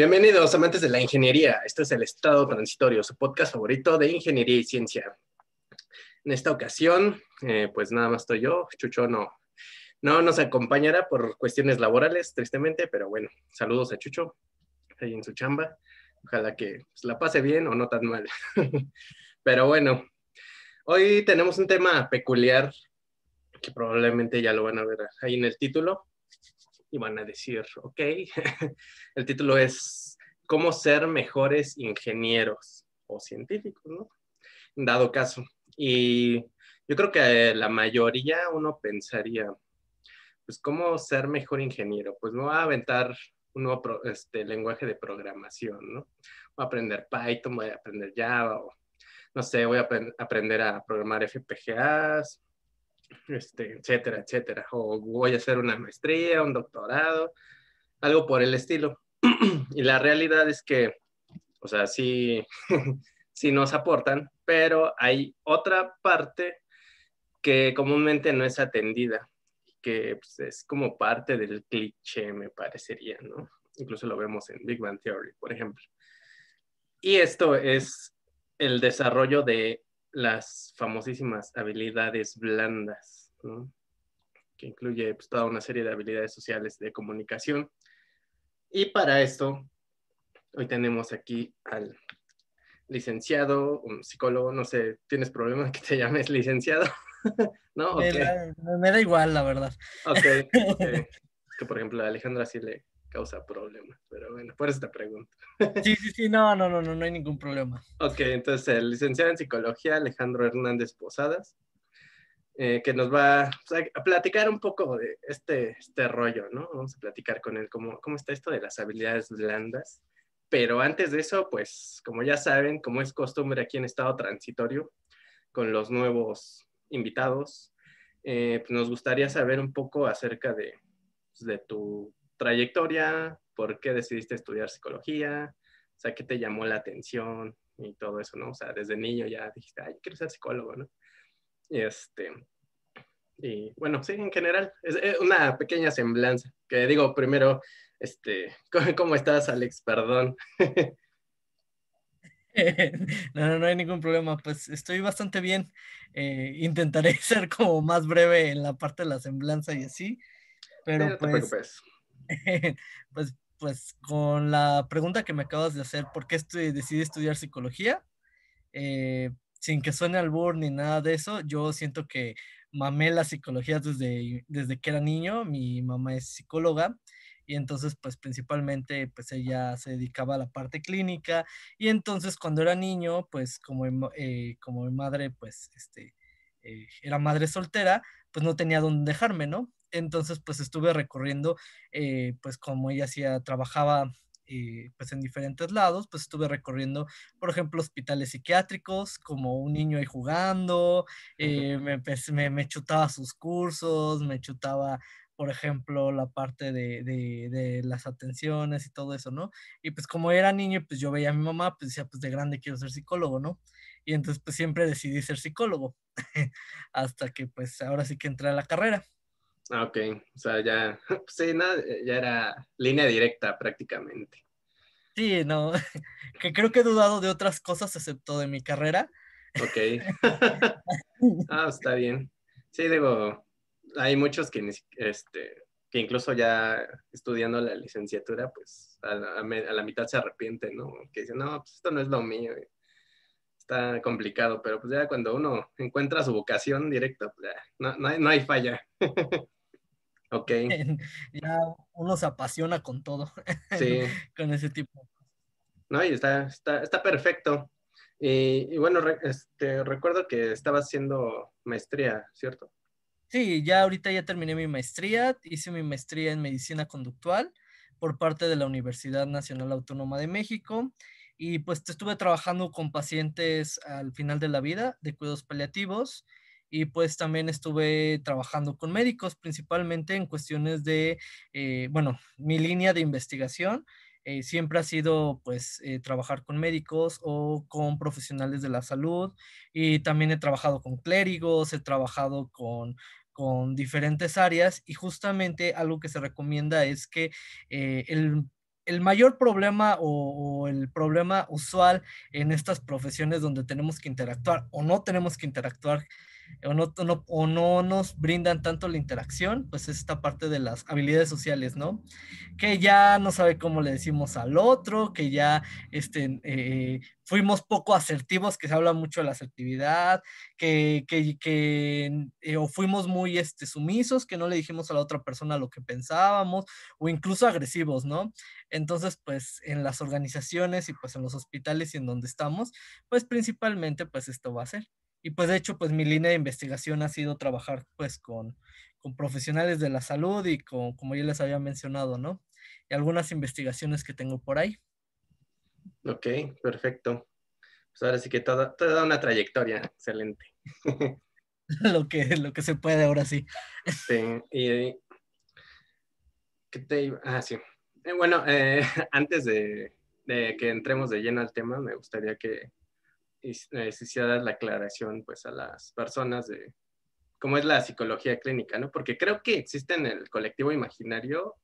Bienvenidos, amantes de la ingeniería. Este es el Estado Transitorio, su podcast favorito de ingeniería y ciencia. En esta ocasión, pues nada más estoy yo. Chucho no nos acompañará por cuestiones laborales, tristemente, pero bueno, saludos a Chucho ahí en su chamba. Ojalá que pues, la pase bien o no tan mal. Pero bueno, hoy tenemos un tema peculiar que probablemente ya lo van a ver ahí en el título y van a decir, ok, el título es ¿Cómo ser mejores ingenieros o científicos, ¿no? Dado caso. Y yo creo que la mayoría uno pensaría, pues, ¿cómo ser mejor ingeniero? Pues me voy a aventar un nuevo lenguaje de programación, ¿no? Voy a aprender Python, voy a aprender Java, o no sé, voy a aprender a programar FPGAs, etcétera, etcétera. O voy a hacer una maestría, un doctorado, algo por el estilo. Y la realidad es que, o sea, sí, sí nos aportan, pero hay otra parte que comúnmente no es atendida, que pues, es como parte del cliché, me parecería, ¿no? Incluso lo vemos en Big Bang Theory, por ejemplo. Y esto es el desarrollo de las famosísimas habilidades blandas, ¿no? Que incluye pues, toda una serie de habilidades sociales de comunicación. Y para esto, hoy tenemos aquí al licenciado, un psicólogo, no sé, ¿tienes problema que te llames licenciado? ¿No? Me Ok, da, me da igual, la verdad. ok, ok. Es que, por ejemplo, a Alejandra sí le causa problemas, pero bueno, por eso te pregunto. Sí, sí, sí, no hay ningún problema. Ok, entonces el licenciado en psicología, Alejandro Hernández Posadas, que nos va pues, a platicar un poco de este rollo, ¿no? Vamos a platicar con él cómo está esto de las habilidades blandas. Pero antes de eso, pues, como ya saben, como es costumbre aquí en Estado Transitorio, con los nuevos invitados, pues nos gustaría saber un poco acerca de tu trayectoria, por qué decidiste estudiar psicología, o sea, qué te llamó la atención y todo eso, ¿no? O sea, desde niño ya dijiste, ay, quiero ser psicólogo, ¿no? Y y bueno, sí, en general, es una pequeña semblanza, que digo primero, ¿cómo estás, Alex? Perdón. No hay ningún problema, pues estoy bastante bien. Intentaré ser como más breve en la parte de la semblanza y así, Sí, pero no te pues, preocupes. pues con la pregunta que me acabas de hacer, ¿por qué decidí estudiar psicología? Sin que suene albur ni nada de eso, yo siento que mamé la psicología desde que era niño. Mi mamá es psicóloga y entonces pues principalmente pues ella se dedicaba a la parte clínica y entonces cuando era niño pues como mi madre pues era madre soltera, pues no tenía dónde dejarme, ¿no? Entonces pues estuve recorriendo, pues como ella hacía, trabajaba pues en diferentes lados, pues estuve recorriendo, por ejemplo, hospitales psiquiátricos, como un niño ahí jugando. Me chutaba sus cursos, me chutaba, por ejemplo, la parte de las atenciones y todo eso, ¿no? Y pues como era niño, pues yo veía a mi mamá, pues decía, pues de grande quiero ser psicólogo, ¿no? Y entonces pues siempre decidí ser psicólogo, hasta que pues ahora sí que entré a la carrera. Ah, ok, o sea, ya, sí, no, ya era línea directa prácticamente. Sí, no, que creo que he dudado de otras cosas excepto de mi carrera. Ok. Ah, está bien. Sí, digo, hay muchos que incluso ya estudiando la licenciatura, pues a la mitad se arrepienten, ¿no? Que dicen, no, pues esto no es lo mío, está complicado, pero pues ya cuando uno encuentra su vocación directa, pues ya, no hay falla. Ok, Ya uno se apasiona con todo, sí, con ese tipo. no, y está perfecto. Y bueno, recuerdo que estaba haciendo maestría, ¿cierto? Sí, ya ahorita ya terminé mi maestría, hice mi maestría en medicina conductual por parte de la Universidad Nacional Autónoma de México y pues estuve trabajando con pacientes al final de la vida de cuidados paliativos y pues también estuve trabajando con médicos principalmente en cuestiones de, bueno, mi línea de investigación siempre ha sido pues trabajar con médicos o con profesionales de la salud y también he trabajado con clérigos, he trabajado con diferentes áreas y justamente algo que se recomienda es que el el mayor problema o el problema usual en estas profesiones donde tenemos que interactuar o no tenemos que interactuar o no nos brindan tanto la interacción, pues es esta parte de las habilidades sociales, ¿no? Que ya no sabe cómo le decimos al otro, que ya fuimos poco asertivos, que se habla mucho de la asertividad, o fuimos muy sumisos, que no le dijimos a la otra persona lo que pensábamos, o incluso agresivos, ¿no? Entonces, pues en las organizaciones y pues en los hospitales y en donde estamos, pues principalmente pues esto va a ser. Y pues de hecho, pues mi línea de investigación ha sido trabajar pues con profesionales de la salud y con, como ya les había mencionado, ¿no? Y algunas investigaciones que tengo por ahí. Ok, perfecto. Pues ahora sí que toda una trayectoria, excelente. Lo que se puede ahora sí. Sí, y sí. Bueno, antes de que entremos de lleno al tema, me gustaría que se hiciera la aclaración pues a las personas de cómo es la psicología clínica, ¿no? Porque creo que existe en el colectivo imaginario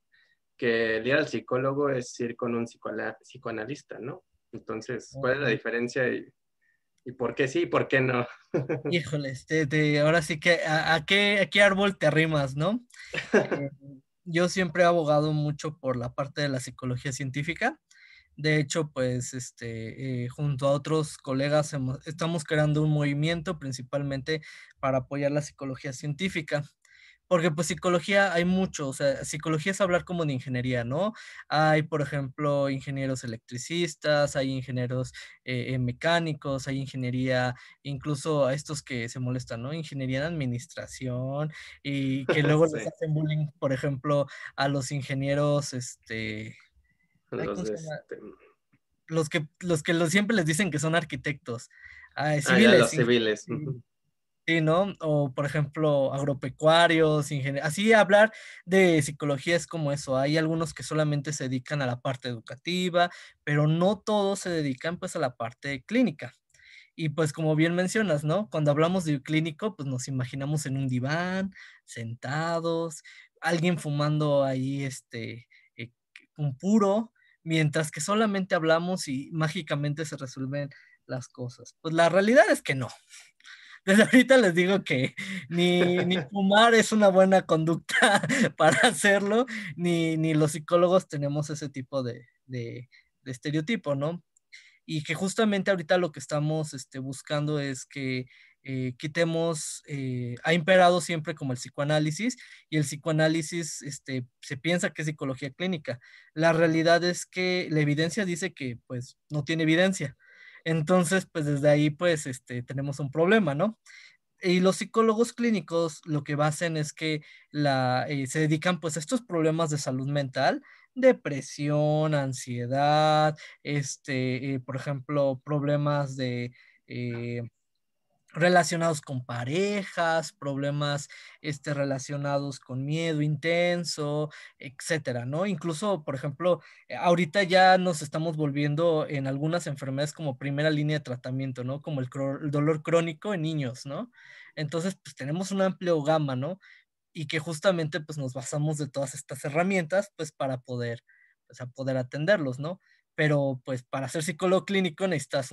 que el ir al psicólogo es ir con un psicoanalista, ¿no? Entonces, ¿cuál es la diferencia y por qué sí y por qué no? Híjole, ahora sí que a qué árbol te arrimas, ¿no? Eh, yo siempre he abogado mucho por la parte de la psicología científica. De hecho, pues, junto a otros colegas estamos creando un movimiento principalmente para apoyar la psicología científica. Porque pues psicología hay mucho, o sea, psicología es hablar como de ingeniería, ¿no? Hay, por ejemplo, ingenieros electricistas, hay ingenieros mecánicos, hay ingeniería, incluso a estos que se molestan, ¿no? Ingeniería de administración y que luego les Sí, hacen bullying, por ejemplo, a los ingenieros, ay, los ¿cómo de se llama? Los que siempre les dicen que son arquitectos, ya civiles, los civiles. sí, sí, ¿no? O por ejemplo, agropecuarios, así hablar de psicología es como eso. Hay algunos que solamente se dedican a la parte educativa, pero no todos se dedican pues a la parte clínica. Y pues como bien mencionas, ¿no? Cuando hablamos de clínico, pues nos imaginamos en un diván, sentados, alguien fumando ahí eh, un puro, mientras que solamente hablamos y mágicamente se resuelven las cosas. Pues la realidad es que no. Desde ahorita les digo que ni fumar es una buena conducta para hacerlo, ni los psicólogos tenemos ese tipo de estereotipo, ¿no? Y que justamente ahorita lo que estamos buscando es que quitemos, ha imperado siempre como el psicoanálisis, y el psicoanálisis se piensa que es psicología clínica. La realidad es que la evidencia dice que pues no tiene evidencia. Entonces, pues desde ahí pues tenemos un problema, ¿no? Y los psicólogos clínicos lo que hacen es que se dedican pues a estos problemas de salud mental, depresión, ansiedad, por ejemplo, problemas eh, relacionados con parejas, problemas relacionados con miedo intenso, etcétera, ¿no? Incluso, por ejemplo, ahorita ya nos estamos volviendo en algunas enfermedades como primera línea de tratamiento, ¿no? Como el dolor crónico en niños, ¿no? Entonces, pues tenemos una amplia gama, ¿no? Y que justamente pues nos basamos de todas estas herramientas pues para poder, pues, a poder atenderlos, ¿no? Pero pues para ser psicólogo clínico necesitas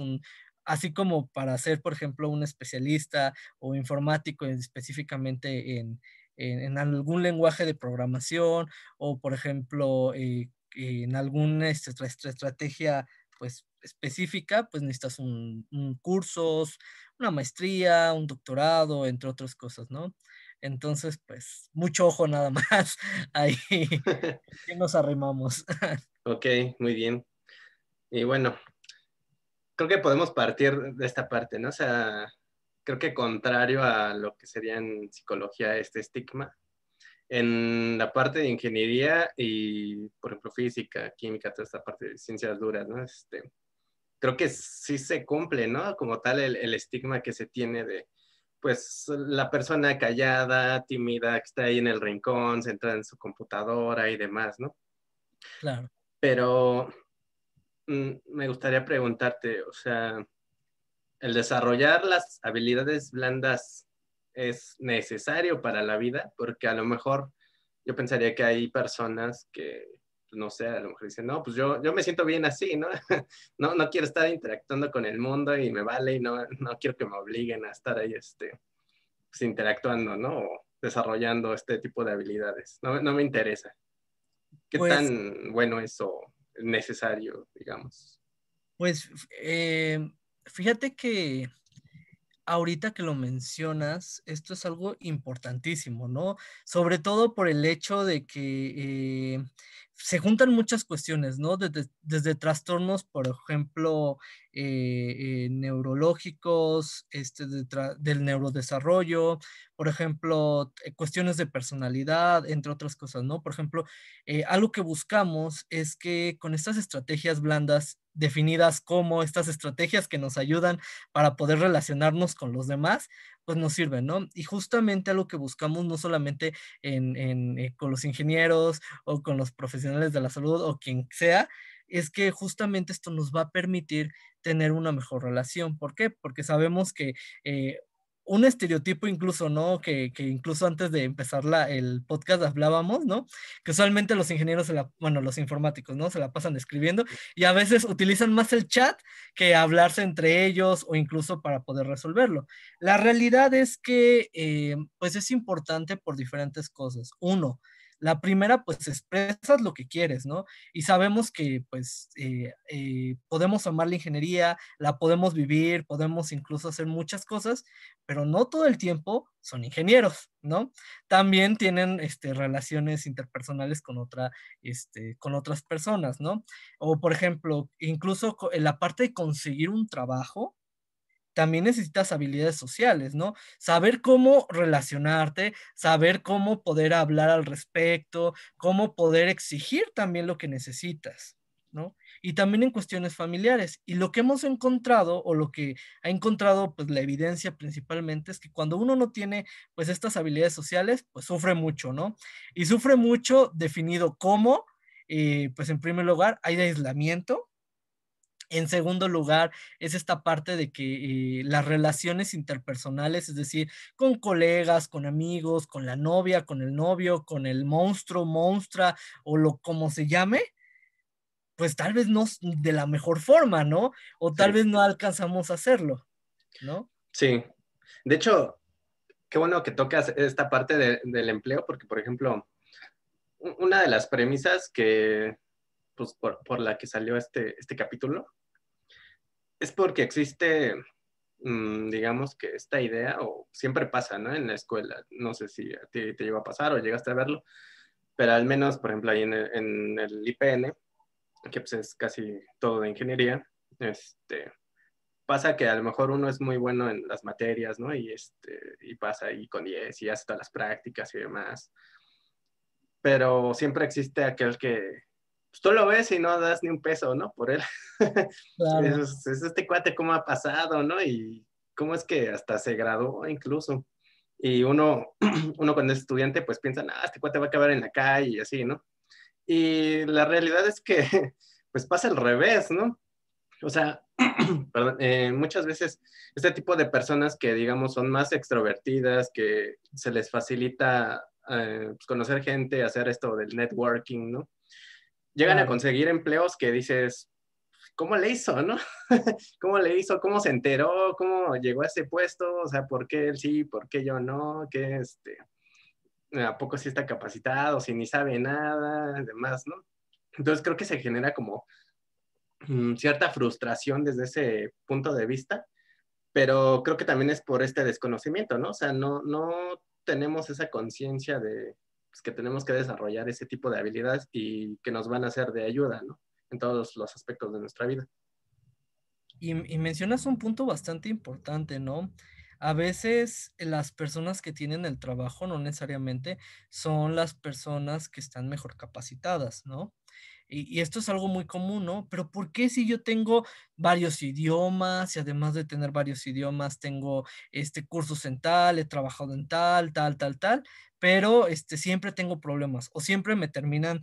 así como para ser, por ejemplo, un especialista o informático específicamente en algún lenguaje de programación o, por ejemplo, en alguna estrategia pues específica, pues necesitas un cursos, una maestría, un doctorado, entre otras cosas, ¿no? Entonces, pues, mucho ojo nada más. Ahí que nos arrimamos. Ok, muy bien. Y bueno, creo que podemos partir de esta parte, ¿no? O sea, creo que contrario a lo que sería en psicología este estigma, en la parte de ingeniería y, por ejemplo, física, química, toda esta parte de ciencias duras, ¿no? Creo que sí se cumple, ¿no? Como tal el estigma que se tiene de, pues, la persona callada, tímida, que está ahí en el rincón, centrada en su computadora y demás, ¿no? Claro. Pero me gustaría preguntarte, o sea, ¿el desarrollar las habilidades blandas es necesario para la vida? Porque a lo mejor yo pensaría que hay personas que no sé, a lo mejor dicen, no, pues yo me siento bien así, ¿no? No quiero estar interactuando con el mundo y me vale y no quiero que me obliguen a estar ahí, pues, interactuando, ¿no? O desarrollando este tipo de habilidades. No me interesa. ¿Qué Pues, tan bueno es o necesario, digamos? pues, fíjate que ahorita que lo mencionas, esto es algo importantísimo, ¿no? Sobre todo por el hecho de que se juntan muchas cuestiones, ¿no? Desde trastornos, por ejemplo, neurológicos, del neurodesarrollo, por ejemplo, cuestiones de personalidad, entre otras cosas, ¿no? Por ejemplo, algo que buscamos es que con estas estrategias blandas, definidas como estas estrategias que nos ayudan para poder relacionarnos con los demás, pues nos sirven, ¿no? Y justamente algo que buscamos no solamente con los ingenieros o con los profesionales de la salud o quien sea, es que justamente esto nos va a permitir tener una mejor relación. ¿Por qué? Porque sabemos que un estereotipo incluso, ¿no? Que incluso antes de empezar el podcast hablábamos, ¿no? Que usualmente los ingenieros, bueno, los informáticos, ¿no? Se la pasan escribiendo y a veces utilizan más el chat que hablarse entre ellos o incluso para poder resolverlo. La realidad es que pues es importante por diferentes cosas. Uno, la primera, pues expresas lo que quieres, ¿no? Y sabemos que pues podemos amar la ingeniería, la podemos vivir, podemos incluso hacer muchas cosas, pero no todo el tiempo son ingenieros, ¿no? También tienen relaciones interpersonales con otras personas, ¿no? O por ejemplo, incluso en la parte de conseguir un trabajo, también necesitas habilidades sociales, ¿no? Saber cómo relacionarte, saber cómo poder hablar al respecto, cómo poder exigir también lo que necesitas, ¿no? Y también en cuestiones familiares. Y lo que hemos encontrado, o lo que ha encontrado, pues la evidencia principalmente, es que cuando uno no tiene, pues estas habilidades sociales, pues sufre mucho, ¿no? Y sufre mucho definido como, pues en primer lugar, hay aislamiento. En segundo lugar, es esta parte de que las relaciones interpersonales, es decir, con colegas, con amigos, con la novia, con el novio, con el monstruo, monstrua o lo como se llame, pues tal vez no de la mejor forma, ¿no? O tal Sí, vez no alcanzamos a hacerlo, ¿no? sí. De hecho, qué bueno que tocas esta parte del empleo, porque, por ejemplo, una de las premisas que, pues, por la que salió este capítulo, es porque existe, digamos que esta idea, o siempre pasa, ¿no? En la escuela, no sé si a ti te llegó a pasar o llegaste a verlo, pero al menos, por ejemplo, ahí en el IPN, que pues es casi todo de ingeniería, pasa que a lo mejor uno es muy bueno en las materias, ¿no? Y pasa ahí con 10 y hace todas las prácticas y demás, pero siempre existe aquel que pues, tú lo ves y no das ni un peso, ¿no? Por él. Claro. Es este cuate cómo ha pasado, ¿no? Y cómo es que hasta se graduó incluso. Y uno cuando es estudiante, pues piensa, ah, este cuate va a acabar en la calle y así, ¿no? Y la realidad es que, pues pasa al revés, ¿no? O sea, perdón, muchas veces este tipo de personas que, digamos, son más extrovertidas, que se les facilita pues, conocer gente, hacer esto del networking, ¿no? Llegan a Claro. conseguir empleos que dices, ¿cómo le hizo, no? ¿Cómo le hizo? ¿Cómo se enteró? ¿Cómo llegó a ese puesto? O sea, ¿por qué él sí? ¿Por qué yo no? ¿Qué ¿A poco sí está capacitado? Si ni sabe nada, demás, ¿no? Entonces creo que se genera como cierta frustración desde ese punto de vista, pero creo que también es por este desconocimiento, ¿no? O sea, no tenemos esa conciencia de pues, que tenemos que desarrollar ese tipo de habilidades y que nos van a ser de ayuda, ¿no? En todos los aspectos de nuestra vida. Y mencionas un punto bastante importante, ¿no? A veces las personas que tienen el trabajo no necesariamente son las personas que están mejor capacitadas, ¿no? Y esto es algo muy común, ¿no? Pero ¿por qué si yo tengo varios idiomas y además de tener varios idiomas tengo cursos en tal, he trabajado en tal, tal, tal, tal, pero siempre tengo problemas o siempre me terminan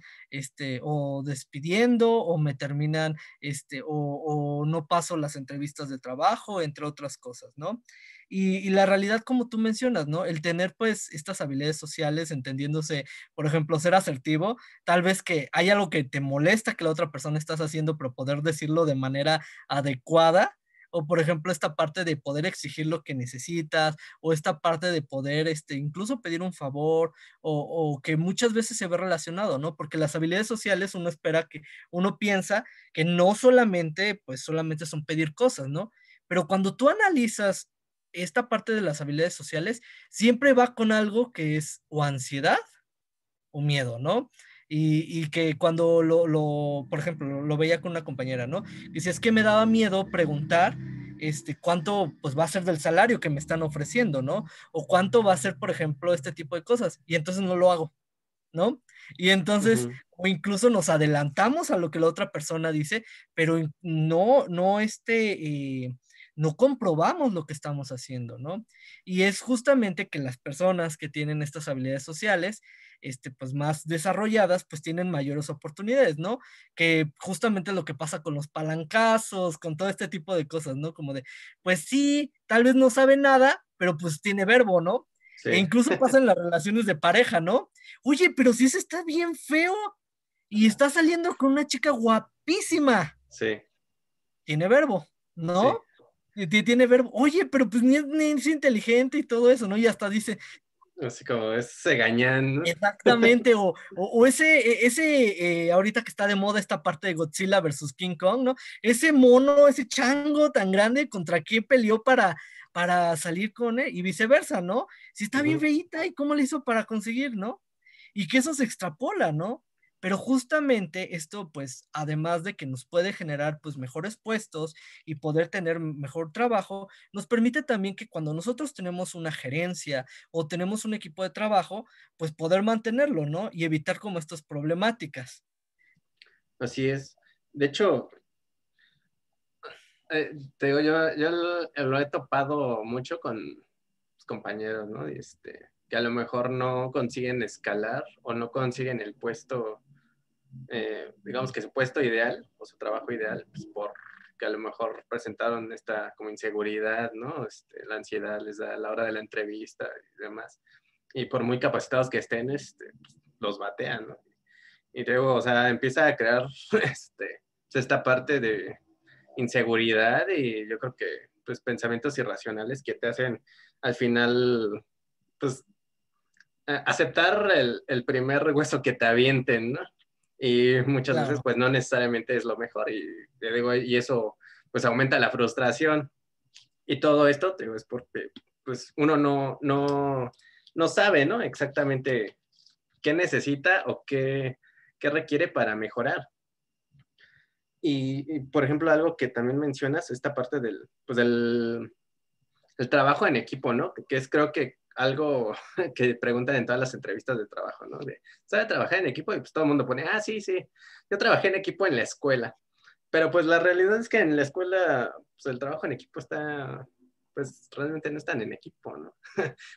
o despidiendo o me terminan o no paso las entrevistas de trabajo, entre otras cosas, ¿no? Y la realidad, como tú mencionas, ¿no? El tener pues estas habilidades sociales, entendiéndose, por ejemplo, ser asertivo, tal vez que hay algo que te molesta que la otra persona estás haciendo, pero poder decirlo de manera adecuada, o por ejemplo, esta parte de poder exigir lo que necesitas, o esta parte de poder, incluso pedir un favor, o que muchas veces se ve relacionado, ¿no? Porque las habilidades sociales uno espera que, uno piensa que no solamente, pues solamente son pedir cosas, ¿no? Pero cuando tú analizas esta parte de las habilidades sociales, siempre va con algo que es o ansiedad o miedo, ¿no? Y que cuando por ejemplo, lo veía con una compañera, ¿no? Dice, es que me daba miedo preguntar, cuánto pues va a ser del salario que me están ofreciendo, ¿no? O cuánto va a ser, por ejemplo, este tipo de cosas. Y entonces no lo hago, ¿no? Y entonces, Ujú. o incluso nos adelantamos a lo que la otra persona dice, pero no, no comprobamos lo que estamos haciendo, ¿no? Y es justamente que las personas que tienen estas habilidades sociales, pues más desarrolladas, pues tienen mayores oportunidades, ¿no? Que justamente lo que pasa con los palancazos, con todo este tipo de cosas, ¿no? Como de, pues sí, tal vez no sabe nada, pero pues tiene verbo, ¿no? Sí, E incluso pasa en las relaciones de pareja, ¿no? Oye, pero si ese está bien feo y está saliendo con una chica guapísima, sí, tiene verbo, sí. ¿no? Tiene verbo. Oye, pero pues ni es inteligente y todo eso, ¿no? Y hasta dice, Así como es Segañán, ¿no? exactamente, o ese, ahorita que está de moda esta parte de Godzilla versus King Kong, ¿no? Ese mono, ese chango tan grande, ¿contra qué peleó para salir con él? Y viceversa, ¿no? Si está bien Ujú. feíta, ¿y cómo le hizo para conseguir, ¿no? Y que eso se extrapola, ¿no? Pero justamente esto, pues, además de que nos puede generar, pues, mejores puestos y poder tener mejor trabajo, nos permite también que cuando nosotros tenemos una gerencia o tenemos un equipo de trabajo, pues poder mantenerlo, ¿no? Y evitar como estas problemáticas. Así es. De hecho, te digo, yo lo he topado mucho con pues, compañeros, ¿no? Que a lo mejor no consiguen escalar o no consiguen el puesto, digamos que su puesto ideal o su trabajo ideal, pues porque a lo mejor presentaron esta como inseguridad, ¿no? La ansiedad les da a la hora de la entrevista y demás. Y por muy capacitados que estén, pues, los batean, ¿no? Y luego, o sea, empieza a crear esta parte de inseguridad y yo creo que pues pensamientos irracionales que te hacen al final pues aceptar el primer hueso que te avienten, ¿no? Y muchas veces Claro, pues no necesariamente es lo mejor y, te digo, y eso pues aumenta la frustración. Y todo esto te digo, es porque pues uno no sabe, ¿no? Exactamente qué necesita o qué requiere para mejorar. Por ejemplo, algo que también mencionas, esta parte pues el trabajo en equipo, ¿no? Que es creo que algo que preguntan en todas las entrevistas de trabajo, ¿no? ¿Sabe trabajar en equipo? Y pues todo el mundo pone, sí, sí, yo trabajé en equipo en la escuela. Pero pues la realidad es que en la escuela, pues el trabajo en equipo pues realmente no están en equipo, ¿no?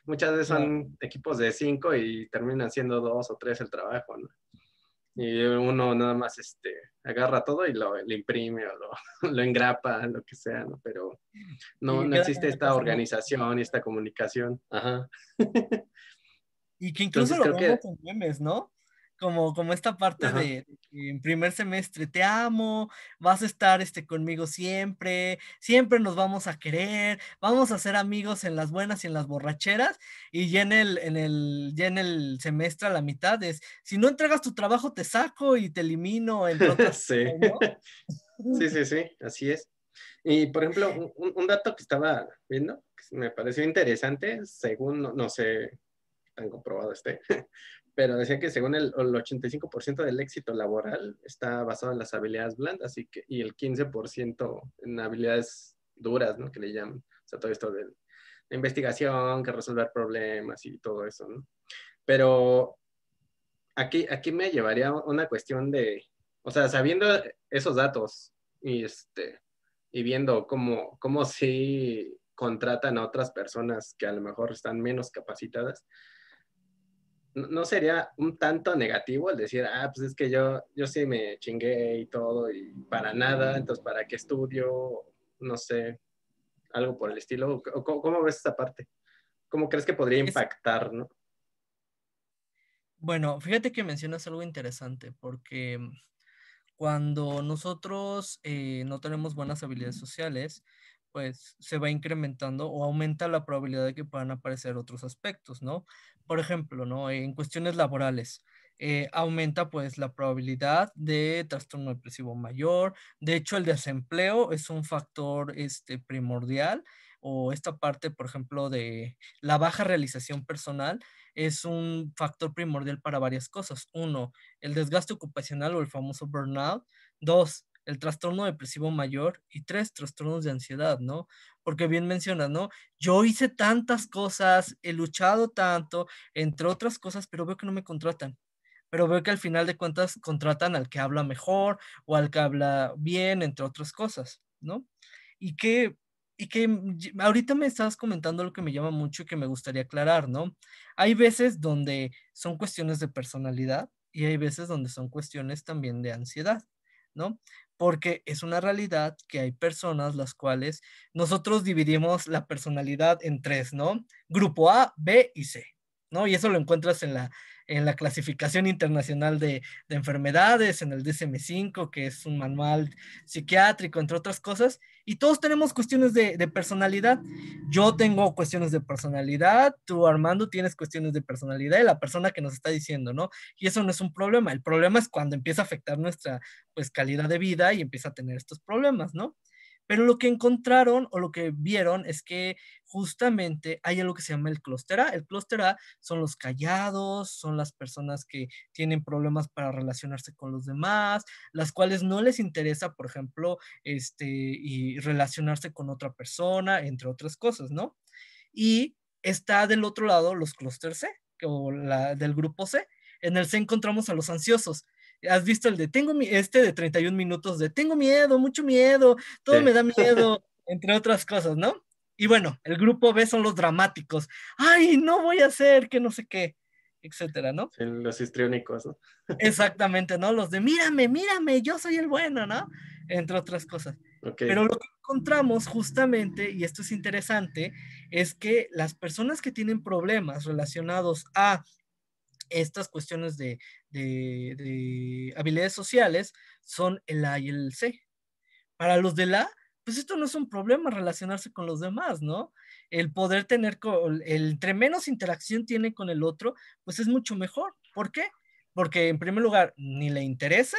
Muchas veces claro. son equipos de 5 y terminan siendo 2 o 3 el trabajo, ¿no? Y uno nada más agarra todo y lo imprime o lo engrapa, lo que sea, ¿no? Pero Y que no queda existe como una esta cosa muy... organización y esta comunicación. Ajá. Y que incluso Entonces lo creo que, vemos en memes, ¿no? Como esta parte ajá, de en primer semestre, te amo, vas a estar conmigo siempre, siempre nos vamos a querer, vamos a ser amigos en las buenas y en las borracheras, y ya ya en el semestre a la mitad es, si no entregas tu trabajo, te saco y te elimino, entre otras sí, cosas, ¿no? sí, sí, sí, así es. Y por ejemplo, un dato que estaba viendo, que me pareció interesante, según, no sé, tan comprobado pero decía que según el 85% del éxito laboral está basado en las habilidades blandas y el 15% en habilidades duras, ¿no? Que le llaman. O sea, todo esto de la investigación, que resolver problemas y todo eso, ¿no? Pero aquí me llevaría a una cuestión de, o sea, sabiendo esos datos y, y viendo cómo sí contratan a otras personas que a lo mejor están menos capacitadas, ¿no sería un tanto negativo el decir, pues es que yo sí me chingué y todo y para nada, entonces ¿para qué estudio? No sé, algo por el estilo. ¿Cómo ves esta parte? ¿Cómo crees que podría Es, impactar, no? bueno, fíjate que mencionas algo interesante, porque cuando nosotros no tenemos buenas habilidades sociales, pues se va incrementando o aumenta la probabilidad de que puedan aparecer otros aspectos, ¿no? Por ejemplo, ¿no? En cuestiones laborales, aumenta pues la probabilidad de trastorno depresivo mayor. De hecho, el desempleo es un factor primordial, o esta parte, por ejemplo, de la baja realización personal es un factor primordial para varias cosas. Uno, el desgaste ocupacional o el famoso burnout. Dos, el trastorno depresivo mayor. Y tres, trastornos de ansiedad, ¿no? Porque bien mencionas, ¿no? Yo hice tantas cosas, he luchado tanto, entre otras cosas, pero veo que no me contratan. Pero veo que al final de cuentas contratan al que habla mejor o al que habla bien, entre otras cosas, ¿no? Y que, ahorita me estabas comentando lo que me llama mucho y que me gustaría aclarar, ¿no? Hay veces donde son cuestiones de personalidad y hay veces donde son cuestiones también de ansiedad, ¿no? Porque es una realidad que hay personas las cuales nosotros dividimos la personalidad en tres, ¿no? Grupo A, B y C, ¿no? Y eso lo encuentras en la clasificación internacional de enfermedades, en el DSM-5, que es un manual psiquiátrico, entre otras cosas, y todos tenemos cuestiones de personalidad. Yo tengo cuestiones de personalidad, tú Armando tienes cuestiones de personalidad y la persona que nos está diciendo, ¿no? Y eso no es un problema, el problema es cuando empieza a afectar nuestra pues calidad de vida y empieza a tener estos problemas, ¿no? Pero lo que encontraron o lo que vieron es que justamente hay algo que se llama el clúster A. El clúster A son los callados, son las personas que tienen problemas para relacionarse con los demás, las cuales no les interesa, por ejemplo, y relacionarse con otra persona, entre otras cosas, ¿no? Y está del otro lado los clúster C, o del grupo C. En el C encontramos a los ansiosos. ¿Has visto el de de 31 minutos de tengo miedo, mucho miedo, todo Sí. me da miedo, entre otras cosas, ¿no? Y bueno, el grupo B son los dramáticos. Ay, no voy a hacer que no sé qué, etcétera, ¿no? Sí, los histriónicos, ¿no? Exactamente, ¿no? Los de mírame, mírame, yo soy el bueno, ¿no? Entre otras cosas. Ok. Pero lo que encontramos justamente, y esto es interesante, es que las personas que tienen problemas relacionados a estas cuestiones de habilidades sociales son el A y el C. Para los del A, pues esto no es un problema relacionarse con los demás, ¿no? El poder tener, entre menos interacción tiene con el otro, pues es mucho mejor. ¿Por qué? Porque en primer lugar, ni le interesa,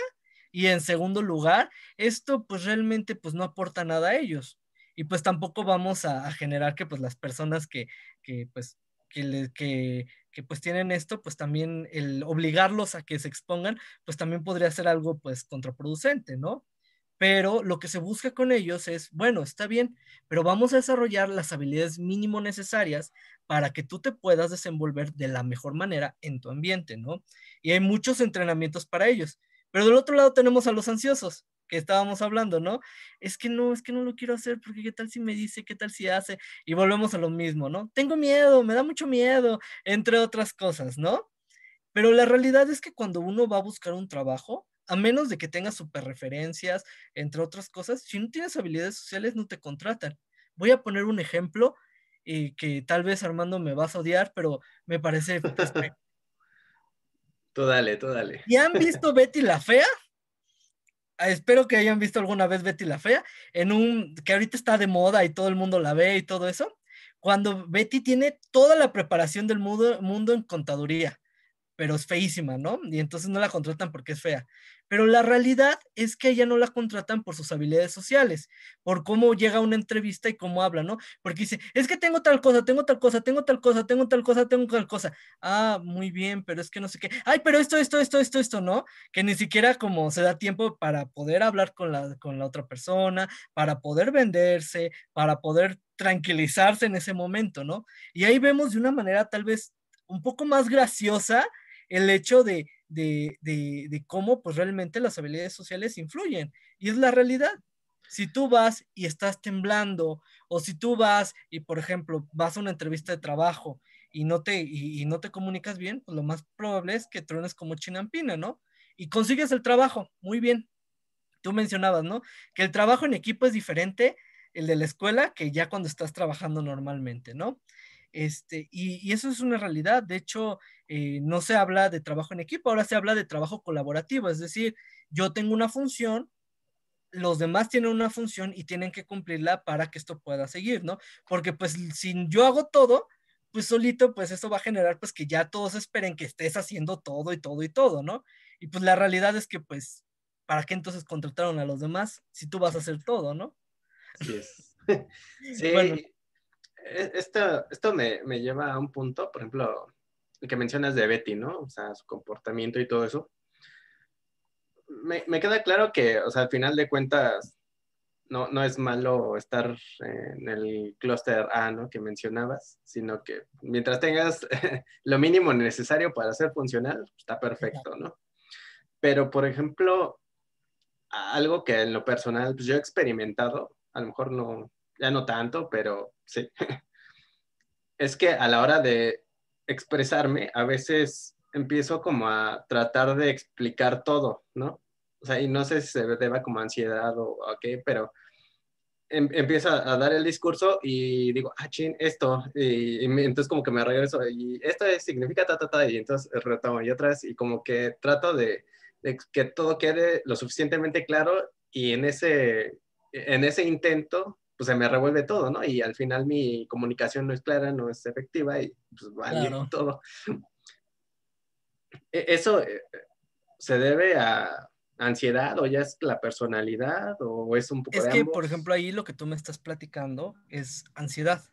y en segundo lugar, esto pues realmente pues no aporta nada a ellos. Y pues tampoco vamos a generar que pues las personas que pues que pues tienen esto, pues también el obligarlos a que se expongan, pues también podría ser algo pues contraproducente, ¿no? Pero lo que se busca con ellos es, bueno, está bien, pero vamos a desarrollar las habilidades mínimo necesarias para que tú te puedas desenvolver de la mejor manera en tu ambiente, ¿no? Y hay muchos entrenamientos para ellos. Pero del otro lado tenemos a los ansiosos, que estábamos hablando, ¿no? Es que no lo quiero hacer porque qué tal si me dice, qué tal si hace, y volvemos a lo mismo, ¿no? Tengo miedo, me da mucho miedo, entre otras cosas, ¿no? Pero la realidad es que cuando uno va a buscar un trabajo, a menos de que tengas super referencias, entre otras cosas, si no tienes habilidades sociales, no te contratan. Voy a poner un ejemplo que tal vez Armando me vas a odiar, pero me parece, pues, Tú dale, tú dale. ¿y han visto Betty la Fea? Espero que hayan visto alguna vez Betty la Fea, que ahorita está de moda y todo el mundo la ve y todo eso. Cuando Betty tiene toda la preparación del mundo en contaduría, pero es feísima, ¿no? Y entonces no la contratan porque es fea. Pero la realidad es que ella no la contratan por sus habilidades sociales, por cómo llega a una entrevista y cómo habla, ¿no? Porque dice, es que tengo tal cosa, tengo tal cosa, tengo tal cosa, tengo tal cosa, tengo tal cosa. Ah, muy bien, pero es que no sé qué. Ay, pero esto, ¿no? Que ni siquiera como se da tiempo para poder hablar con la otra persona, para poder venderse, para poder tranquilizarse en ese momento, ¿no? Y ahí vemos de una manera tal vez un poco más graciosa el hecho de cómo pues realmente las habilidades sociales influyen. Y es la realidad. Si tú vas y estás temblando, o si tú vas y, por ejemplo, vas a una entrevista de trabajo y no te comunicas bien, pues lo más probable es que truenes como chinampina, ¿no? Y consigues el trabajo, muy bien. Tú mencionabas, ¿no? Que el trabajo en equipo es diferente. el de la escuela que ya cuando estás trabajando normalmente, ¿no? Y eso es una realidad. De hecho, no se habla de trabajo en equipo, ahora se habla de trabajo colaborativo, es decir, yo tengo una función, los demás tienen una función y tienen que cumplirla para que esto pueda seguir, ¿no? Porque pues si yo hago todo, pues solito, pues eso va a generar pues que ya todos esperen que estés haciendo todo y todo y todo, ¿no? Y pues la realidad es que pues, ¿para qué entonces contrataron a los demás si tú vas a hacer todo, ¿no? Así es. Bueno, Sí, esto me lleva a un punto, por ejemplo, el que mencionas de Betty, ¿no? O sea, su comportamiento y todo eso. Me queda claro que, o sea, al final de cuentas, no es malo estar en el clúster A, ¿no? Que mencionabas, sino que mientras tengas lo mínimo necesario para ser funcional, está perfecto, ¿no? Pero, por ejemplo, algo que en lo personal pues, yo he experimentado, a lo mejor no, ya no tanto, pero sí, es que a la hora de expresarme, a veces empiezo como a tratar de explicar todo, ¿no? O sea, y no sé si se deba como ansiedad o qué, pero empieza a dar el discurso y digo, ah, chin, esto, entonces como que me regreso y esto significa ta, ta, ta, y entonces retomo y otras, y como que trato de que todo quede lo suficientemente claro y en ese intento, pues se me revuelve todo, ¿no? Y al final mi comunicación no es clara, no es efectiva y pues vale claro. todo. Eso se debe a ansiedad o ya es la personalidad o es un poco Es de que, por ambos. ejemplo, ahí lo que tú me estás platicando es ansiedad.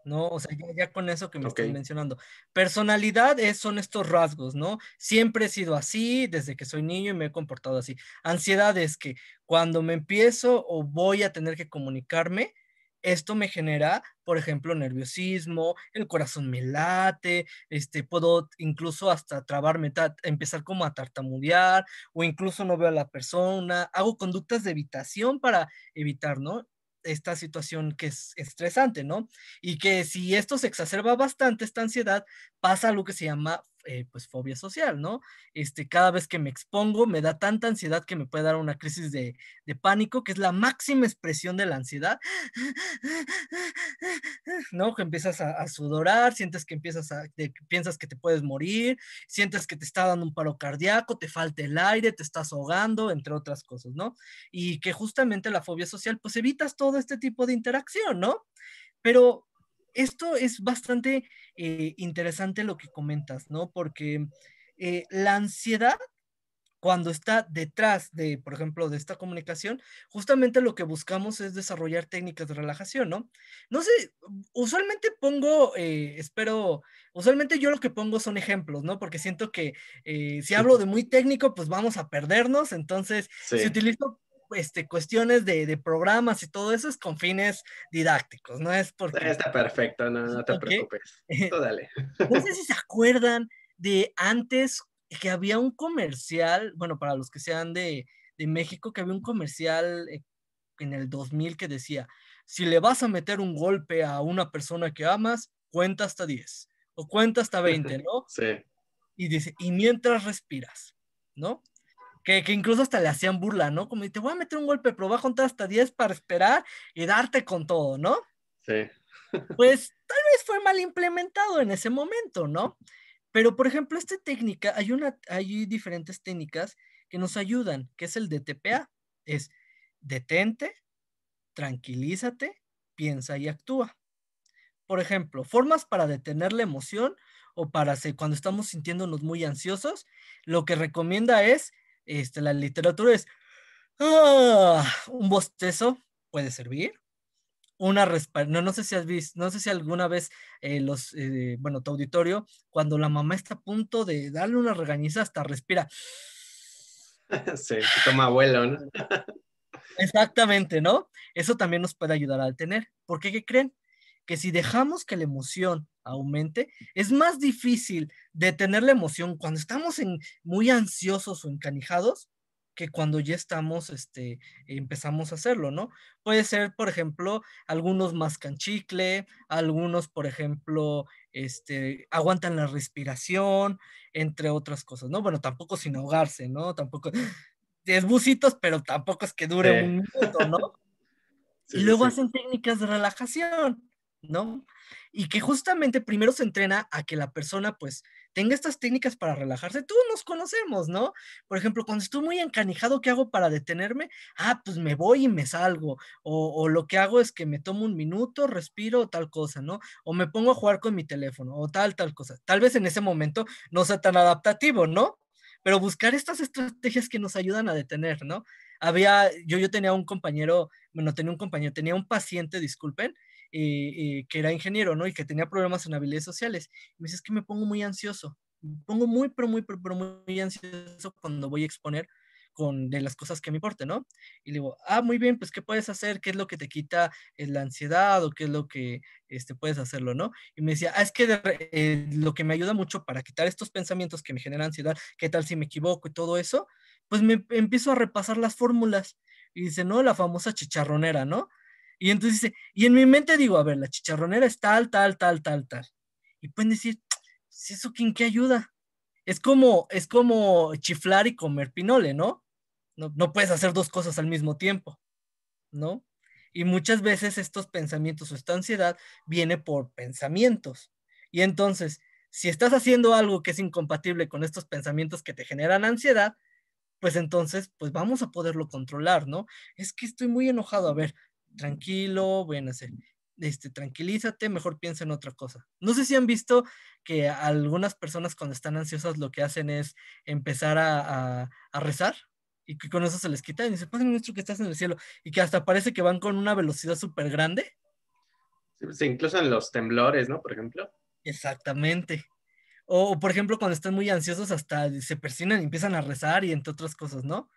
¿No? O sea, ya con eso que me Ok. estás mencionando. Personalidad son estos rasgos, ¿no? Siempre he sido así, desde que soy niño y me he comportado así. Ansiedad es que cuando me empiezo o voy a tener que comunicarme, esto me genera, por ejemplo, nerviosismo, el corazón me late, puedo incluso hasta trabarme, empezar como a tartamudear, o incluso no veo a la persona, hago conductas de evitación para evitar, ¿no? Esta situación que es estresante, ¿no? Y que si esto se exacerba bastante, esta ansiedad, pasa algo que se llama, pues, fobia social, ¿no? Cada vez que me expongo, me da tanta ansiedad que me puede dar una crisis de pánico, que es la máxima expresión de la ansiedad, ¿no? Que empiezas a sudorar, sientes que piensas que te puedes morir, sientes que te está dando un paro cardíaco, te falta el aire, te estás ahogando, entre otras cosas, ¿no? Y que justamente la fobia social, pues evitas todo este tipo de interacción, ¿no? Pero esto es bastante interesante lo que comentas, ¿no? Porque la ansiedad, cuando está detrás de, por ejemplo, de esta comunicación, justamente lo que buscamos es desarrollar técnicas de relajación, ¿no? No sé, usualmente usualmente yo lo que pongo son ejemplos, ¿no? Porque siento que si hablo de muy técnico, pues vamos a perdernos, entonces si Sí, utilizo cuestiones de programas y todo eso es con fines didácticos, no es porque, está perfecto, no te ¿ok? preocupes. Tú dale. No sé si se acuerdan de antes que había un comercial, bueno, para los que sean de México, que había un comercial en el 2000 que decía, si le vas a meter un golpe a una persona que amas, cuenta hasta 10 o cuenta hasta 20, ¿no? Sí, Y dice, y mientras respiras, ¿no? Que incluso hasta le hacían burla, ¿no? Como, te voy a meter un golpe, pero voy a contar hasta 10 para esperar y darte con todo, ¿no? sí. Pues tal vez fue mal implementado en ese momento, ¿no? Pero, por ejemplo, esta técnica, hay diferentes técnicas que nos ayudan, que es el DTPA. Es detente, tranquilízate, piensa y actúa. Por ejemplo, formas para detener la emoción o para cuando estamos sintiéndonos muy ansiosos, lo que recomienda es, la literatura es, un bostezo puede servir, no sé si has visto, no sé si alguna vez bueno, tu auditorio, cuando la mamá está a punto de darle una regañiza, hasta respira. Sí, toma abuelo, ¿no? Exactamente, ¿no? Eso también nos puede ayudar a detener. ¿Por qué? ¿Qué creen? Que si dejamos que la emoción aumente, es más difícil detener la emoción cuando estamos muy ansiosos o encanijados que cuando ya estamos, empezamos a hacerlo, ¿no? Puede ser, por ejemplo, algunos mascan chicle, algunos, por ejemplo, aguantan la respiración, entre otras cosas, ¿no? Bueno, tampoco sin ahogarse, ¿no? Tampoco 10 bucitos, pero tampoco es que dure Sí. un minuto, ¿no? Y Sí, sí, luego sí. hacen técnicas de relajación, ¿no? Y que justamente primero se entrena a que la persona pues tenga estas técnicas para relajarse. Todos nos conocemos, ¿no? Por ejemplo, cuando estoy muy encanijado, ¿qué hago para detenerme? Ah, pues me voy y me salgo. O lo que hago es que me tomo un minuto, respiro, tal cosa, ¿no? O me pongo a jugar con mi teléfono, o tal cosa. Tal vez en ese momento no sea tan adaptativo, ¿no? Pero buscar estas estrategias que nos ayudan a detener, ¿no? Yo tenía un compañero, bueno, tenía un paciente, disculpen, que era ingeniero, ¿no? Y que tenía problemas en habilidades sociales. Y me dice, es que me pongo muy ansioso. Me pongo muy, pero muy ansioso cuando voy a exponer de las cosas que me importen, ¿no? Y le digo, ah, muy bien, pues, ¿qué puedes hacer? ¿Qué es lo que te quita la ansiedad o qué es lo que puedes hacerlo, ¿no? Y me decía, ah, es que lo que me ayuda mucho para quitar estos pensamientos que me generan ansiedad, ¿qué tal si me equivoco y todo eso? Pues me empiezo a repasar las fórmulas. Y dice, no, la famosa chicharronera, ¿no? Y entonces dice, y en mi mente digo, a ver, la chicharronera es tal. Y pueden decir, ¿sí eso en qué ayuda? Es como chiflar y comer pinole, ¿no? No puedes hacer dos cosas al mismo tiempo, ¿no? Y muchas veces estos pensamientos o esta ansiedad viene por pensamientos. Y entonces, si estás haciendo algo que es incompatible con estos pensamientos que te generan ansiedad, pues entonces, pues vamos a poderlo controlar, ¿no? Es que estoy muy enojado, a ver, tranquilo, voy a hacer, tranquilízate, mejor piensa en otra cosa. No sé si han visto que algunas personas cuando están ansiosas lo que hacen es empezar a rezar y que con eso se les quita y dice, Padre nuestro que estás en el cielo y que hasta parece que van con una velocidad súper grande. Sí, pues, incluso en los temblores, ¿no? Por ejemplo. Exactamente. O, por ejemplo, cuando están muy ansiosos hasta se persignan y empiezan a rezar y entre otras cosas, ¿no?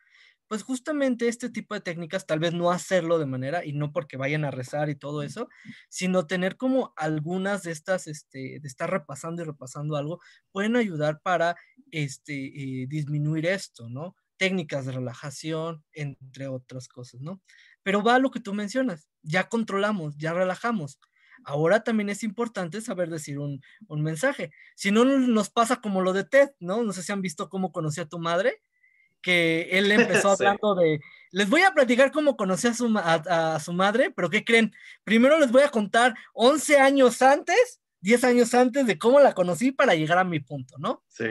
Pues justamente este tipo de técnicas, tal vez no hacerlo de manera, y no porque vayan a rezar y todo eso, sino tener como algunas de estas, de estar repasando y repasando algo, pueden ayudar para disminuir esto, ¿no? Técnicas de relajación, entre otras cosas, ¿no? Pero va a lo que tú mencionas, ya controlamos, ya relajamos. Ahora también es importante saber decir un mensaje. Si no, nos pasa como lo de Ted, ¿no? No sé si han visto cómo conocí a tu madre, que él empezó Sí. hablando les voy a platicar cómo conocí a su madre, pero ¿qué creen? Primero les voy a contar 11 años antes, 10 años antes de cómo la conocí para llegar a mi punto, ¿no? Sí.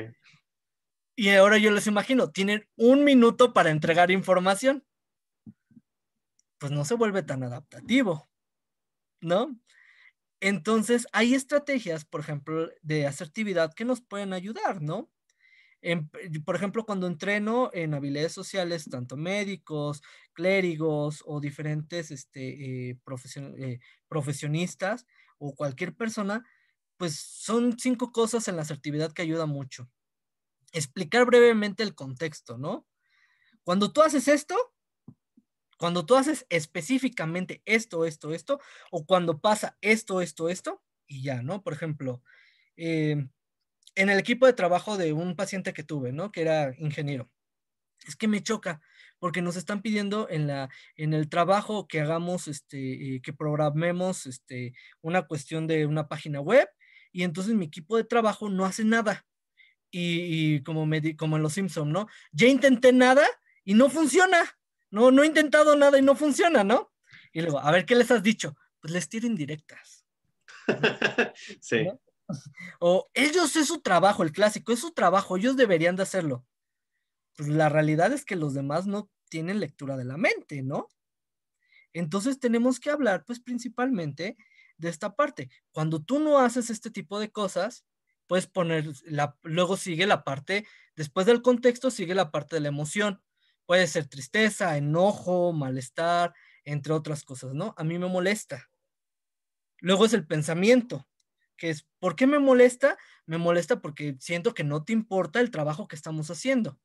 Y ahora yo les imagino, tienen un minuto para entregar información, pues no se vuelve tan adaptativo, ¿no? Entonces, hay estrategias, por ejemplo, de asertividad que nos pueden ayudar, ¿no? Por ejemplo, cuando entreno en habilidades sociales, tanto médicos, clérigos o diferentes profesionistas o cualquier persona, pues son 5 cosas en la asertividad que ayuda mucho. Explicar brevemente el contexto, ¿no? Cuando tú haces esto, cuando tú haces específicamente esto, o cuando pasa esto, y ya, ¿no? Por ejemplo, en el equipo de trabajo de un paciente que tuve, ¿no? Que era ingeniero. Es que me choca porque nos están pidiendo en el trabajo que hagamos, que programemos, una cuestión de una página web y entonces mi equipo de trabajo no hace nada. Y como en Los Simpson, ¿no? Ya intenté nada y no funciona. No he intentado nada y no funciona, ¿no? Y luego, a ver, ¿qué les has dicho? Pues les tiro indirectas, Sí. ¿no? O ellos es su trabajo, el clásico, es su trabajo, ellos deberían de hacerlo. Pues la realidad es que los demás no tienen lectura de la mente, ¿no? Entonces tenemos que hablar, pues principalmente de esta parte. Cuando tú no haces este tipo de cosas, puedes luego sigue la parte, después del contexto sigue la parte de la emoción. Puede ser tristeza, enojo, malestar, entre otras cosas, ¿no? A mí me molesta. Luego es el pensamiento, que es, ¿por qué me molesta? Me molesta porque siento que no te importa el trabajo que estamos haciendo.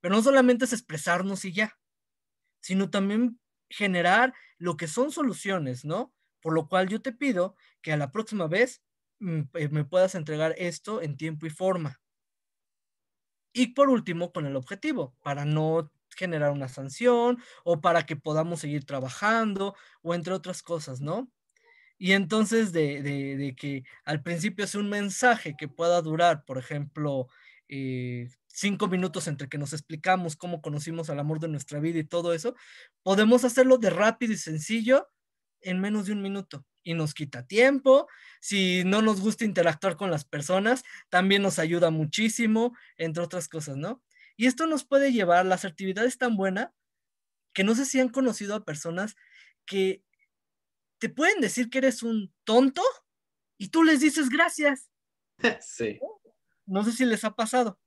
Pero no solamente es expresarnos y ya, sino también generar lo que son soluciones, ¿no? Por lo cual yo te pido que a la próxima vez me puedas entregar esto en tiempo y forma. Y por último, con el objetivo, para no generar una sanción o para que podamos seguir trabajando o entre otras cosas, ¿no? Y entonces de que al principio es un mensaje que pueda durar, por ejemplo, 5 minutos entre que nos explicamos cómo conocimos al amor de nuestra vida y todo eso, podemos hacerlo de rápido y sencillo en menos de un minuto y nos quita tiempo. Si no nos gusta interactuar con las personas, también nos ayuda muchísimo, entre otras cosas, ¿no? Y esto nos puede llevar, la asertividad es tan buena que no sé si han conocido a personas que te pueden decir que eres un tonto y tú les dices gracias. Sí, No sé si les ha pasado.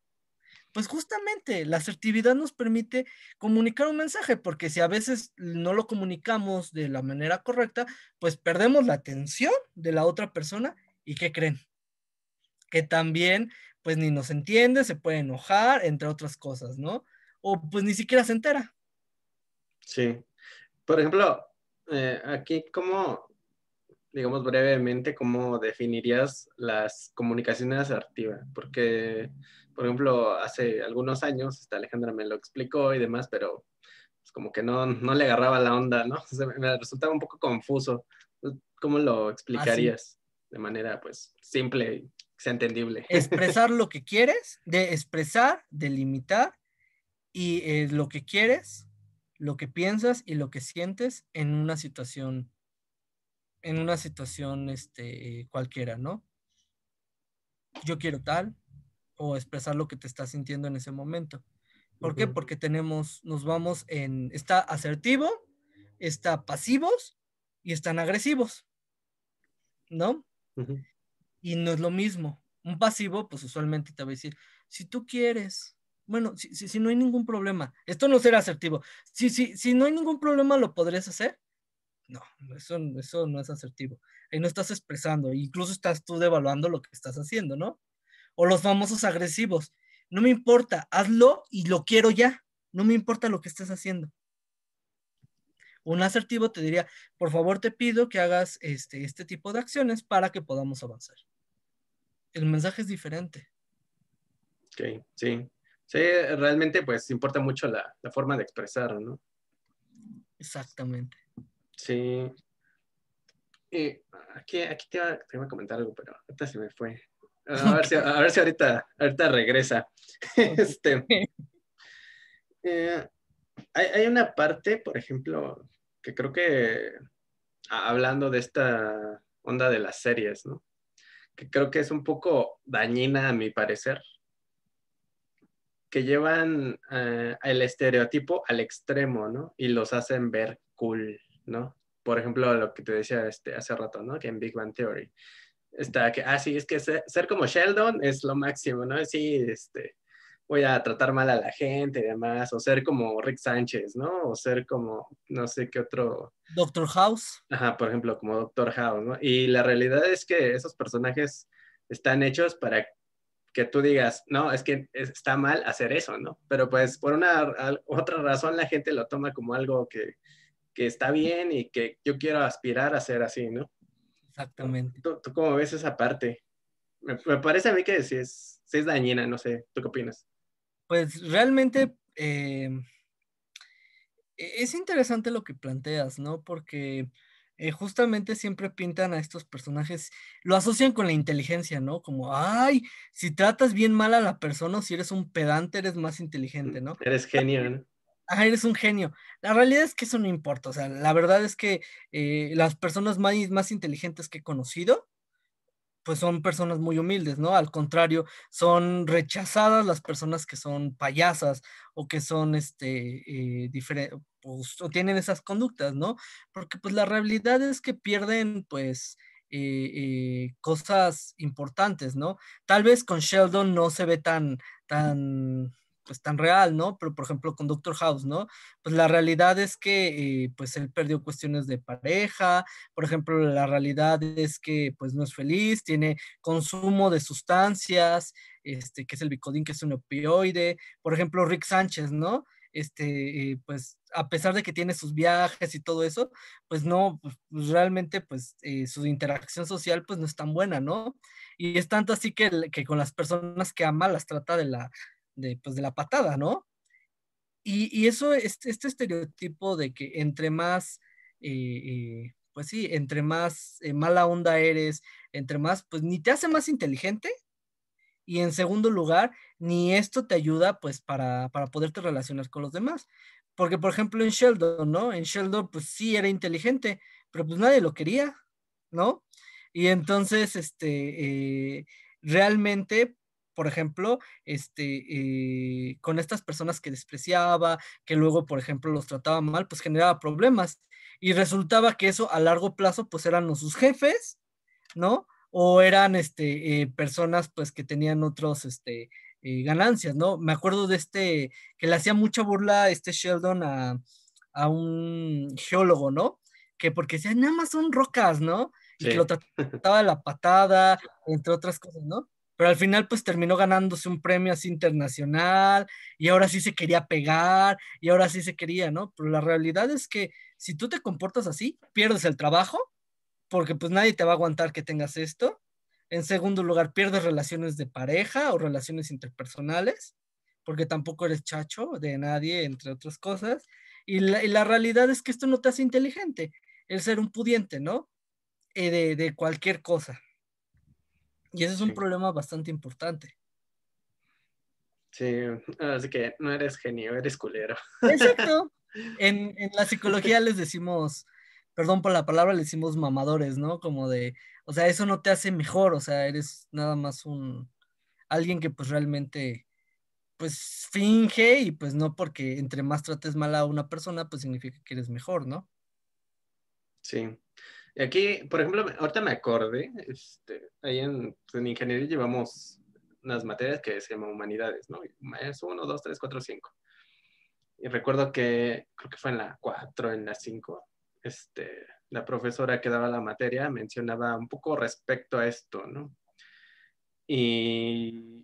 Pues justamente la asertividad nos permite comunicar un mensaje, porque si a veces no lo comunicamos de la manera correcta, pues perdemos la atención de la otra persona y ¿qué creen? Que también pues ni nos entiende, se puede enojar, entre otras cosas, ¿no? O pues ni siquiera se entera. sí. Por ejemplo, aquí, ¿cómo, digamos brevemente, cómo definirías las comunicaciones asertivas? Porque, por ejemplo, hace algunos años, Alejandra me lo explicó y demás, pero pues, como que no le agarraba la onda, ¿no? O sea, me resultaba un poco confuso. ¿Cómo lo Así, explicarías de manera, pues, simple y que sea entendible? expresar lo que quieres, de expresar, delimitar y lo que quieres, lo que piensas y lo que sientes en una situación cualquiera, ¿no? Yo quiero tal, o expresar lo que te estás sintiendo en ese momento. ¿Por qué? Ujú, Porque nos vamos está asertivo, está pasivos y están agresivos, ¿no? ujú. Y no es lo mismo. Un pasivo, pues usualmente te va a decir, si tú quieres, bueno, si no hay ningún problema, esto no será asertivo, si no hay ningún problema, ¿lo podrías hacer? No, eso no es asertivo. Ahí no estás expresando, incluso estás tú devaluando lo que estás haciendo, ¿no? O los famosos agresivos. No me importa, hazlo y lo quiero ya. No me importa lo que estés haciendo. Un asertivo te diría, por favor te pido que hagas este tipo de acciones para que podamos avanzar. El mensaje es diferente. Ok, sí. Sí, realmente pues importa mucho la forma de expresar, ¿no? Exactamente. Sí. Y aquí te iba a comentar algo, pero ahorita se me fue. Ok. A ver si ahorita regresa. Ok. Este, eh, hay una parte, por ejemplo, que creo que hablando de esta onda de las series, ¿no? Que creo que es un poco dañina a mi parecer, que llevan el estereotipo al extremo, ¿no? Y los hacen ver cool, ¿no? Por ejemplo, lo que te decía hace rato, ¿no? Que en Big Bang Theory está que, sí, es que ser como Sheldon es lo máximo, ¿no? Sí, voy a tratar mal a la gente y demás, o ser como Rick Sánchez, ¿no? O ser como, no sé qué otro, Doctor House. ajá, por ejemplo, como Doctor House, ¿no? Y la realidad es que esos personajes están hechos para que tú digas, no, es que está mal hacer eso, ¿no? Pero pues por otra razón la gente lo toma como algo que está bien y que yo quiero aspirar a ser así, ¿no? ¿No? Exactamente. ¿Tú cómo ves esa parte? Me parece a mí que sí es dañina, no sé, ¿tú qué opinas? Pues realmente es interesante lo que planteas, ¿no? Porque justamente siempre pintan a estos personajes, lo asocian con la inteligencia, ¿no? Como, ay, si tratas bien mal a la persona o si eres un pedante, eres más inteligente, ¿no? Eres genio, ¿no? Ah, eres un genio. La realidad es que eso no importa, o sea, la verdad es que las personas más inteligentes que he conocido, pues son personas muy humildes, ¿no? Al contrario, son rechazadas las personas que son payasas o que son, pues, o tienen esas conductas, ¿no? Porque pues la realidad es que pierden, pues, cosas importantes, ¿no? Tal vez con Sheldon no se ve pues tan real, ¿no? Pero por ejemplo con Doctor House, ¿no? Pues la realidad es que pues él perdió cuestiones de pareja, por ejemplo, la realidad es que pues no es feliz, tiene consumo de sustancias, que es el Vicodin, que es un opioide. Por ejemplo, Rick Sánchez, ¿no? Pues a pesar de que tiene sus viajes y todo eso, pues no, pues, realmente pues su interacción social pues no es tan buena, ¿no? Y es tanto así que con las personas que ama las trata pues, de la patada, ¿no? Y eso, este estereotipo de que entre más, pues sí, entre más mala onda eres, entre más, pues ni te hace más inteligente y en segundo lugar, ni esto te ayuda pues para poderte relacionar con los demás. Porque, por ejemplo, en Sheldon, ¿no? En Sheldon, pues sí era inteligente, pero pues nadie lo quería, ¿no? Y entonces, realmente, por ejemplo, con estas personas que despreciaba, que luego, por ejemplo, los trataba mal, pues generaba problemas. Y resultaba que eso a largo plazo, pues eran o sus jefes, ¿no? O eran personas pues que tenían otros ganancias, ¿no? Me acuerdo de que le hacía mucha burla Sheldon a un geólogo, ¿no? Que porque decía, nada más son rocas, ¿no? Y que lo Sí, trataba de la patada, entre otras cosas, ¿no? Pero al final pues terminó ganándose un premio así internacional y ahora sí se quería pegar y ahora sí se quería, ¿no? Pero la realidad es que si tú te comportas así, pierdes el trabajo porque pues nadie te va a aguantar que tengas esto. En segundo lugar, pierdes relaciones de pareja o relaciones interpersonales, porque tampoco eres chacho de nadie, entre otras cosas. Y la realidad es que esto no te hace inteligente, el ser un pudiente, ¿no? De cualquier cosa. Y ese es un sí, problema bastante importante. sí. Así que no eres genio, eres culero. Exacto. En la psicología les decimos, perdón por la palabra, les decimos mamadores, ¿no? Como de, o sea, eso no te hace mejor, o sea, eres nada más alguien que pues realmente pues finge y pues no porque entre más trates mal a una persona pues significa que eres mejor, ¿no? Sí. Y aquí, por ejemplo, ahorita me acordé, ahí en ingeniería llevamos unas materias que se llaman humanidades, ¿no? Es 1, 2, 3, 4, 5. Y recuerdo que, creo que fue en la 4, en la 5, la profesora que daba la materia mencionaba un poco respecto a esto, ¿no? Y,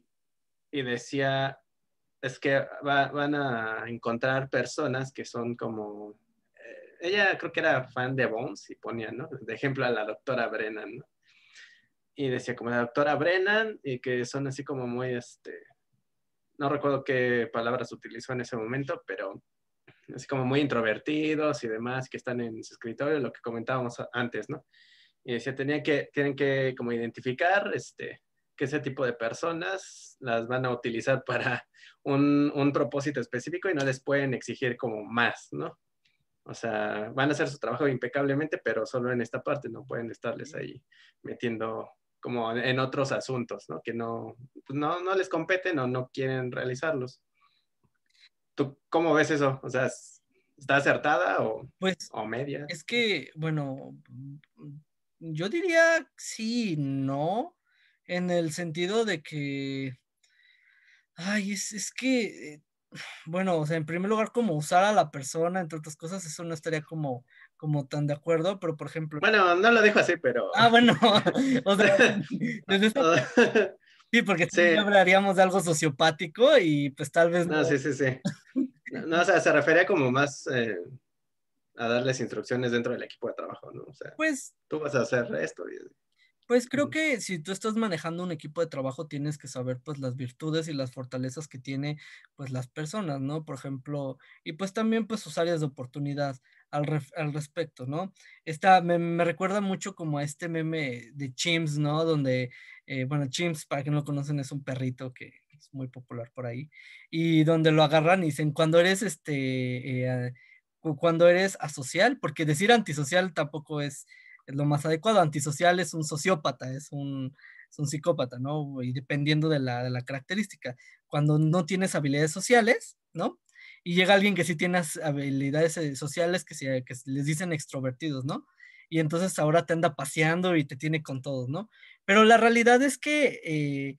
y decía, es que van a encontrar personas que son como, ella creo que era fan de Bones y ponía, ¿no? De ejemplo a la doctora Brennan, ¿no? Y decía como la doctora Brennan y que son así como muy, no recuerdo qué palabras utilizó en ese momento, pero así como muy introvertidos y demás, que están en su escritorio, lo que comentábamos antes, ¿no? Y decía, tienen que como identificar que ese tipo de personas las van a utilizar para un propósito específico y no les pueden exigir como más, ¿no? O sea, van a hacer su trabajo impecablemente, pero solo en esta parte, no pueden estarles ahí metiendo como en otros asuntos, ¿no? Que no, pues no les competen o no quieren realizarlos. ¿Tú cómo ves eso? O sea, ¿está acertada Pues o media? es que, bueno, yo diría sí, no, en el sentido de que, ay, es que, bueno, o sea, en primer lugar, como usar a la persona, entre otras cosas, eso no estaría como tan de acuerdo, pero por ejemplo, Bueno, no lo dijo así, pero... bueno, o sea, desde esta sí, porque Sí, si no hablaríamos de algo sociopático y pues tal vez no, no. sí, sí, sí. No, no, o sea, se refería como más a darles instrucciones dentro del equipo de trabajo, ¿no? O sea, Pues tú vas a hacer esto. Pues creo Ujú. que si tú estás manejando un equipo de trabajo, tienes que saber pues las virtudes y las fortalezas que tiene pues las personas, ¿no? Por ejemplo, y pues también pues sus áreas de oportunidad al respecto, ¿no? Me recuerda mucho como a este meme de Chimps, ¿no? Donde, bueno, Chimps, para quien no lo conocen, es un perrito que es muy popular por ahí, y donde lo agarran y dicen, cuando eres cuando eres asocial, porque decir antisocial tampoco es lo más adecuado. Antisocial es un sociópata, es un psicópata, ¿no? Y dependiendo de la característica. Cuando no tienes habilidades sociales, ¿no? Y llega alguien que sí tiene habilidades sociales que les dicen extrovertidos, ¿no? Y entonces ahora te anda paseando y te tiene con todos, ¿no? Pero la realidad es que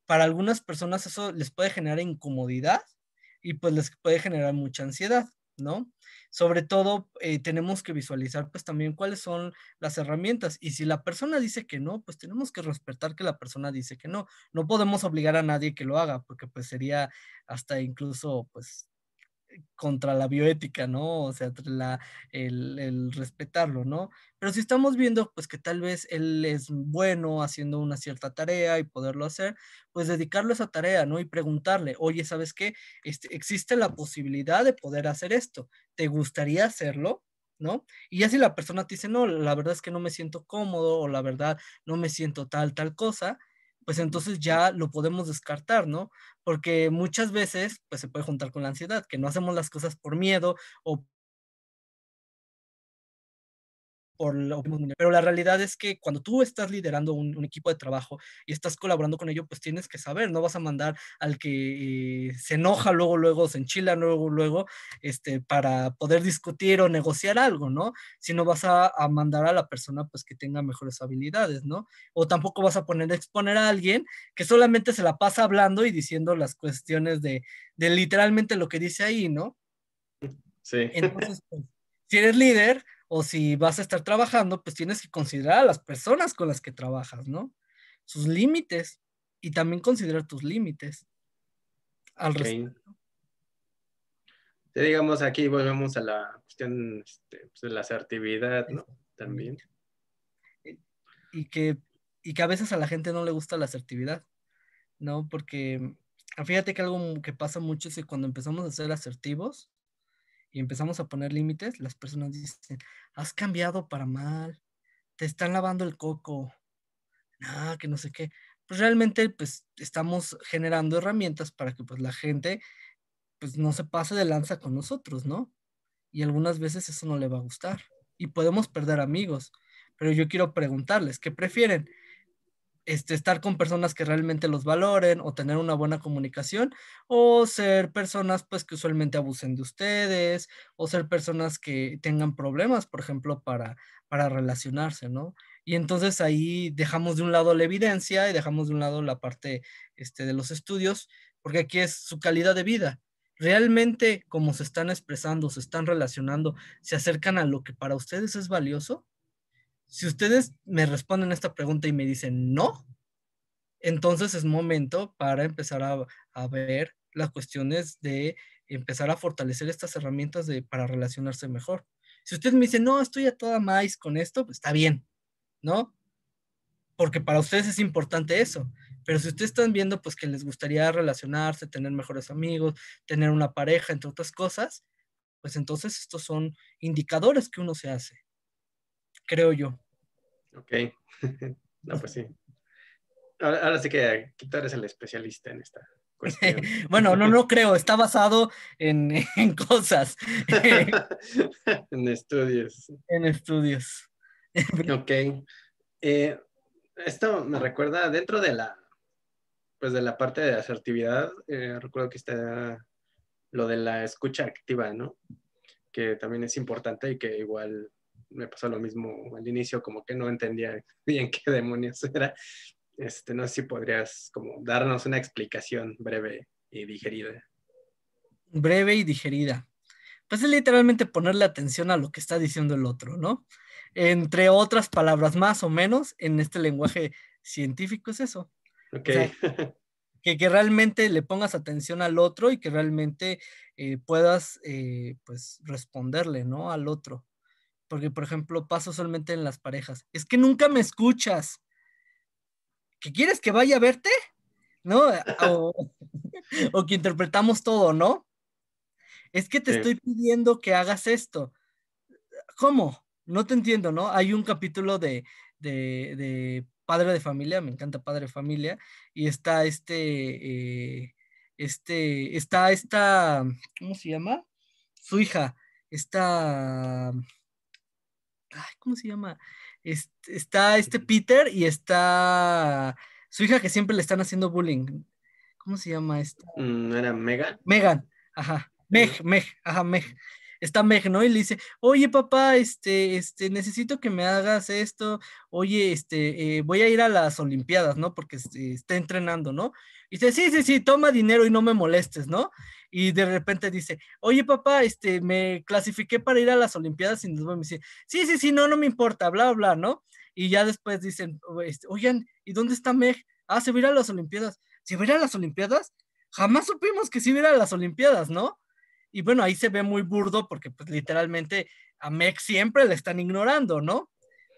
para algunas personas eso les puede generar incomodidad y pues les puede generar mucha ansiedad, ¿no? Sobre todo tenemos que visualizar pues también cuáles son las herramientas y si la persona dice que no, pues tenemos que respetar que la persona dice que no. No podemos obligar a nadie que lo haga porque pues sería hasta incluso pues contra la bioética, ¿no? O sea, el respetarlo, ¿no? Pero si estamos viendo, pues que tal vez él es bueno haciendo una cierta tarea y poderlo hacer, pues dedicarlo a esa tarea, ¿no? Y preguntarle, oye, ¿sabes qué? Existe la posibilidad de poder hacer esto. ¿Te gustaría hacerlo? ¿No? Y ya si la persona te dice, no, la verdad es que no me siento cómodo o la verdad no me siento tal cosa, pues entonces ya lo podemos descartar, ¿no? Porque muchas veces pues se puede juntar con la ansiedad, que no hacemos las cosas por miedo o pero la realidad es que cuando tú estás liderando un equipo de trabajo y estás colaborando con ello, pues tienes que saber, no vas a mandar al que se enoja luego, se enchila luego, para poder discutir o negociar algo, ¿no? Sino vas a mandar a la persona pues que tenga mejores habilidades, ¿no? O tampoco vas a exponer a alguien que solamente se la pasa hablando y diciendo las cuestiones de literalmente lo que dice ahí, ¿no? Sí. Entonces, pues, si eres líder o si vas a estar trabajando, pues tienes que considerar a las personas con las que trabajas, ¿no? Sus límites y también considerar tus límites al Ok. respecto. Sí, digamos, aquí volvemos a la cuestión pues, de la asertividad, ¿no? También. Y que, y que a veces a la gente no le gusta la asertividad, ¿no? Porque fíjate que algo que pasa mucho es que cuando empezamos a ser asertivos y empezamos a poner límites, las personas dicen, has cambiado para mal, te están lavando el coco, que no sé qué. Pues realmente, pues estamos generando herramientas para que pues la gente, pues no se pase de lanza con nosotros, ¿no? Y algunas veces eso no le va a gustar y podemos perder amigos. Pero yo quiero preguntarles, ¿qué prefieren? Estar con personas que realmente los valoren o tener una buena comunicación o ser personas pues que usualmente abusen de ustedes o ser personas que tengan problemas, por ejemplo, para relacionarse, ¿no? Y entonces ahí dejamos de un lado la evidencia y dejamos de un lado la parte de los estudios, porque aquí es su calidad de vida. ¿Realmente como se están expresando, se están relacionando, se acercan a lo que para ustedes es valioso? Si ustedes me responden esta pregunta y me dicen no, entonces es momento para empezar a ver las cuestiones de empezar a fortalecer estas herramientas para relacionarse mejor. Si usted me dice, no, estoy a toda maíz con esto, pues está bien, ¿no? Porque para ustedes es importante eso. Pero si ustedes están viendo, pues que les gustaría relacionarse, tener mejores amigos, tener una pareja, entre otras cosas, pues entonces estos son indicadores que uno se hace, creo yo. Ok. No, pues sí. Ahora sí que aquí tú eres el especialista en esta cuestión. Bueno, no creo, está basado en cosas, En estudios. en estudios. Ok. Eh, Esto me recuerda dentro de pues de la parte de asertividad, recuerdo que está lo de la escucha activa, ¿no? Que también es importante y que igual me pasó lo mismo al inicio, como que no entendía bien qué demonios era. No sé si podrías como darnos una explicación breve y digerida. Breve y digerida. Pues es literalmente ponerle atención a lo que está diciendo el otro, ¿no? Entre otras palabras, más o menos, en este lenguaje científico es eso. Ok. O sea, que realmente le pongas atención al otro y que realmente puedas, pues, responderle, ¿no? Al otro. Porque, por ejemplo, pasa solamente en las parejas. Es que nunca me escuchas. ¿Qué quieres que vaya a verte? ¿No? O, o que interpretamos todo, ¿no? Es que te Sí. estoy pidiendo que hagas esto. ¿Cómo? No te entiendo, ¿no? Hay un capítulo de Padre de Familia, me encanta Padre de Familia, y está está esta, ¿cómo se llama? Su hija, está, ay, ¿cómo se llama? Está Peter y está su hija que siempre le están haciendo bullying. ¿Cómo se llama esta? ¿No era Mega? Megan, ajá, ¿No? Meg. Está Meg, ¿no? Y le dice, oye, papá, necesito que me hagas esto. Oye, voy a ir a las Olimpiadas, ¿no? Porque está entrenando, ¿no? Y dice, sí, toma dinero y no me molestes, ¿no? Y de repente dice, oye, papá, me clasifiqué para ir a las Olimpiadas y nos vamos a decir, sí, no me importa, bla, bla, ¿no? Y ya después dicen, oigan, ¿y dónde está Meg? Ah, se va a ir a las Olimpiadas. ¿Se va a ir a las Olimpiadas? Jamás supimos que sí iba a las Olimpiadas, ¿no? Y bueno, ahí se ve muy burdo porque pues literalmente a Meg siempre le están ignorando, ¿no?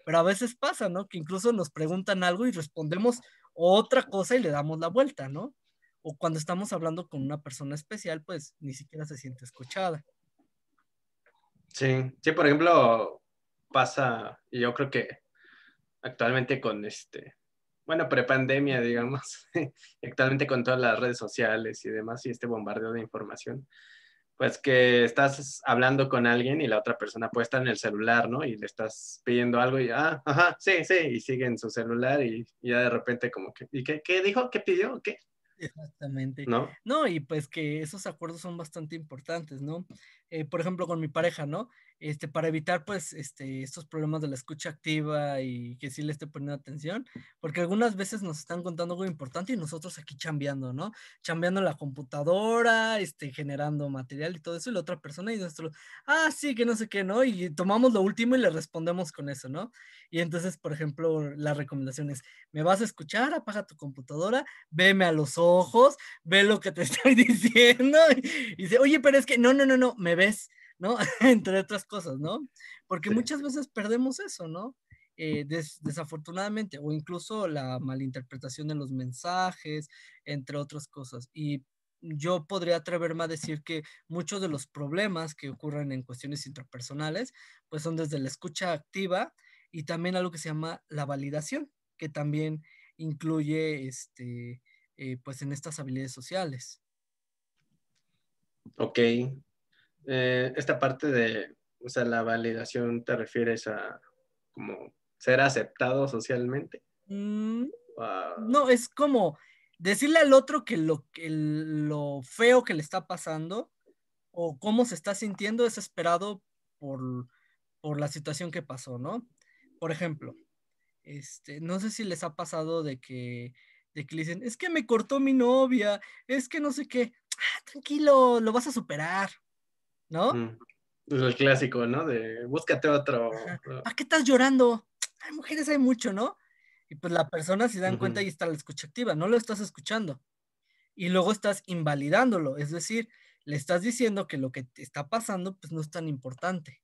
Pero a veces pasa, ¿no? Que incluso nos preguntan algo y respondemos otra cosa y le damos la vuelta, ¿no? O cuando estamos hablando con una persona especial, pues ni siquiera se siente escuchada. Sí, sí, por ejemplo, pasa, y yo creo que actualmente con bueno, prepandemia, digamos, actualmente con todas las redes sociales y demás, y este bombardeo de información, Pues que estás hablando con alguien y la otra persona puede estar en el celular, ¿no? Y le estás pidiendo algo y, ajá, sí, sí, y sigue en su celular y ya de repente como que, ¿y qué dijo? ¿Qué pidió? ¿Qué? Exactamente. ¿No? No, y pues que esos acuerdos son bastante importantes, ¿no? Por ejemplo, con mi pareja, ¿no? Para evitar, pues, estos problemas de la escucha activa y que sí le esté poniendo atención, porque algunas veces nos están contando algo importante y nosotros aquí chambeando, ¿no? Chambeando en la computadora, generando material y todo eso, y la otra persona y nuestro, sí, que no sé qué, ¿no? Y tomamos lo último y le respondemos con eso, ¿no? Y entonces, por ejemplo, la recomendación es, ¿me vas a escuchar? Apaga tu computadora, veme a los ojos, ve lo que te estoy diciendo y dice, oye, pero es que no, no, no, no, me ves, ¿no? Entre otras cosas, ¿no? Porque Sí. muchas veces perdemos eso, ¿no? Desafortunadamente, o incluso la malinterpretación de los mensajes, entre otras cosas. Y yo podría atreverme a decir que muchos de los problemas que ocurren en cuestiones interpersonales, pues son desde la escucha activa y también algo que se llama la validación, que también incluye pues en estas habilidades sociales. Ok. Esta parte de, o sea, la validación te refieres a como ser aceptado socialmente. Mm, Ah, no, es como decirle al otro que lo feo que le está pasando o cómo se está sintiendo es esperado por, por la situación que pasó, ¿no? Por ejemplo, no sé si les ha pasado de que le dicen, es que me cortó mi novia, es que no sé qué, tranquilo, lo vas a superar, ¿no? mm, el clásico, ¿no? De búscate otro. Ajá. ¿Para qué estás llorando? Hay mujeres, hay mucho, ¿no? Y pues la persona se dan cuenta Ujú. y está la escucha activa, no lo estás escuchando. Y luego estás invalidándolo, es decir, le estás diciendo que lo que te está pasando pues no es tan importante,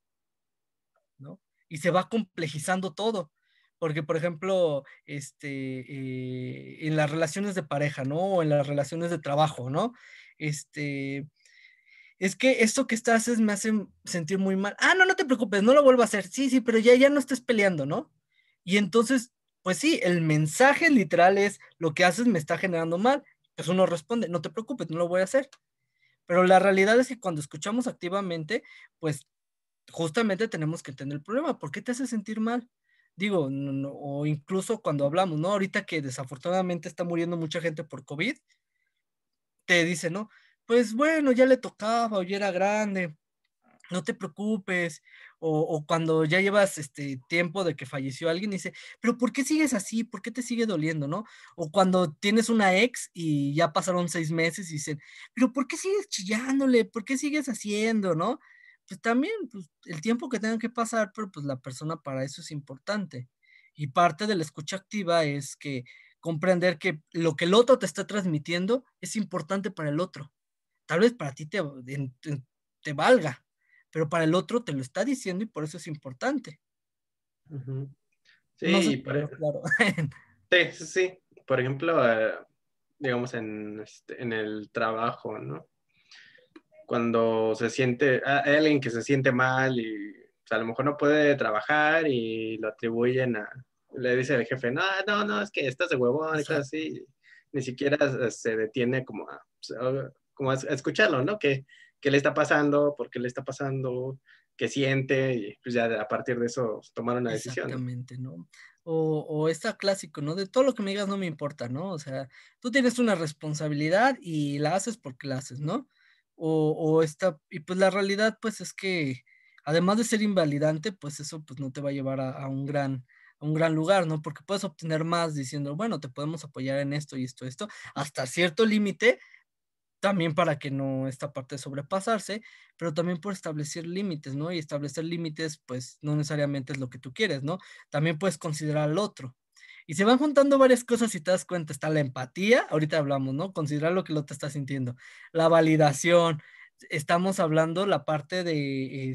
¿no? Y se va complejizando todo. Porque, por ejemplo, en las relaciones de pareja, ¿no? O en las relaciones de trabajo, ¿no? Este, es que esto que estás haces me hace sentir muy mal. No, no te preocupes, no lo vuelvo a hacer. Sí, sí, pero ya no estés peleando, ¿no? Y entonces, pues sí, el mensaje literal es lo que haces me está generando mal. Pues uno responde, no te preocupes, no lo voy a hacer. Pero la realidad es que cuando escuchamos activamente, pues justamente tenemos que entender el problema. ¿Por qué te hace sentir mal? Digo, o incluso cuando hablamos, ¿no? Ahorita que desafortunadamente está muriendo mucha gente por COVID, te dice, ¿no? Pues bueno, ya le tocaba o ya era grande, no te preocupes, o cuando ya llevas tiempo de que falleció alguien, dice, pero ¿por qué sigues así? ¿Por qué te sigue doliendo, no? O cuando tienes una ex y ya pasaron 6 meses y dicen, pero ¿por qué sigues chillándole? ¿Por qué sigues haciendo, no? Pues también, pues, el tiempo que tengan que pasar, pero pues la persona para eso es importante. Y parte de la escucha activa es que comprender que lo que el otro te está transmitiendo es importante para el otro. Tal vez para ti te valga, pero para el otro te lo está diciendo y por eso es importante. Ujú. No sé Sí, si quedó claro. sí, sí, sí. Por ejemplo, digamos en el trabajo, ¿no? Cuando se siente, hay alguien que se siente mal y o sea, a lo mejor no puede trabajar y lo atribuyen le dice el jefe, no, no, no, es que estás de huevón y cosas Exacto, así. Ni siquiera se detiene como a escucharlo, ¿no? ¿Qué le está pasando? ¿Por qué le está pasando? ¿Qué siente? Y pues ya a partir de eso tomar una decisión, ¿no? exactamente, ¿no? O está clásico, ¿no? De todo lo que me digas no me importa, ¿no? O sea, tú tienes una responsabilidad y la haces porque la haces, ¿no? Y pues la realidad, pues es que además de ser invalidante, pues eso pues no te va a llevar a un gran lugar, ¿no? Porque puedes obtener más diciendo, bueno, te podemos apoyar en esto y esto, hasta cierto límite, también para que no esta parte de sobrepasarse, pero también por establecer límites, ¿no? Y establecer límites, pues no necesariamente es lo que tú quieres, ¿no? También puedes considerar al otro. Y se van juntando varias cosas y te das cuenta, está la empatía, ahorita hablamos, ¿no? Considerar lo que el otro está sintiendo, la validación, estamos hablando la parte de,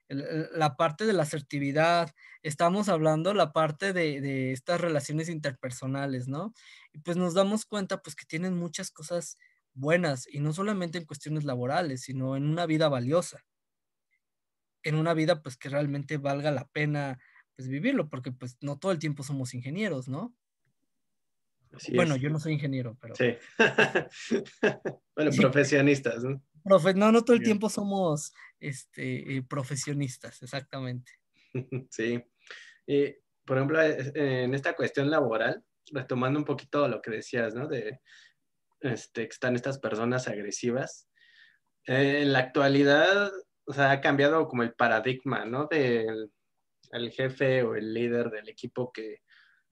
la parte de la asertividad, estamos hablando la parte de estas relaciones interpersonales, ¿no? Y pues nos damos cuenta, pues que tienen muchas cosas buenas y no solamente en cuestiones laborales, sino en una vida valiosa, en una vida pues que realmente valga la pena pues vivirlo, porque pues no todo el tiempo somos ingenieros, ¿no? Así Bueno, es. yo no soy ingeniero, pero Sí. Bueno, sí, profesionistas, ¿no? No, no todo el Bien. tiempo somos profesionistas, exactamente. Sí. Y, por ejemplo, en esta cuestión laboral, retomando un poquito lo que decías, ¿no? De que están estas personas agresivas. En la actualidad, o sea, ha cambiado como el paradigma, ¿no? Del el jefe o el líder del equipo que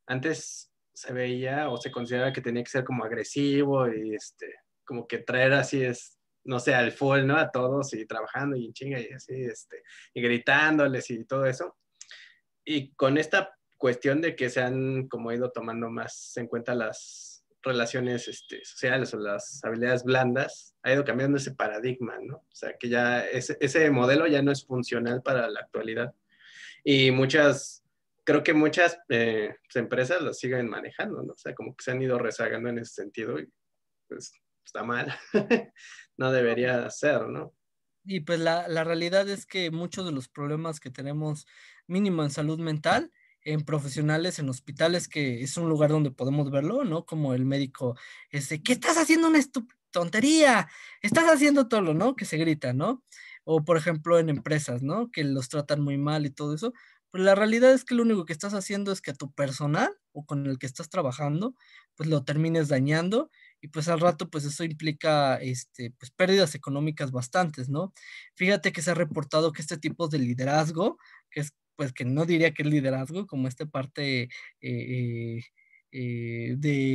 antes se veía o se consideraba que tenía que ser como agresivo y como que traer así no sé, al full, ¿no? A todos y trabajando y en chinga y así, y gritándoles y todo eso. Y con esta cuestión de que se han como ido tomando más en cuenta las relaciones sociales o las habilidades blandas, ha ido cambiando ese paradigma, ¿no? O sea, que ya ese modelo ya no es funcional para la actualidad. Y creo que muchas empresas lo siguen manejando, ¿no? O sea, como que se han ido rezagando en ese sentido y pues está mal. No debería ser, ¿no? Y pues la realidad es que muchos de los problemas que tenemos mínimo en salud mental, en profesionales, en hospitales, que es un lugar donde podemos verlo, ¿no? Como el médico, ¿qué estás haciendo una tontería? Estás haciendo todo, lo, ¿no? Que se grita, ¿no? O por ejemplo en empresas, ¿no? Que los tratan muy mal y todo eso. Pero la realidad es que lo único que estás haciendo es que a tu personal o con el que estás trabajando, pues lo termines dañando y pues al rato pues eso implica pues pérdidas económicas bastantes, ¿no? Fíjate que se ha reportado que este tipo de liderazgo, que es pues que no diría que es liderazgo, como esta parte de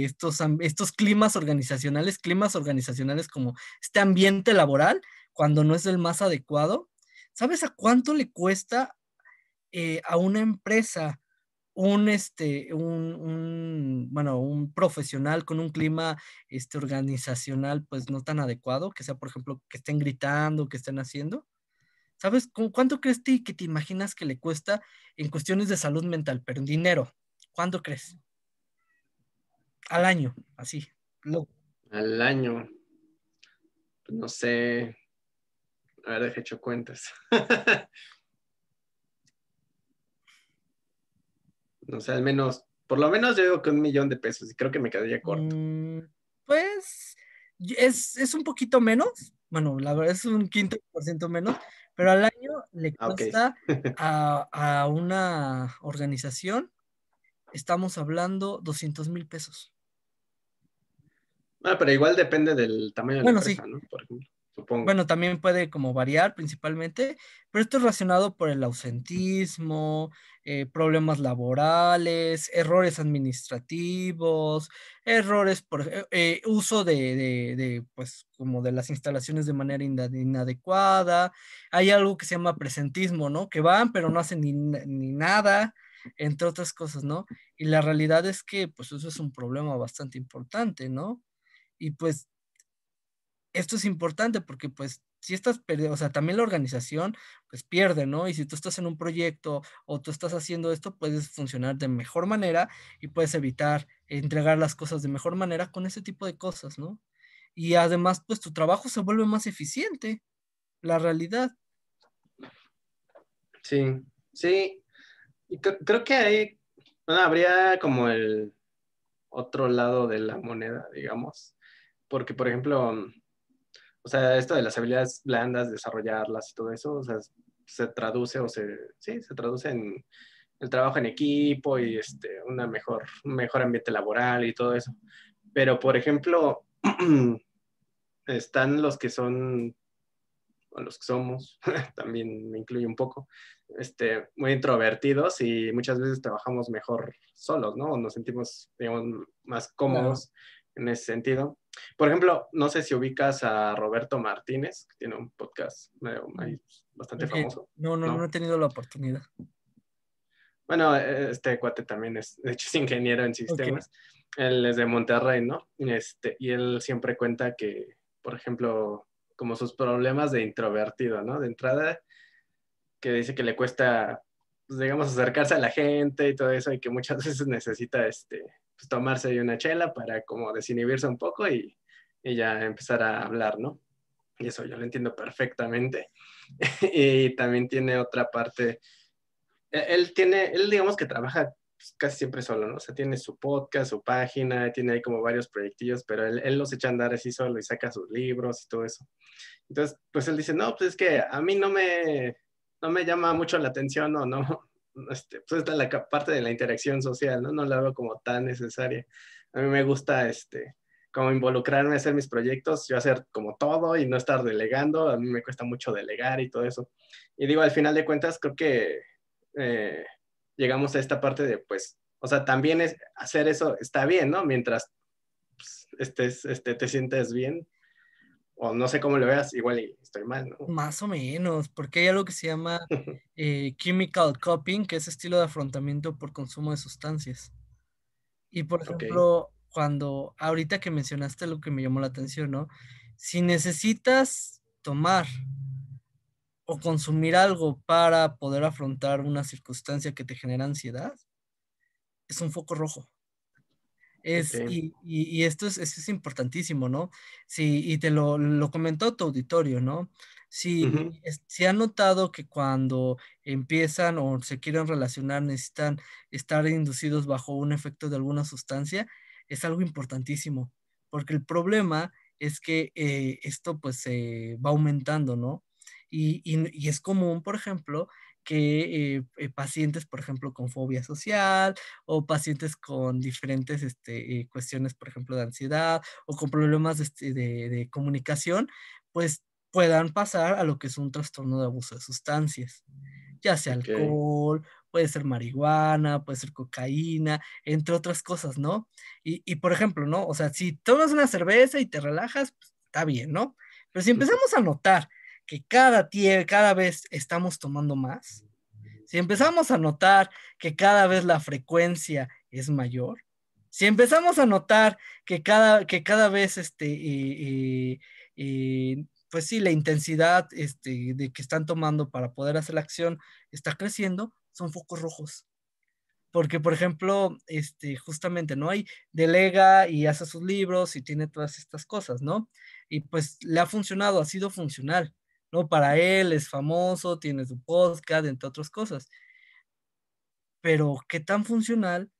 estos climas organizacionales como este ambiente laboral, cuando no es el más adecuado. ¿Sabes a cuánto le cuesta a una empresa bueno, un profesional con un clima organizacional pues no tan adecuado, que sea, por ejemplo, que estén gritando, que estén haciendo? ¿Sabes cuánto crees que te imaginas que le cuesta en cuestiones de salud mental, pero en dinero? ¿Cuánto crees? Al año, así. Lo, Al año, pues, no sé, a ver, deje hecho cuentas. No sé, al menos, por lo menos yo digo que 1 millón de pesos y creo que me quedaría corto. mm, pues es un poquito menos, bueno, la verdad es un 15% menos, pero al año le Ah, ok. cuesta a una organización, estamos hablando 200,000 pesos. Ah, pero igual depende del tamaño de la Bueno, sí, empresa, ¿no? Por ejemplo, supongo. bueno, también puede como variar principalmente, pero esto es relacionado por el ausentismo, problemas laborales, errores administrativos, errores por uso pues, como de las instalaciones de manera inadecuada. Hay algo que se llama presentismo, ¿no? Que van, pero no hacen ni nada, entre otras cosas, ¿no? Y la realidad es que, pues, eso es un problema bastante importante, ¿no? Y pues esto es importante porque pues si estás perdiendo, o sea, también la organización pues pierde, ¿no? Y si tú estás en un proyecto o tú estás haciendo esto, puedes funcionar de mejor manera y puedes evitar entregar las cosas de mejor manera con ese tipo de cosas, ¿no? Y además pues tu trabajo se vuelve más eficiente, la realidad. Sí, sí. Y creo que ahí, bueno, habría como el otro lado de la moneda, digamos. Porque, por ejemplo, o sea, esto de las habilidades blandas, desarrollarlas y todo eso, o sea, se traduce sí, se traduce en el trabajo en equipo y un mejor ambiente laboral y todo eso. Pero, por ejemplo, están los que son, o los que somos, también me incluye un poco, muy introvertidos y muchas veces trabajamos mejor solos, ¿no? Nos sentimos, digamos, más Claro. cómodos en ese sentido. Por ejemplo, no sé si ubicas a Roberto Martínez, que tiene un podcast bastante Ok, famoso, no he ¿no? tenido la oportunidad. Bueno, este cuate también de hecho, es ingeniero en Ok. sistemas. Él es de Monterrey, ¿no? Y él siempre cuenta que, por ejemplo, como sus problemas de introvertido, ¿no? De entrada, que dice que le cuesta, pues, digamos, acercarse a la gente y todo eso, y que muchas veces necesita, pues, tomarse ahí una chela para como desinhibirse un poco y ya empezar a hablar, ¿no? Y eso yo lo entiendo perfectamente. Y también tiene otra parte. Él digamos que trabaja pues, casi siempre solo, ¿no? O sea, tiene su podcast, su página, tiene ahí como varios proyectillos, pero él los echa a andar así solo y saca sus libros y todo eso. Entonces, pues él dice, no, pues es que a mí no me llama mucho la atención o no, pues la parte de la interacción social, ¿no? No la veo como tan necesaria. A mí me gusta, como involucrarme a hacer mis proyectos, yo hacer como todo y no estar delegando, a mí me cuesta mucho delegar y todo eso. Y digo, al final de cuentas, creo que eh, llegamos a esta parte de, pues, o sea, también es, hacer eso está bien, ¿no? Mientras pues, te sientes bien, o no sé cómo lo veas, igual y estoy mal, ¿no? Más o menos, porque hay algo que se llama chemical coping, que es estilo de afrontamiento por consumo de sustancias. Y por Ok, ejemplo, cuando ahorita que mencionaste lo que me llamó la atención, ¿no? Si necesitas tomar o consumir algo para poder afrontar una circunstancia que te genera ansiedad, es un foco rojo. ok. Y esto es importantísimo, ¿no? Sí, y te lo comentó tu auditorio, ¿no? Ujú. Si han notado que cuando empiezan o se quieren relacionar necesitan estar inducidos bajo un efecto de alguna sustancia, es algo importantísimo, porque el problema es que esto pues se va aumentando, ¿no? Y es común, por ejemplo, que pacientes, por ejemplo, con fobia social, o pacientes con diferentes cuestiones, por ejemplo, de ansiedad o con problemas de comunicación, pues puedan pasar a lo que es un trastorno de abuso de sustancias, ya sea Ok, alcohol, puede ser marihuana, puede ser cocaína, entre otras cosas, ¿no? Por ejemplo, ¿no? O sea, si tomas una cerveza y te relajas, pues, está bien, ¿no? Pero si empezamos a notar que cada vez estamos tomando más, si empezamos a notar que cada vez la frecuencia es mayor, si empezamos a notar que cada vez pues sí, la intensidad de que están tomando para poder hacer la acción está creciendo, son focos rojos. Porque, por ejemplo, justamente, ¿no? Hay, delega y hace sus libros y tiene todas estas cosas, ¿no? Y pues le ha funcionado, ha sido funcional, ¿no? Para él es famoso, tiene su podcast, entre otras cosas, pero qué tan funcional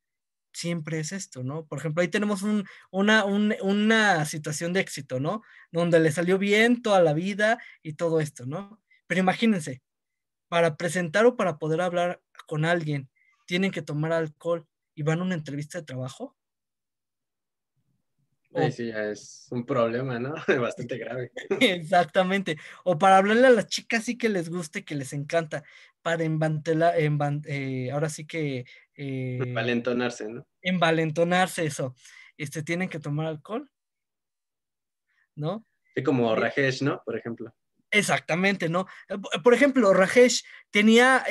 siempre es esto, ¿no? Por ejemplo, ahí tenemos una situación de éxito, ¿no? Donde le salió bien toda la vida y todo esto, ¿no? Pero imagínense, para presentar o para poder hablar con alguien, tienen que tomar alcohol y van a una entrevista de trabajo. ahí O sí ya es un problema, ¿no? Bastante grave. exactamente. O para hablarle a las chicas sí que les guste, que les encanta, para ahora sí que Valentonarse, ¿no? envalentonarse eso. Tienen que tomar alcohol, ¿no? Sí, como Y- Rajesh, ¿no? Por ejemplo. Exactamente, ¿no? Por ejemplo, Rajesh tenía,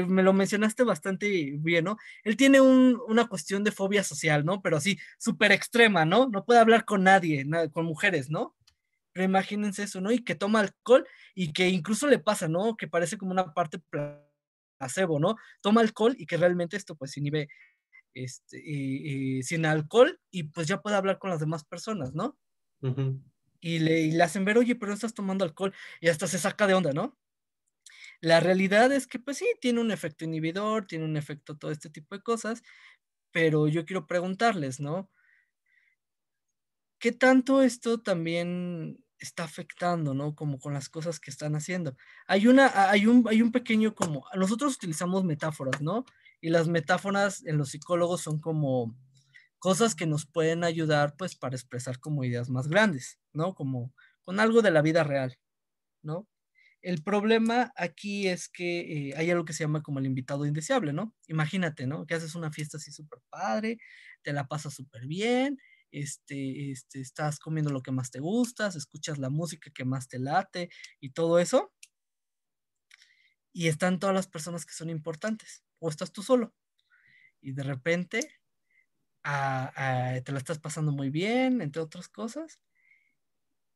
me lo mencionaste bastante bien, ¿no? Él tiene una cuestión de fobia social, ¿no? Pero así, súper extrema, ¿no? No puede hablar con nadie, con mujeres, ¿no? Pero imagínense eso, ¿no? Y que toma alcohol y que incluso le pasa, ¿no? Que parece como una parte placebo, ¿no? Toma alcohol y que realmente esto pues inhibe, sin alcohol y pues ya puede hablar con las demás personas, ¿no? Ujú. Y le hacen ver, oye, pero no estás tomando alcohol y hasta se saca de onda, ¿no? La realidad es que pues sí, tiene un efecto inhibidor, tiene un efecto todo este tipo de cosas, pero yo quiero preguntarles, ¿no? ¿Qué tanto esto también está afectando, ¿no? Como con las cosas que están haciendo. Hay un pequeño como, nosotros utilizamos metáforas, ¿no? Y las metáforas en los psicólogos son como cosas que nos pueden ayudar, pues, para expresar como ideas más grandes, ¿no? Como con algo de la vida real, ¿no? El problema aquí es que hay algo que se llama como el invitado indeseable, ¿no? Imagínate, ¿no? Que haces una fiesta así súper padre, te la pasas súper bien, estás comiendo lo que más te gusta, escuchas la música que más te late y todo eso, y están todas las personas que son importantes, o estás tú solo, y de repente te la estás pasando muy bien, entre otras cosas,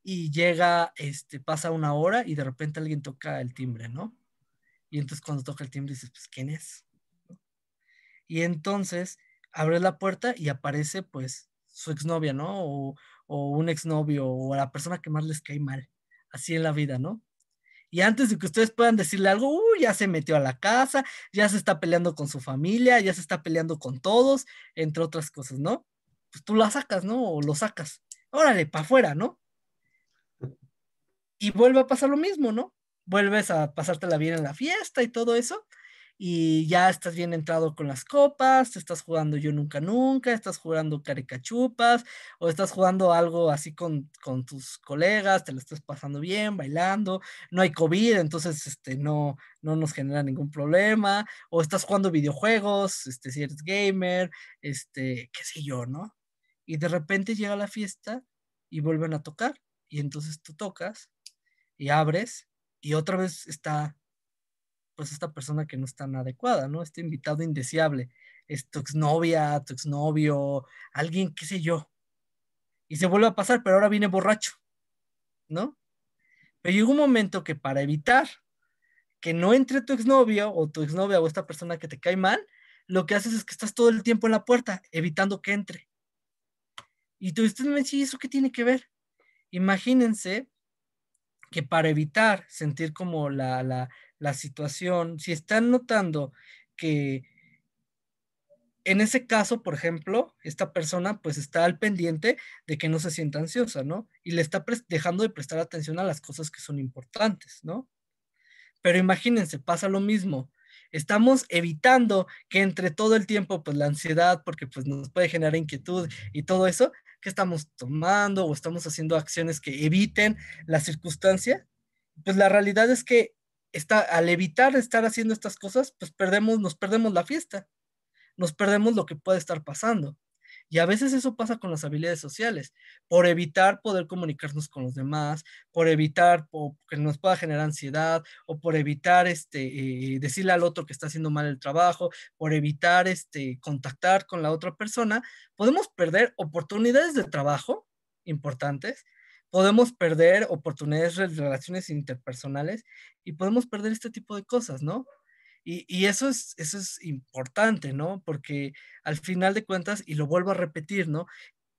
y pasa una hora y de repente alguien toca el timbre, ¿no? Y entonces cuando toca el timbre dices, pues, ¿quién es? Y entonces abres la puerta y aparece pues su exnovia, ¿no? O un exnovio o la persona que más les cae mal, así en la vida, ¿no? Y antes de que ustedes puedan decirle algo, ya se metió a la casa, ya se está peleando con su familia, ya se está peleando con todos, entre otras cosas, ¿no? Pues tú la sacas, ¿no? O lo sacas. Órale, para afuera, ¿no? Y vuelve a pasar lo mismo, ¿no? Vuelves a pasártela bien en la fiesta y todo eso, y ya estás bien entrado con las copas, te estás jugando Yo Nunca Nunca, estás jugando Caricachupas, o estás jugando algo así con tus colegas, te lo estás pasando bien, bailando, no hay COVID, entonces no nos genera ningún problema, o estás jugando videojuegos, si eres gamer, qué sé yo, ¿no? Y de repente llega la fiesta y vuelven a tocar, y entonces tú tocas y abres y otra vez está pues esta persona que no es tan adecuada, ¿no? Este invitado indeseable, es tu exnovia, tu exnovio, alguien, qué sé yo, y se vuelve a pasar, pero ahora viene borracho, ¿no? Pero llega un momento que para evitar que no entre tu exnovio o tu exnovia o esta persona que te cae mal, lo que haces es que estás todo el tiempo en la puerta, evitando que entre. Y tú dices, ¿y eso qué tiene que ver? Imagínense que para evitar sentir como la situación, si están notando que en ese caso, por ejemplo, esta persona pues está al pendiente de que no se sienta ansiosa, ¿no? Y le está dejando de prestar atención a las cosas que son importantes, ¿no? Pero imagínense, pasa lo mismo. Estamos evitando que entre todo el tiempo, pues la ansiedad, porque pues nos puede generar inquietud y todo eso, que estamos tomando o estamos haciendo acciones que eviten la circunstancia, pues la realidad es que al evitar estar haciendo estas cosas, pues nos perdemos la fiesta, nos perdemos lo que puede estar pasando. Y a veces eso pasa con las habilidades sociales, por evitar poder comunicarnos con los demás, por evitar que nos pueda generar ansiedad, o por evitar decirle al otro que está haciendo mal el trabajo, por evitar contactar con la otra persona, podemos perder oportunidades de trabajo importantes, podemos perder oportunidades de relaciones interpersonales y podemos perder este tipo de cosas, ¿no? Y eso es importante, ¿no? Porque al final de cuentas, y lo vuelvo a repetir, ¿no?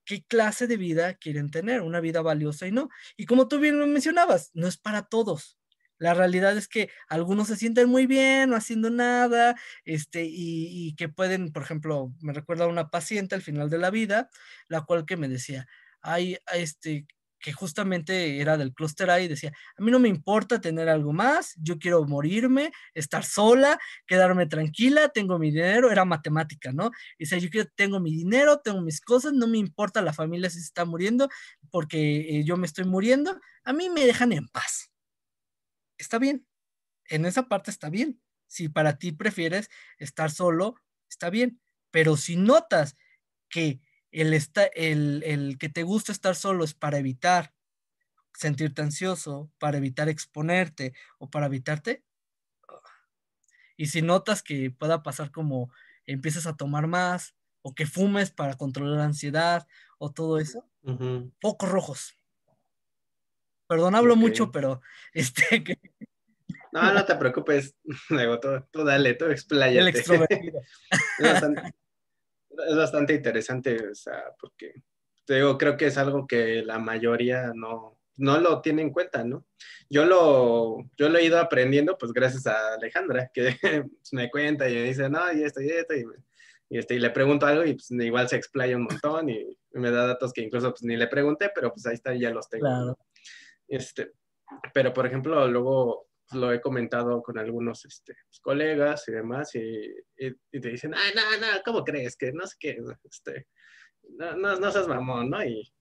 ¿Qué clase de vida quieren tener? Una vida valiosa y no. Y como tú bien lo mencionabas, no es para todos. La realidad es que algunos se sienten muy bien, no haciendo nada, y que pueden, por ejemplo, me recuerda a una paciente al final de la vida, la cual que me decía, ay, que justamente era del clúster A y decía, a mí no me importa tener algo más, yo quiero morirme, estar sola, quedarme tranquila, tengo mi dinero, era matemática, ¿no? Dice, tengo mi dinero, tengo mis cosas, no me importa la familia si se está muriendo, porque yo me estoy muriendo, a mí me dejan en paz. Está bien, en esa parte está bien. Si para ti prefieres estar solo, está bien. Pero si notas que el que te gusta estar solo es para evitar sentirte ansioso, para evitar exponerte o para evitarte, y si notas que pueda pasar como empiezas a tomar más o que fumes para controlar la ansiedad o todo eso, Ujú. focos rojos. Perdón, hablo Ok. mucho, pero que No, no te preocupes. Luego, tú dale, tú el expláyate. extrovertido. Es bastante, es bastante interesante, o sea, porque te digo, creo que es algo que la mayoría no lo tiene en cuenta, ¿no? Yo lo he ido aprendiendo, pues gracias a Alejandra, que pues, me cuenta y me dice, no, y esto, y le pregunto algo y pues igual se explaya un montón y me da datos que incluso pues ni le pregunté, pero pues ahí está, ya los tengo, Claro. ¿no? Este, pero por ejemplo, luego pues, lo he comentado con algunos pues, colegas y demás, y te dicen, ah, no, no, ¿cómo crees? Que no sé qué, no seas mamón, ¿no? Y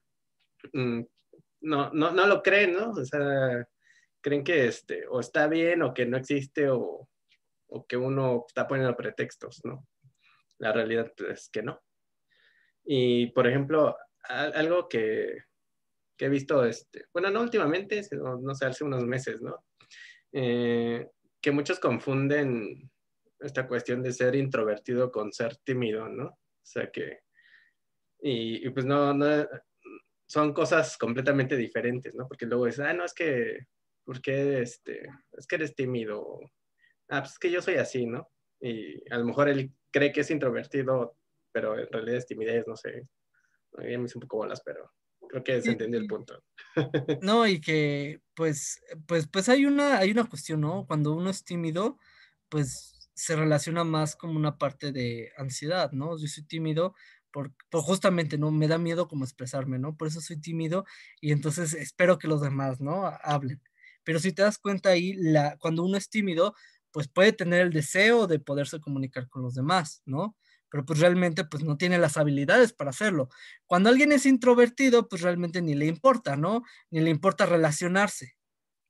mm, no lo creen, ¿no? O sea, creen que o está bien o que no existe o que uno está poniendo pretextos, ¿no? La realidad es que no. Y por ejemplo, algo que he visto, bueno, no últimamente, no sé, hace unos meses, ¿no? Que muchos confunden esta cuestión de ser introvertido con ser tímido, ¿no? O sea que, y pues no, son cosas completamente diferentes, ¿no? Porque luego dices, ah, no, es que, ¿por qué es que eres tímido? Ah, pues es que yo soy así, ¿no? Y a lo mejor él cree que es introvertido, pero en realidad es timidez, no sé. A mí me hizo un poco bolas, pero Creo que se Sí, entendió el punto. no, y que pues hay una cuestión, ¿no? Cuando uno es tímido, pues se relaciona más como una parte de ansiedad, ¿no? Yo soy tímido por justamente, ¿no? Me da miedo como expresarme, ¿no? Por eso soy tímido y entonces espero que los demás, ¿no? Hablen. Pero si te das cuenta ahí, cuando uno es tímido, pues puede tener el deseo de poderse comunicar con los demás, ¿no? Pero pues realmente pues no tiene las habilidades para hacerlo. Cuando alguien es introvertido, pues realmente ni le importa, ¿no? Ni le importa relacionarse,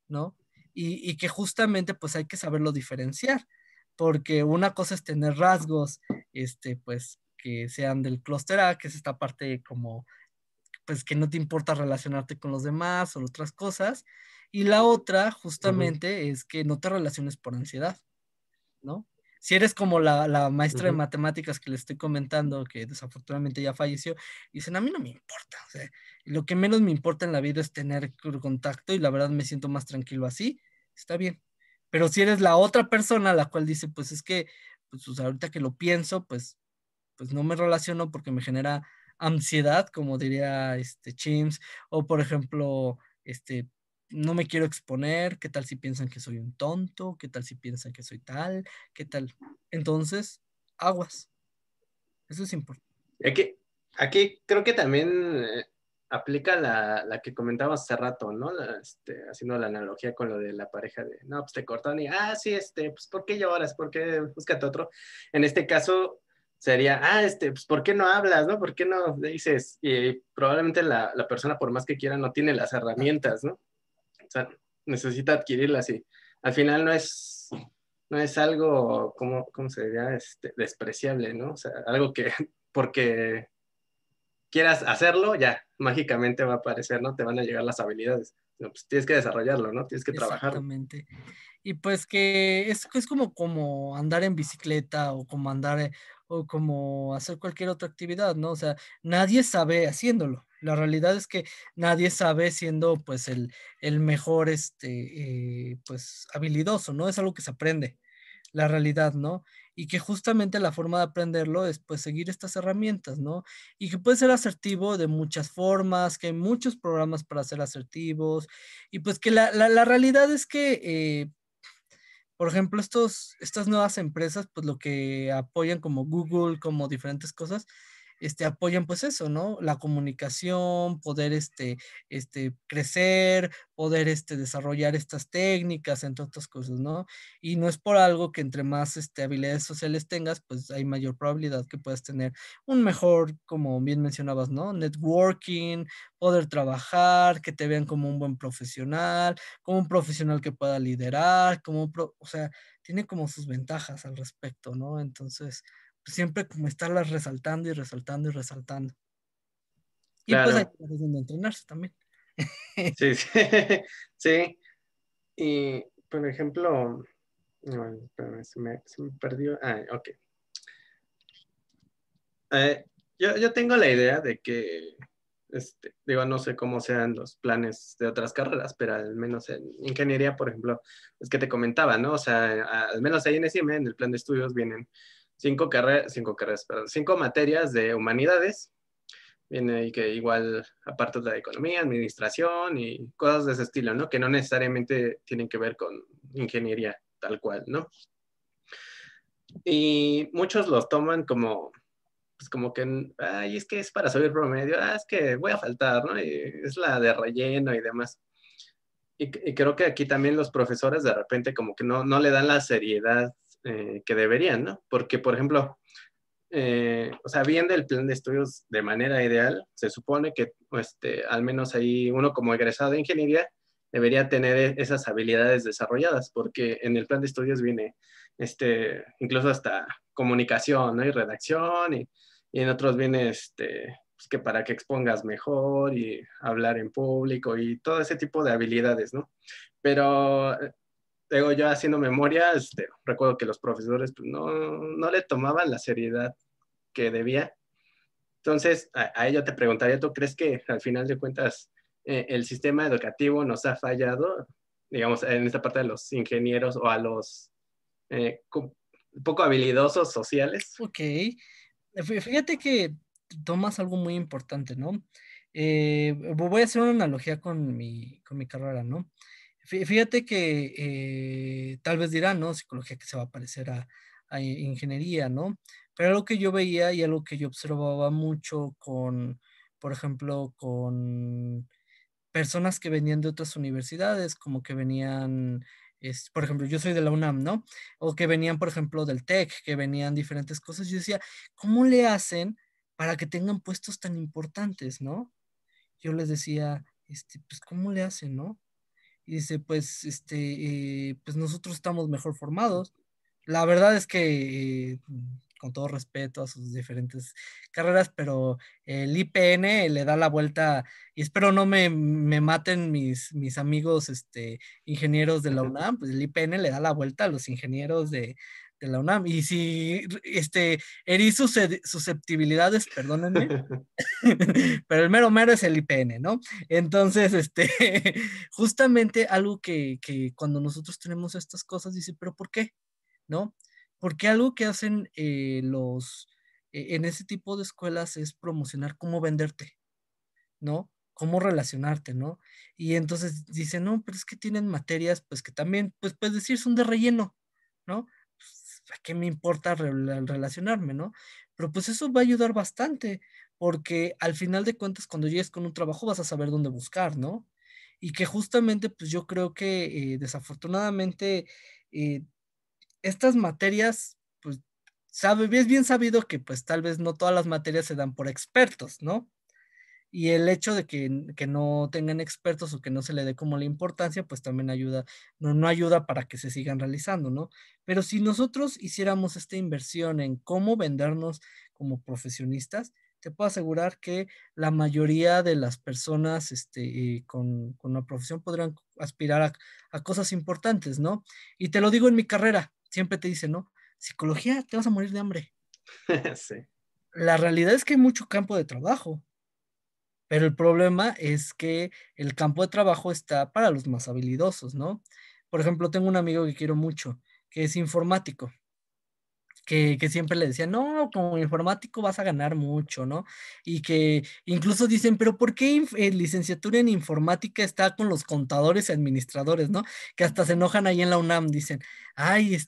¿no? Y que justamente pues hay que saberlo diferenciar, porque una cosa es tener rasgos, pues que sean del clúster A, que es esta parte como, pues que no te importa relacionarte con los demás o otras cosas, y la otra Ujú, justamente es que no te relaciones por ansiedad, ¿no? Si eres como la maestra de ujú. matemáticas que le estoy comentando, que desafortunadamente ya falleció, dicen, a mí no me importa, o sea, lo que menos me importa en la vida es tener contacto y la verdad me siento más tranquilo así, está bien. Pero si eres la otra persona la cual dice, pues es que, pues o sea, ahorita que lo pienso, pues no me relaciono porque me genera ansiedad, como diría Chims, o por ejemplo, no me quiero exponer, ¿qué tal si piensan que soy un tonto? ¿Qué tal si piensan que soy tal? ¿Qué tal? Entonces, aguas, eso es importante. Aquí, aquí creo que también aplica la que comentábamos hace rato, ¿no? Haciendo la analogía con lo de la pareja de, no, pues te cortaron y, sí, pues ¿por qué lloras? ¿Por qué búscate otro? En este caso sería, pues ¿por qué no hablas, no? ¿Por qué no dices? Y probablemente la persona, por más que quiera, no tiene las herramientas, ¿no? O sea, necesita adquirirlas y al final no es algo, ¿cómo se diría? Despreciable, ¿no? O sea, algo que porque quieras hacerlo, ya, mágicamente va a aparecer, ¿no? Te van a llegar las habilidades. No, pues tienes que desarrollarlo, ¿no? Tienes que trabajarlo. Exactamente. Y pues que es como andar en bicicleta o como andar o como hacer cualquier otra actividad, ¿no? O sea, nadie sabe haciéndolo. La realidad es que nadie sabe siendo pues el mejor, pues habilidoso, ¿no? Es algo que se aprende, la realidad, ¿no? Y que justamente la forma de aprenderlo es pues seguir estas herramientas, ¿no? Y que puede ser asertivo de muchas formas, que hay muchos programas para ser asertivos, y pues que la realidad es que por ejemplo, estas nuevas empresas, pues lo que apoyan como Google, como diferentes cosas, apoyan pues eso, ¿no? La comunicación, poder crecer, poder desarrollar estas técnicas, entre otras cosas, ¿no? Y no es por algo que entre más habilidades sociales tengas, pues hay mayor probabilidad que puedas tener un mejor, como bien mencionabas, ¿no? Networking, poder trabajar, que te vean como un buen profesional, como un profesional que pueda liderar, o sea, tiene como sus ventajas al respecto, ¿no? Entonces, pues, siempre como estarlas resaltando y resaltando y resaltando. Y pues hay Claro, lugares donde entrenarse también. sí, sí, sí. Y, por ejemplo, no, espérame, se me perdió. Ok. Yo tengo la idea de que, digo, no sé cómo sean los planes de otras carreras, pero al menos en ingeniería, por ejemplo, es que te comentaba, ¿no? O sea, al menos ahí en ESIME, en el plan de estudios, vienen cinco carreras, perdón, cinco materias de humanidades. Viene ahí que igual, aparte de la economía, administración y cosas de ese estilo, ¿no? Que no necesariamente tienen que ver con ingeniería tal cual, ¿no? Y muchos los toman como pues como que, ay, es que es para subir promedio, es que voy a faltar, ¿no? Y es la de relleno y demás. Y creo que aquí también los profesores de repente como que no le dan la seriedad que deberían, ¿no? Porque, por ejemplo, o sea, viendo el plan de estudios de manera ideal, se supone que al menos ahí uno como egresado de ingeniería debería tener esas habilidades desarrolladas, porque en el plan de estudios viene incluso hasta comunicación, ¿no? Y redacción, y en otros viene pues que para que expongas mejor y hablar en público y todo ese tipo de habilidades, ¿no? Pero digo, yo haciendo memoria, recuerdo que los profesores pues, no le tomaban la seriedad que debía. Entonces, a ello te preguntaría, ¿tú crees que al final de cuentas el sistema educativo nos ha fallado, digamos, en esta parte de los ingenieros o a los eh, poco habilidosos sociales? Ok, fíjate que tomas algo muy importante, ¿no? Voy a hacer una analogía con mi carrera, ¿no? Fíjate que tal vez dirán, ¿no? Psicología que se va a parecer a ingeniería, ¿no? Pero algo que yo veía y algo que yo observaba mucho con, por ejemplo, con personas que venían de otras universidades, como que venían, por ejemplo, yo soy de la UNAM, ¿no? O que venían, por ejemplo, del TEC, que venían diferentes cosas. Yo decía, ¿cómo le hacen para que tengan puestos tan importantes, ¿no? Yo les decía, pues, ¿cómo le hacen, no? Y dice, pues, pues nosotros estamos mejor formados. La verdad es que, con todo respeto a sus diferentes carreras, pero el IPN le da la vuelta, y espero no me maten mis amigos, ingenieros de la UNAM, pues el IPN le da la vuelta a los ingenieros de la UNAM. Y si, herí sus susceptibilidades, perdónenme, pero el mero mero es el IPN, ¿no? Entonces, justamente algo que cuando nosotros tenemos estas cosas, dice, pero ¿por qué? ¿No? Porque algo que hacen en ese tipo de escuelas es promocionar cómo venderte, ¿no? Cómo relacionarte, ¿no? Y entonces dicen, no, pero es que tienen materias, pues que también, pues puedes decir, son de relleno, ¿no? Pues, ¿a qué me importa relacionarme, ¿no? Pero pues eso va a ayudar bastante, porque al final de cuentas, cuando llegues con un trabajo, vas a saber dónde buscar, ¿no? Y que justamente, pues yo creo que desafortunadamente, eh, estas materias, pues, es bien sabido que pues tal vez no todas las materias se dan por expertos, ¿no? Y el hecho de que no tengan expertos o que no se le dé como la importancia, pues también ayuda, no ayuda para que se sigan realizando, ¿no? Pero si nosotros hiciéramos esta inversión en cómo vendernos como profesionistas, te puedo asegurar que la mayoría de las personas con la profesión podrán aspirar a cosas importantes, ¿no? Y te lo digo en mi carrera, siempre te dicen, ¿no? Psicología, te vas a morir de hambre. Sí. La realidad es que hay mucho campo de trabajo. Pero el problema es que el campo de trabajo está para los más habilidosos, ¿no? Por ejemplo, tengo un amigo que quiero mucho, que es informático, que siempre le decía, no, como informático vas a ganar mucho, ¿no? Y que incluso dicen, pero ¿por qué licenciatura en informática está con los contadores y administradores, ¿no? Que hasta se enojan ahí en la UNAM, dicen, ay,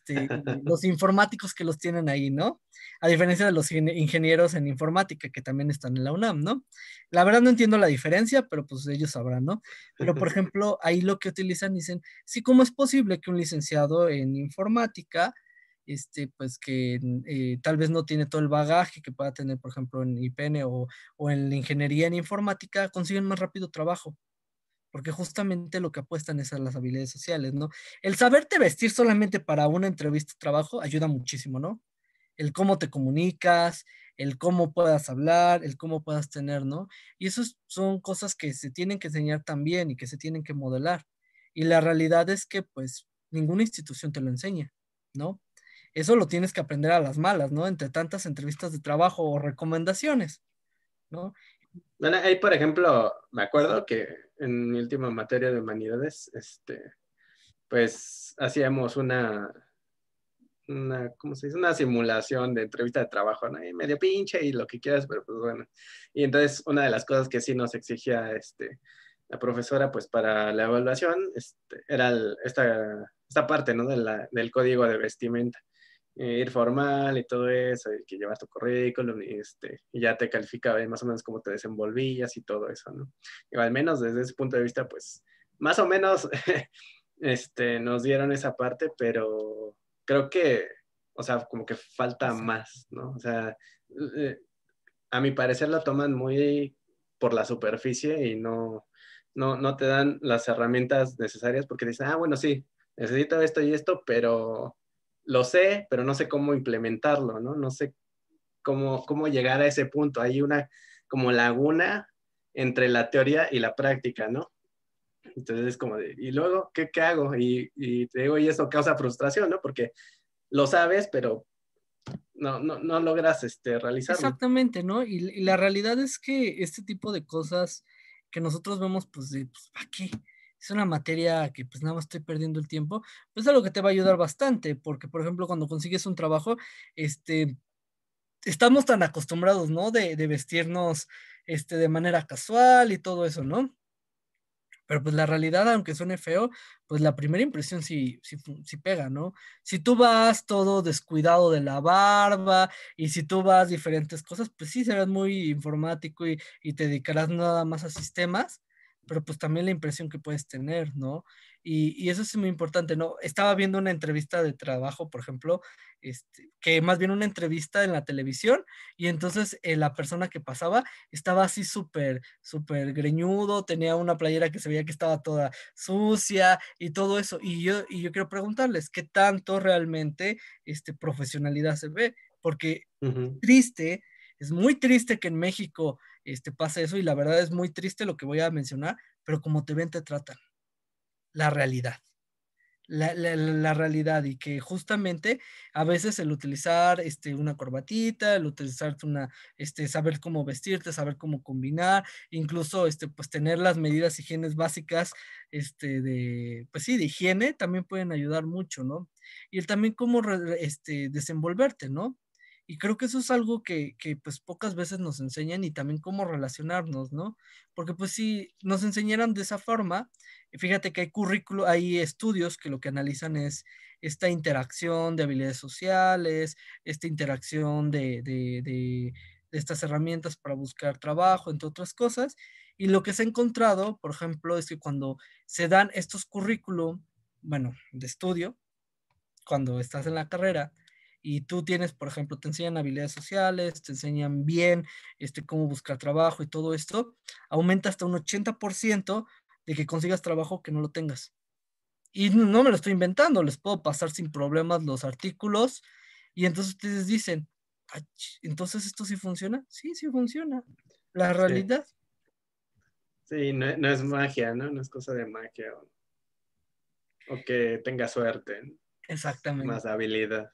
los informáticos que los tienen ahí, ¿no? A diferencia de los ingenieros en informática que también están en la UNAM, ¿no? La verdad no entiendo la diferencia, pero pues ellos sabrán, ¿no? Pero por ejemplo, ahí lo que utilizan dicen, sí, ¿cómo es posible que un licenciado en informática pues que tal vez no tiene todo el bagaje que pueda tener, por ejemplo, en IPN o en la ingeniería en informática, consiguen más rápido trabajo? Porque justamente lo que apuestan es a las habilidades sociales, ¿no? El saberte vestir solamente para una entrevista de trabajo ayuda muchísimo, ¿no? El cómo te comunicas, el cómo puedas hablar, el cómo puedas tener, ¿no? Y eso son cosas que se tienen que enseñar también y que se tienen que modelar. Y la realidad es que, pues, ninguna institución te lo enseña, ¿no? Eso lo tienes que aprender a las malas, ¿no? Entre tantas entrevistas de trabajo o recomendaciones, ¿no? Bueno, ahí, por ejemplo, me acuerdo que en mi última materia de humanidades, pues hacíamos ¿cómo se dice? Una simulación de entrevista de trabajo, ¿no? Y medio pinche y lo que quieras, pero pues bueno. Y entonces, una de las cosas que sí nos exigía la profesora, pues para la evaluación, era esta parte, ¿no? Del código de vestimenta. Ir formal y todo eso, y que llevas tu currículum y ya te calificaba más o menos cómo te desenvolvías y todo eso, ¿no? Y al menos desde ese punto de vista, pues más o menos nos dieron esa parte, pero creo que, o sea, como que falta más, ¿no? O sea, eh, a mi parecer lo toman muy por la superficie y no te dan las herramientas necesarias porque dicen, ah, bueno, sí, necesito esto y esto, pero lo sé, pero no sé cómo implementarlo, ¿no? No sé cómo llegar a ese punto. Hay una como laguna entre la teoría y la práctica, ¿no? Entonces es como de, ¿y luego qué hago? Y te digo, y eso causa frustración, ¿no? Porque lo sabes, pero no logras realizarlo. Exactamente, ¿no? Y la realidad es que este tipo de cosas que nosotros vemos, pues, pues, ¿para qué? Es una materia que pues nada más estoy perdiendo el tiempo, pues es algo que te va a ayudar bastante, porque por ejemplo, cuando consigues un trabajo, estamos tan acostumbrados, ¿no? De vestirnos de manera casual y todo eso, ¿no? Pero pues la realidad, aunque suene feo, pues la primera impresión sí pega, ¿no? Si tú vas todo descuidado de la barba y si tú vas diferentes cosas, pues sí serás muy informático y te dedicarás nada más a sistemas, pero pues también la impresión que puedes tener, ¿no? Y eso es muy importante, ¿no? Estaba viendo una entrevista de trabajo, por ejemplo, que más bien una entrevista en la televisión y entonces la persona que pasaba estaba así súper greñudo, tenía una playera que se veía que estaba toda sucia y todo eso. Y yo quiero preguntarles, ¿qué tanto realmente profesionalidad se ve? Porque Ujú. triste, es muy triste que en México pase eso y la verdad es muy triste lo que voy a mencionar, pero como te ven, te tratan, la realidad la realidad y que justamente a veces el utilizar una corbatita, el utilizar saber cómo vestirte, saber cómo combinar, incluso pues tener las medidas higienes básicas pues sí, de higiene también pueden ayudar mucho, ¿no? Y el también cómo desenvolverte, ¿no? Y creo que eso es algo que pues pocas veces nos enseñan y también cómo relacionarnos, ¿no? Porque pues si nos enseñaran de esa forma, fíjate que hay currículo, hay estudios que lo que analizan es esta interacción de habilidades sociales, esta interacción de estas herramientas para buscar trabajo, entre otras cosas. Y lo que se ha encontrado, por ejemplo, es que cuando se dan estos currículum, bueno, de estudio, cuando estás en la carrera y tú tienes, por ejemplo, te enseñan habilidades sociales, te enseñan bien cómo buscar trabajo y todo esto, aumenta hasta un 80% de que consigas trabajo que no lo tengas. Y no me lo estoy inventando, les puedo pasar sin problemas los artículos y entonces ustedes dicen, entonces esto sí funciona. Sí, sí funciona. La Sí, realidad. sí, no, no es magia, ¿no? No es cosa de magia o que tenga suerte, ¿no? Exactamente. Más habilidad.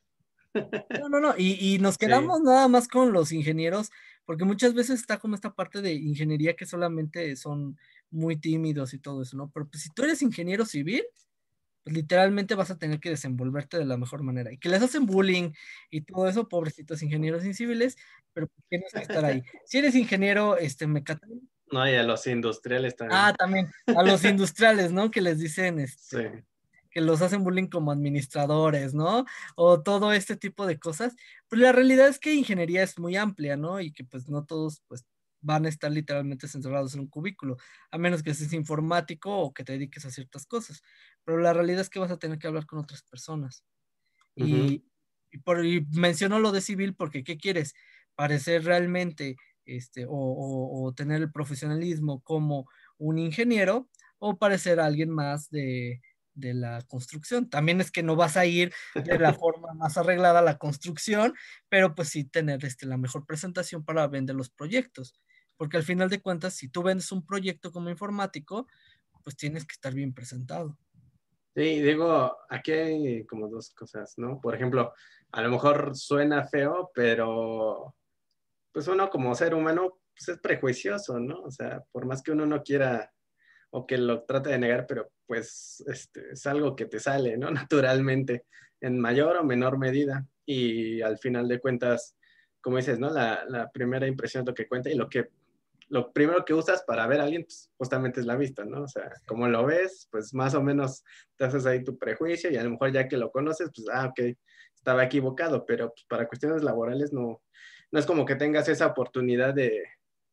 No, no, no. Y nos Sí, quedamos nada más con los ingenieros, porque muchas veces está como esta parte de ingeniería que solamente son muy tímidos y todo eso, ¿no? Pero pues si tú eres ingeniero civil, pues literalmente vas a tener que desenvolverte de la mejor manera. Y que les hacen bullying y todo eso, pobrecitos ingenieros civiles, pero pues tienes que estar ahí. Si eres ingeniero, mecatrónico, no, y a los industriales ah, también. también, a los industriales, ¿no? Que les dicen, Sí. que los hacen bullying como administradores, ¿no? O todo este tipo de cosas. Pues la realidad es que ingeniería es muy amplia, ¿no? Y que pues no todos pues van a estar literalmente encerrados en un cubículo, a menos que seas informático o que te dediques a ciertas cosas. Pero la realidad es que vas a tener que hablar con otras personas. Ujú. Y menciono lo de civil porque ¿qué quieres? Parecer realmente o tener el profesionalismo como un ingeniero o parecer alguien más de la construcción. También es que no vas a ir de la forma más arreglada a la construcción, pero pues sí tener la mejor presentación para vender los proyectos. Porque al final de cuentas, si tú vendes un proyecto como informático, pues tienes que estar bien presentado. Sí, digo, aquí hay como dos cosas, ¿no? Por ejemplo, a lo mejor suena feo, pero pues uno como ser humano pues es prejuicioso, ¿no? O sea, por más que uno no quiera o que lo trate de negar, pero pues es algo que te sale, ¿no? Naturalmente, en mayor o menor medida. Y al final de cuentas, como dices, ¿no? La primera impresión es lo que cuenta y lo primero que usas para ver a alguien, pues, justamente es la vista, ¿no? O sea, como lo ves, pues más o menos te haces ahí tu prejuicio y a lo mejor ya que lo conoces, pues, ok, estaba equivocado, pero pues, para cuestiones laborales no es como que tengas esa oportunidad de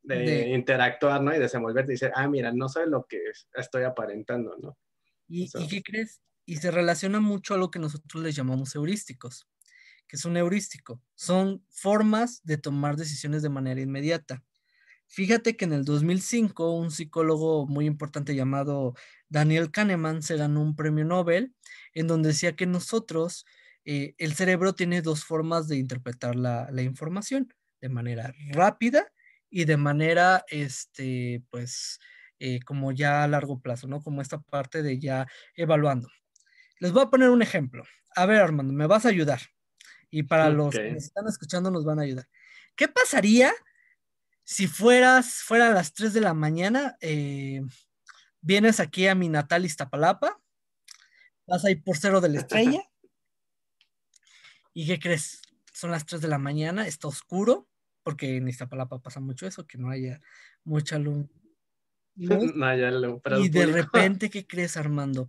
De, interactuar, ¿no? Y desenvolverte y decir, mira, no soy lo que estoy aparentando, ¿no? O sea, ¿Y qué crees? Y se relaciona mucho a lo que nosotros les llamamos heurísticos. Que es un heurístico? Son formas de tomar decisiones de manera inmediata. Fíjate que en el 2005 un psicólogo muy importante llamado Daniel Kahneman se ganó un premio Nobel en donde decía que nosotros, el cerebro tiene dos formas de interpretar la información, de manera rápida y de manera, pues, como ya a largo plazo, ¿no? Como esta parte de ya evaluando. Les voy a poner un ejemplo. A ver, Armando, me vas a ayudar. Y para ok. los que nos están escuchando nos van a ayudar. ¿Qué pasaría si fuera a las 3 de la mañana, vienes aquí a mi natal Iztapalapa, vas a ir por Cero de la Estrella, y ¿qué crees? Son las 3 de la mañana, está oscuro, porque en Iztapalapa pasa mucho eso, que no haya mucha luz. No, ya lo Y alumbrado de público. repente, ¿qué crees, Armando?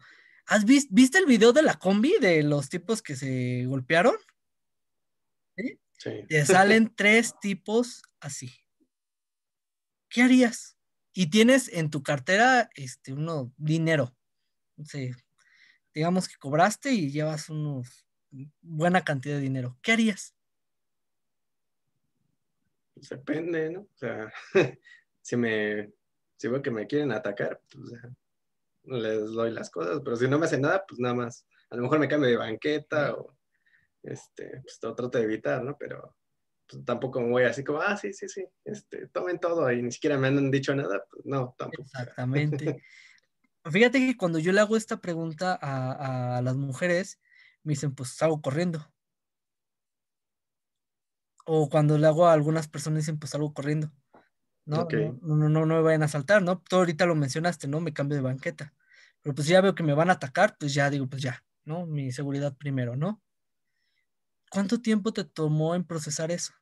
¿Viste el video de la combi de los tipos que se golpearon? ¿Sí? Sí. Te salen tres tipos así. ¿Qué harías? Y tienes en tu cartera uno dinero. No sé, digamos que cobraste y llevas unos buena cantidad de dinero. ¿Qué harías? Pues depende, ¿no? O sea, si me, si veo que me quieren atacar, pues ya, les doy las cosas, pero si no me hacen nada, pues nada más. A lo mejor me cambio de banqueta o pues lo trato de evitar, ¿no? Pero pues, tampoco me voy así como, sí, sí, sí, tomen todo y ni siquiera me han dicho nada, pues no, tampoco. O sea. Exactamente. Fíjate que cuando yo le hago esta pregunta a las mujeres, me dicen, pues salgo corriendo. O cuando le hago a algunas personas, dicen, pues salgo corriendo. ¿No? Ok. No me vayan a asaltar, ¿no? Tú ahorita lo mencionaste, ¿no? Me cambio de banqueta. Pero pues ya veo que me van a atacar, pues ya digo, pues ya, ¿no? Mi seguridad primero, ¿no? ¿Cuánto tiempo te tomó en procesar eso?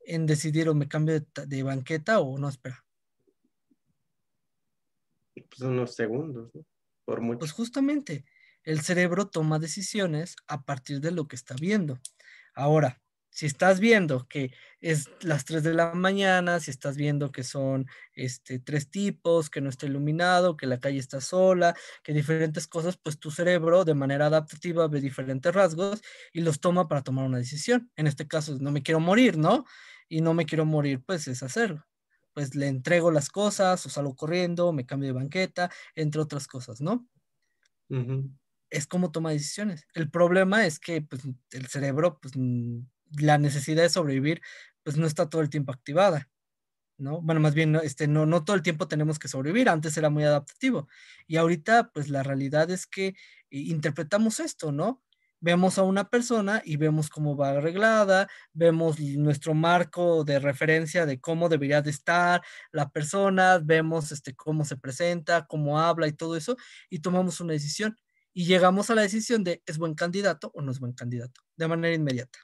En decidir o me cambio de banqueta o no, espera. Pues unos segundos, ¿no? Por Pues mucho. justamente, el cerebro toma decisiones a partir de lo que está viendo. Ahora, si estás viendo que es las 3 de la mañana, si estás viendo que son tres tipos, que no está iluminado, que la calle está sola, que diferentes cosas, pues tu cerebro de manera adaptativa ve diferentes rasgos y los toma para tomar una decisión. En este caso, no me quiero morir, ¿no? Y no me quiero morir, pues es hacerlo. Pues le entrego las cosas o salgo corriendo, me cambio de banqueta, entre otras cosas, ¿no? Ujú. Es como toma decisiones. El problema es que pues, el cerebro, pues, la necesidad de sobrevivir, pues no está todo el tiempo activada, ¿no? Bueno, más bien, no todo el tiempo tenemos que sobrevivir, antes era muy adaptativo. Y ahorita, pues la realidad es que interpretamos esto, ¿no? Vemos a una persona y vemos cómo va arreglada, vemos nuestro marco de referencia de cómo debería de estar la persona, vemos cómo se presenta, cómo habla y todo eso, y tomamos una decisión. Y llegamos a la decisión de es buen candidato o no es buen candidato, de manera inmediata,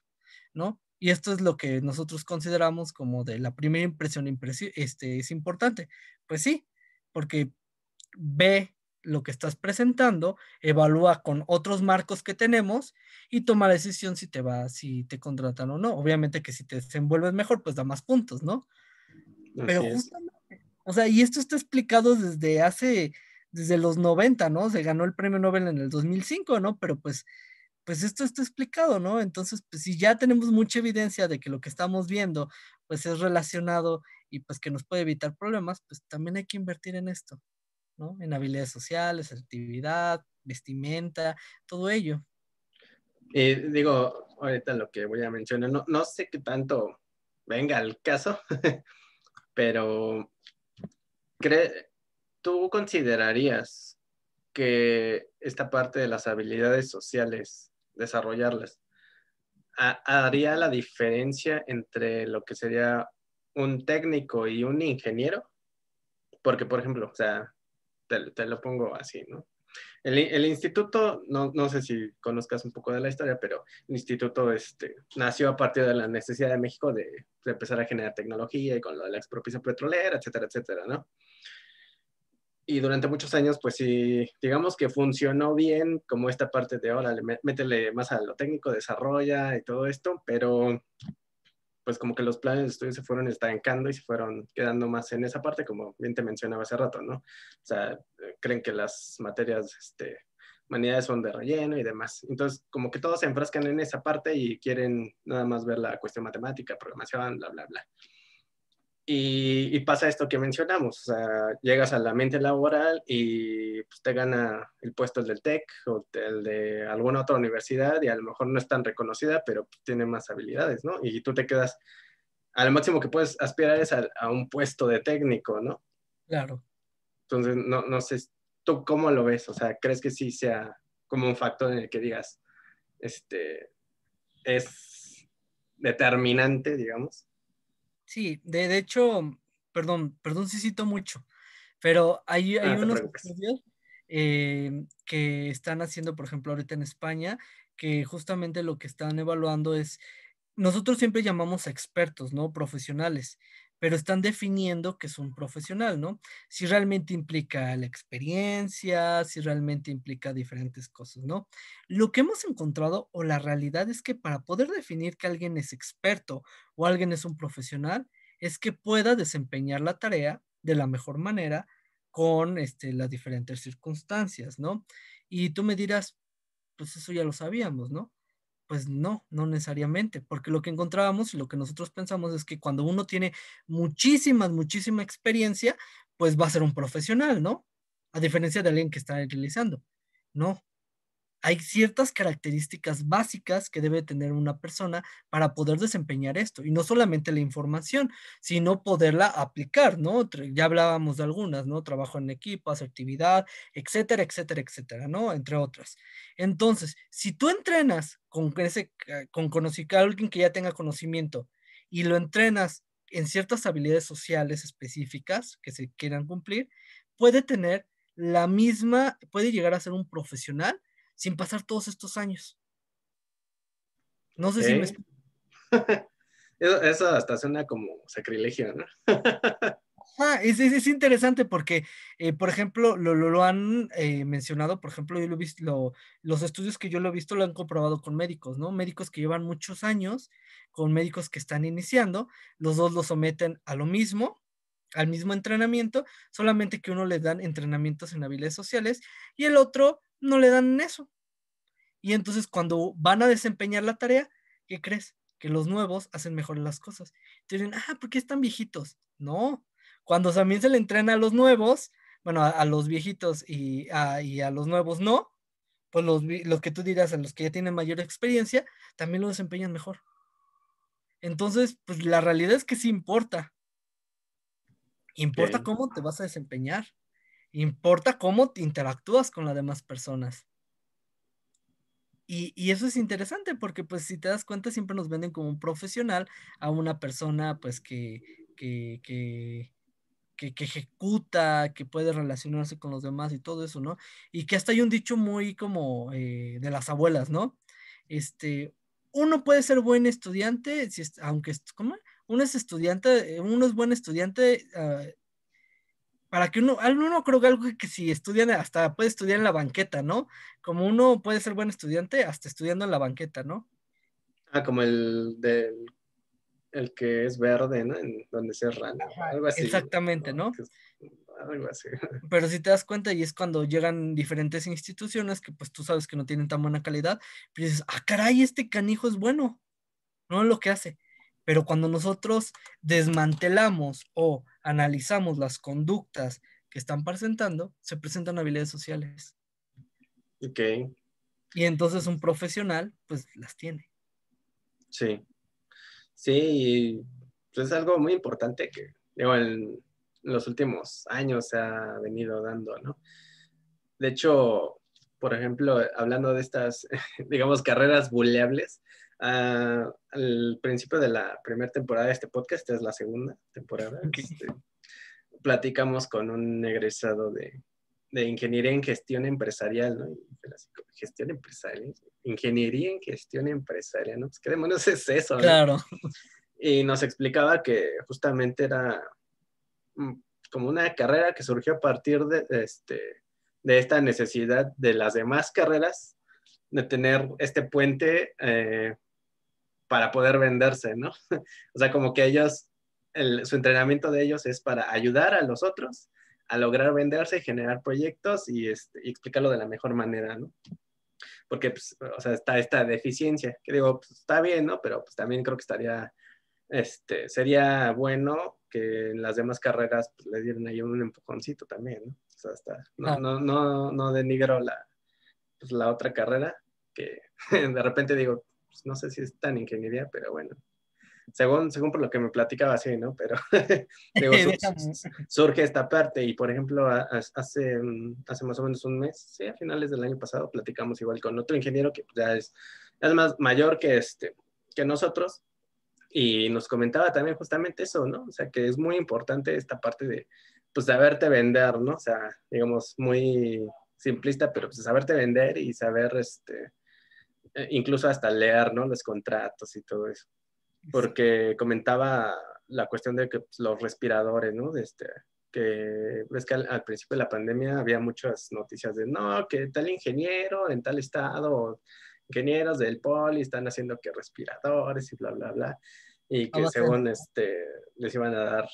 ¿no? Y esto es lo que nosotros consideramos como de la primera impresión, es importante. Pues sí, porque ve lo que estás presentando, evalúa con otros marcos que tenemos y toma la decisión si te contratan o no. Obviamente que si te desenvuelves mejor, pues da más puntos, ¿no? Pero Así es. justamente, o sea, y esto está explicado desde los 90, ¿no? Se ganó el premio Nobel en el 2005, ¿no? Pero pues esto está explicado, ¿no? Entonces, pues si ya tenemos mucha evidencia de que lo que estamos viendo, pues es relacionado y pues que nos puede evitar problemas, pues también hay que invertir en esto, ¿no? En habilidades sociales, actividad, vestimenta, todo ello. Y digo, ahorita lo que voy a mencionar, no sé qué tanto venga al caso, pero ¿tú considerarías que esta parte de las habilidades sociales, desarrollarlas, haría la diferencia entre lo que sería un técnico y un ingeniero? Porque, por ejemplo, o sea, te lo pongo así, ¿no? El instituto, no sé si conozcas un poco de la historia, pero el instituto nació a partir de la necesidad de México de empezar a generar tecnología y con lo de la expropiación petrolera, etcétera, etcétera, ¿no? Y durante muchos años, pues sí, digamos que funcionó bien como esta parte de, órale, métele más a lo técnico, desarrolla y todo esto, pero pues como que los planes de estudio se fueron estancando y se fueron quedando más en esa parte, como bien te mencionaba hace rato, ¿no? O sea, creen que las materias, humanidades son de relleno y demás. Entonces, como que todos se enfrascan en esa parte y quieren nada más ver la cuestión matemática, programación, bla, bla, bla. Y pasa esto que mencionamos, o sea, llegas a la mente laboral y pues, te gana el puesto el del TEC o el de alguna otra universidad y a lo mejor no es tan reconocida, pero pues, tiene más habilidades, ¿no? Y tú te quedas, a lo máximo que puedes aspirar es a un puesto de técnico, ¿no? Claro. Entonces, no sé, ¿tú cómo lo ves? O sea, ¿crees que sí sea como un factor en el que digas, este, es determinante, digamos? Sí, de hecho, perdón si cito mucho, pero hay No te unos preocupes. estudios que están haciendo, por ejemplo, ahorita en España, que justamente lo que están evaluando es nosotros siempre llamamos a expertos, ¿no? Profesionales, pero están definiendo qué es un profesional, ¿no? Si realmente implica la experiencia, si realmente implica diferentes cosas, ¿no? Lo que hemos encontrado o la realidad es que para poder definir que alguien es experto o alguien es un profesional, es que pueda desempeñar la tarea de la mejor manera con las diferentes circunstancias, ¿no? Y tú me dirás, pues eso ya lo sabíamos, ¿no? Pues no, no necesariamente, porque lo que encontrábamos y lo que nosotros pensamos es que cuando uno tiene muchísima experiencia, pues va a ser un profesional, ¿no? A diferencia de alguien que está realizando. No, hay ciertas características básicas que debe tener una persona para poder desempeñar esto, y no solamente la información, sino poderla aplicar, ¿no? Ya hablábamos de algunas, ¿no? Trabajo en equipo, asertividad, etcétera, ¿no? Entre otras. Entonces, si tú entrenas con alguien que ya tenga conocimiento y lo entrenas en ciertas habilidades sociales específicas que se quieran cumplir, puede tener puede llegar a ser un profesional sin pasar todos estos años. No sé si me Ok. explico. Eso hasta suena como sacrilegio, ¿no? Es interesante porque, por ejemplo, lo han mencionado, por ejemplo, yo lo he visto, los estudios que yo lo he visto lo han comprobado con médicos, ¿no? Médicos que llevan muchos años, con médicos que están iniciando, los dos lo someten a lo mismo, al mismo entrenamiento, solamente que uno le dan entrenamientos en habilidades sociales y el otro no le dan eso. Y entonces cuando van a desempeñar la tarea, ¿qué crees? Que los nuevos hacen mejor las cosas. Te dicen, ¿por qué están viejitos? No, cuando también se le entrena a los nuevos, bueno, a los viejitos y a los nuevos no, pues los que tú dirás, a los que ya tienen mayor experiencia, también lo desempeñan mejor. Entonces, pues la realidad es que sí importa. Importa Ok. cómo te vas a desempeñar. Importa cómo te interactúas con las demás personas. Y eso es interesante porque pues si te das cuenta siempre nos venden como un profesional a una persona pues que, que, que ejecuta, que puede relacionarse con los demás y todo eso, ¿no? Y que hasta hay un dicho muy como de las abuelas, ¿no? Este, uno puede ser buen estudiante, si aunque, ¿cómo? Uno es estudiante, uno es buen estudiante, para que uno creo que algo que si estudian, hasta puede estudiar en la banqueta, ¿no? Como uno puede ser buen estudiante hasta estudiando en la banqueta, ¿no? Ah, como el que es verde, ¿no? En donde se rana, Ajá, algo así, exactamente, ¿no? ¿no? Algo así. Pero si te das cuenta y es cuando llegan diferentes instituciones que pues tú sabes que no tienen tan buena calidad, pero dices, caray, este canijo es bueno, no es lo que hace. Pero cuando nosotros desmantelamos o analizamos las conductas que están presentando, se presentan habilidades sociales. Ok, Y entonces un profesional, pues las tiene. sí. Sí, y pues es algo muy importante que, digo, en los últimos años se ha venido dando, ¿no? De hecho, por ejemplo, hablando de estas, digamos, carreras buleables, al principio de la primera temporada de este podcast, esta es la segunda temporada, Ok. platicamos con un egresado de ingeniería en gestión empresarial, ¿no? Gestión empresarial, ingeniería en gestión empresarial, ¿no? Pues, ¿qué demonios es eso, no? Claro, Y nos explicaba que justamente era mm, como una carrera que surgió a partir de esta necesidad de las demás carreras de tener este puente para poder venderse, ¿no? O sea, como que ellos, su entrenamiento de ellos es para ayudar a los otros a lograr venderse, generar proyectos y explicarlo de la mejor manera, ¿no? Porque, pues, o sea, está esta deficiencia, que digo, pues, está bien, ¿no? Pero pues también creo que sería bueno que en las demás carreras pues, le dieran ahí un empujoncito también, ¿no? O sea, claro. no denigro pues, la otra carrera, que de repente digo, pues, no sé si es tan ingeniería, pero bueno, según por lo que me platicaba así, ¿no? Pero digo, Déjame. surge esta parte y, por ejemplo, hace más o menos un mes, sí, a finales del año pasado, platicamos igual con otro ingeniero que pues, ya es más mayor que nosotros y nos comentaba también justamente eso, ¿no? O sea, que es muy importante esta parte de, pues, saberte vender, ¿no? O sea, digamos, muy simplista, pero pues saberte vender y saber, incluso hasta leer, ¿no? Los contratos y todo eso. porque comentaba la cuestión de que pues, los respiradores, ¿no? Que ves que al principio de la pandemia había muchas noticias de, no, que tal ingeniero en tal estado, ingenieros del poli están haciendo que respiradores y bla, bla, bla, y A que base según les iban a dar,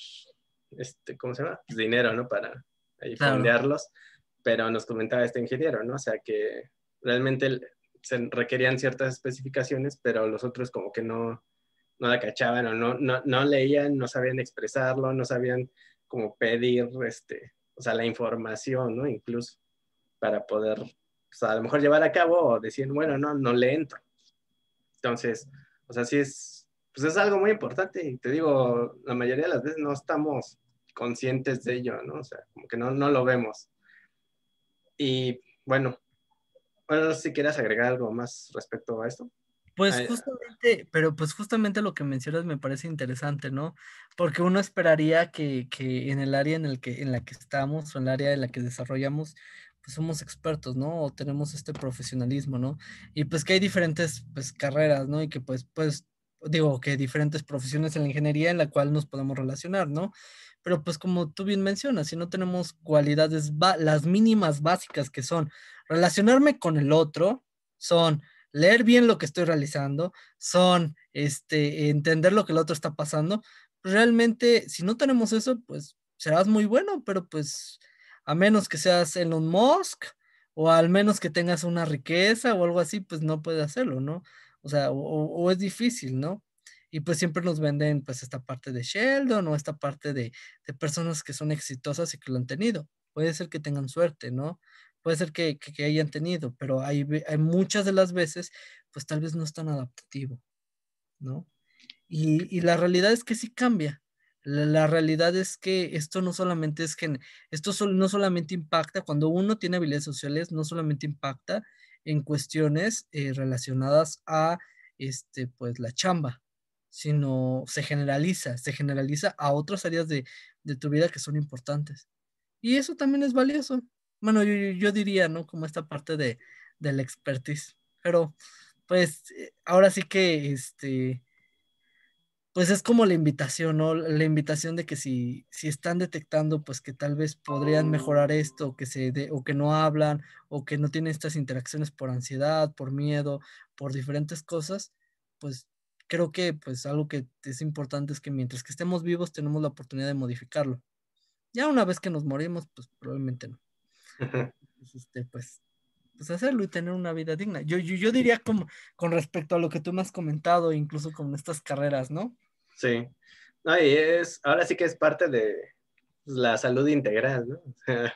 ¿cómo se llama? Pues dinero, ¿no? Para ahí claro. fondearlos, pero nos comentaba este ingeniero, ¿no? O sea, que realmente se requerían ciertas especificaciones, pero los otros como que no la cachaban o no leían, no sabían expresarlo, no sabían cómo pedir, o sea, la información, ¿no? Incluso para poder, pues, a lo mejor llevar a cabo o decir, bueno, no le entro. Entonces, o sea, sí pues es algo muy importante y te digo, la mayoría de las veces no estamos conscientes de ello, ¿no? O sea, como que no lo vemos. Y bueno, no sé si quieras agregar algo más respecto a esto. Pues Ay, justamente, pero pues justamente lo que mencionas me parece interesante, ¿no? Porque uno esperaría que en el área en la que estamos o en el área en la que desarrollamos, pues somos expertos, ¿no? O tenemos este profesionalismo, ¿no? Y pues que hay diferentes pues carreras, ¿no? Y que pues digo que diferentes profesiones en la ingeniería en la cual nos podemos relacionar, ¿no? Pero pues como tú bien mencionas, si no tenemos cualidades, las mínimas básicas que son relacionarme con el otro, son leer bien lo que estoy realizando, son entender lo que el otro está pasando. Pues realmente, si no tenemos eso, pues serás muy bueno, pero pues a menos que seas Elon Musk o al menos que tengas una riqueza o algo así, pues no puedes hacerlo, ¿no? O sea, o es difícil, ¿no? Y pues siempre nos venden pues esta parte de Sheldon o esta parte de personas que son exitosas y que lo han tenido. Puede ser que tengan suerte, ¿no? Puede ser que hayan tenido, pero hay muchas de las veces, pues tal vez no es tan adaptativo, ¿no? Y la realidad es que sí cambia. La realidad es que esto no solamente es que, no solamente impacta, cuando uno tiene habilidades sociales, no solamente impacta en cuestiones relacionadas a, pues, la chamba, sino se generaliza a otras áreas de tu vida que son importantes. Y eso también es valioso. Bueno, yo diría, ¿no? Como esta parte de la expertise. Pero, pues, ahora sí que, pues es como la invitación, ¿no? La invitación de que si están detectando, pues que tal vez podrían mejorar esto, o que no hablan, o que no tienen estas interacciones por ansiedad, por miedo, por diferentes cosas, pues creo que, pues algo que es importante es que mientras que estemos vivos tenemos la oportunidad de modificarlo. Ya una vez que nos morimos, pues probablemente no. Entonces, pues hacerlo y tener una vida digna. Yo diría como con respecto a lo que tú me has comentado, incluso con estas carreras, ¿no? sí. No, y ahora sí que es parte de la salud integral, ¿no? O sea,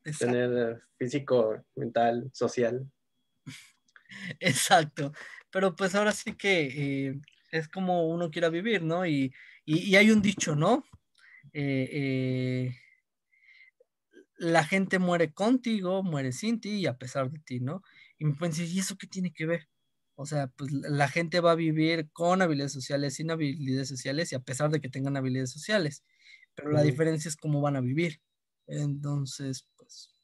Exacto, tener físico, mental, social. exacto. Pero pues ahora sí que es como uno quiera vivir, ¿no? Y hay un dicho, ¿no? Eh, eh, la gente muere contigo, muere sin ti y a pesar de ti, ¿no? Y me pueden decir, ¿y eso qué tiene que ver? O sea, pues la gente va a vivir con habilidades sociales, sin habilidades sociales y a pesar de que tengan habilidades sociales. Pero la Ujú. diferencia es cómo van a vivir. Entonces, pues,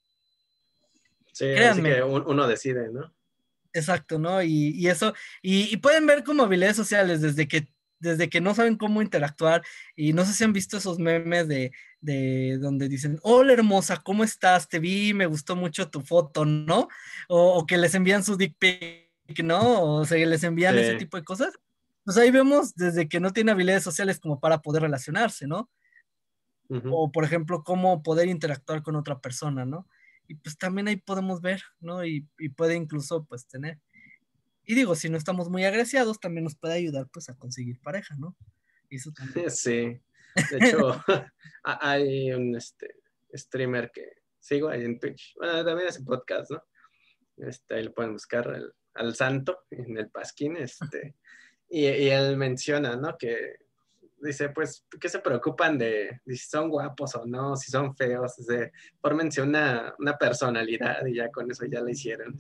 Sí, ahora sí créanme, que uno decide, ¿no? exacto, ¿no? Y eso, y pueden ver como habilidades sociales desde que no saben cómo interactuar y no sé si han visto esos memes de donde dicen, hola hermosa, ¿cómo estás? Te vi, me gustó mucho tu foto, ¿no? O que les envían su dick pic, ¿no? O sea, que les Sí. envían ese tipo de cosas. Pues ahí vemos desde que no tiene habilidades sociales como para poder relacionarse, ¿no? Ujú. O por ejemplo, cómo poder interactuar con otra persona, ¿no? Y pues también ahí podemos ver, ¿no? Y puede incluso pues tener. Y digo, si no estamos muy agraciados, también nos puede ayudar pues a conseguir pareja, ¿no? Y eso también. Sí. De hecho, hay un streamer que sigo ahí en Twitch. Bueno, también hace podcast, ¿no? Ahí lo pueden buscar al santo en el Pasquín, y él menciona, ¿no? Que dice, pues, ¿qué se preocupan de si son guapos o no, si son feos? Fórmense una personalidad y ya con eso ya la hicieron.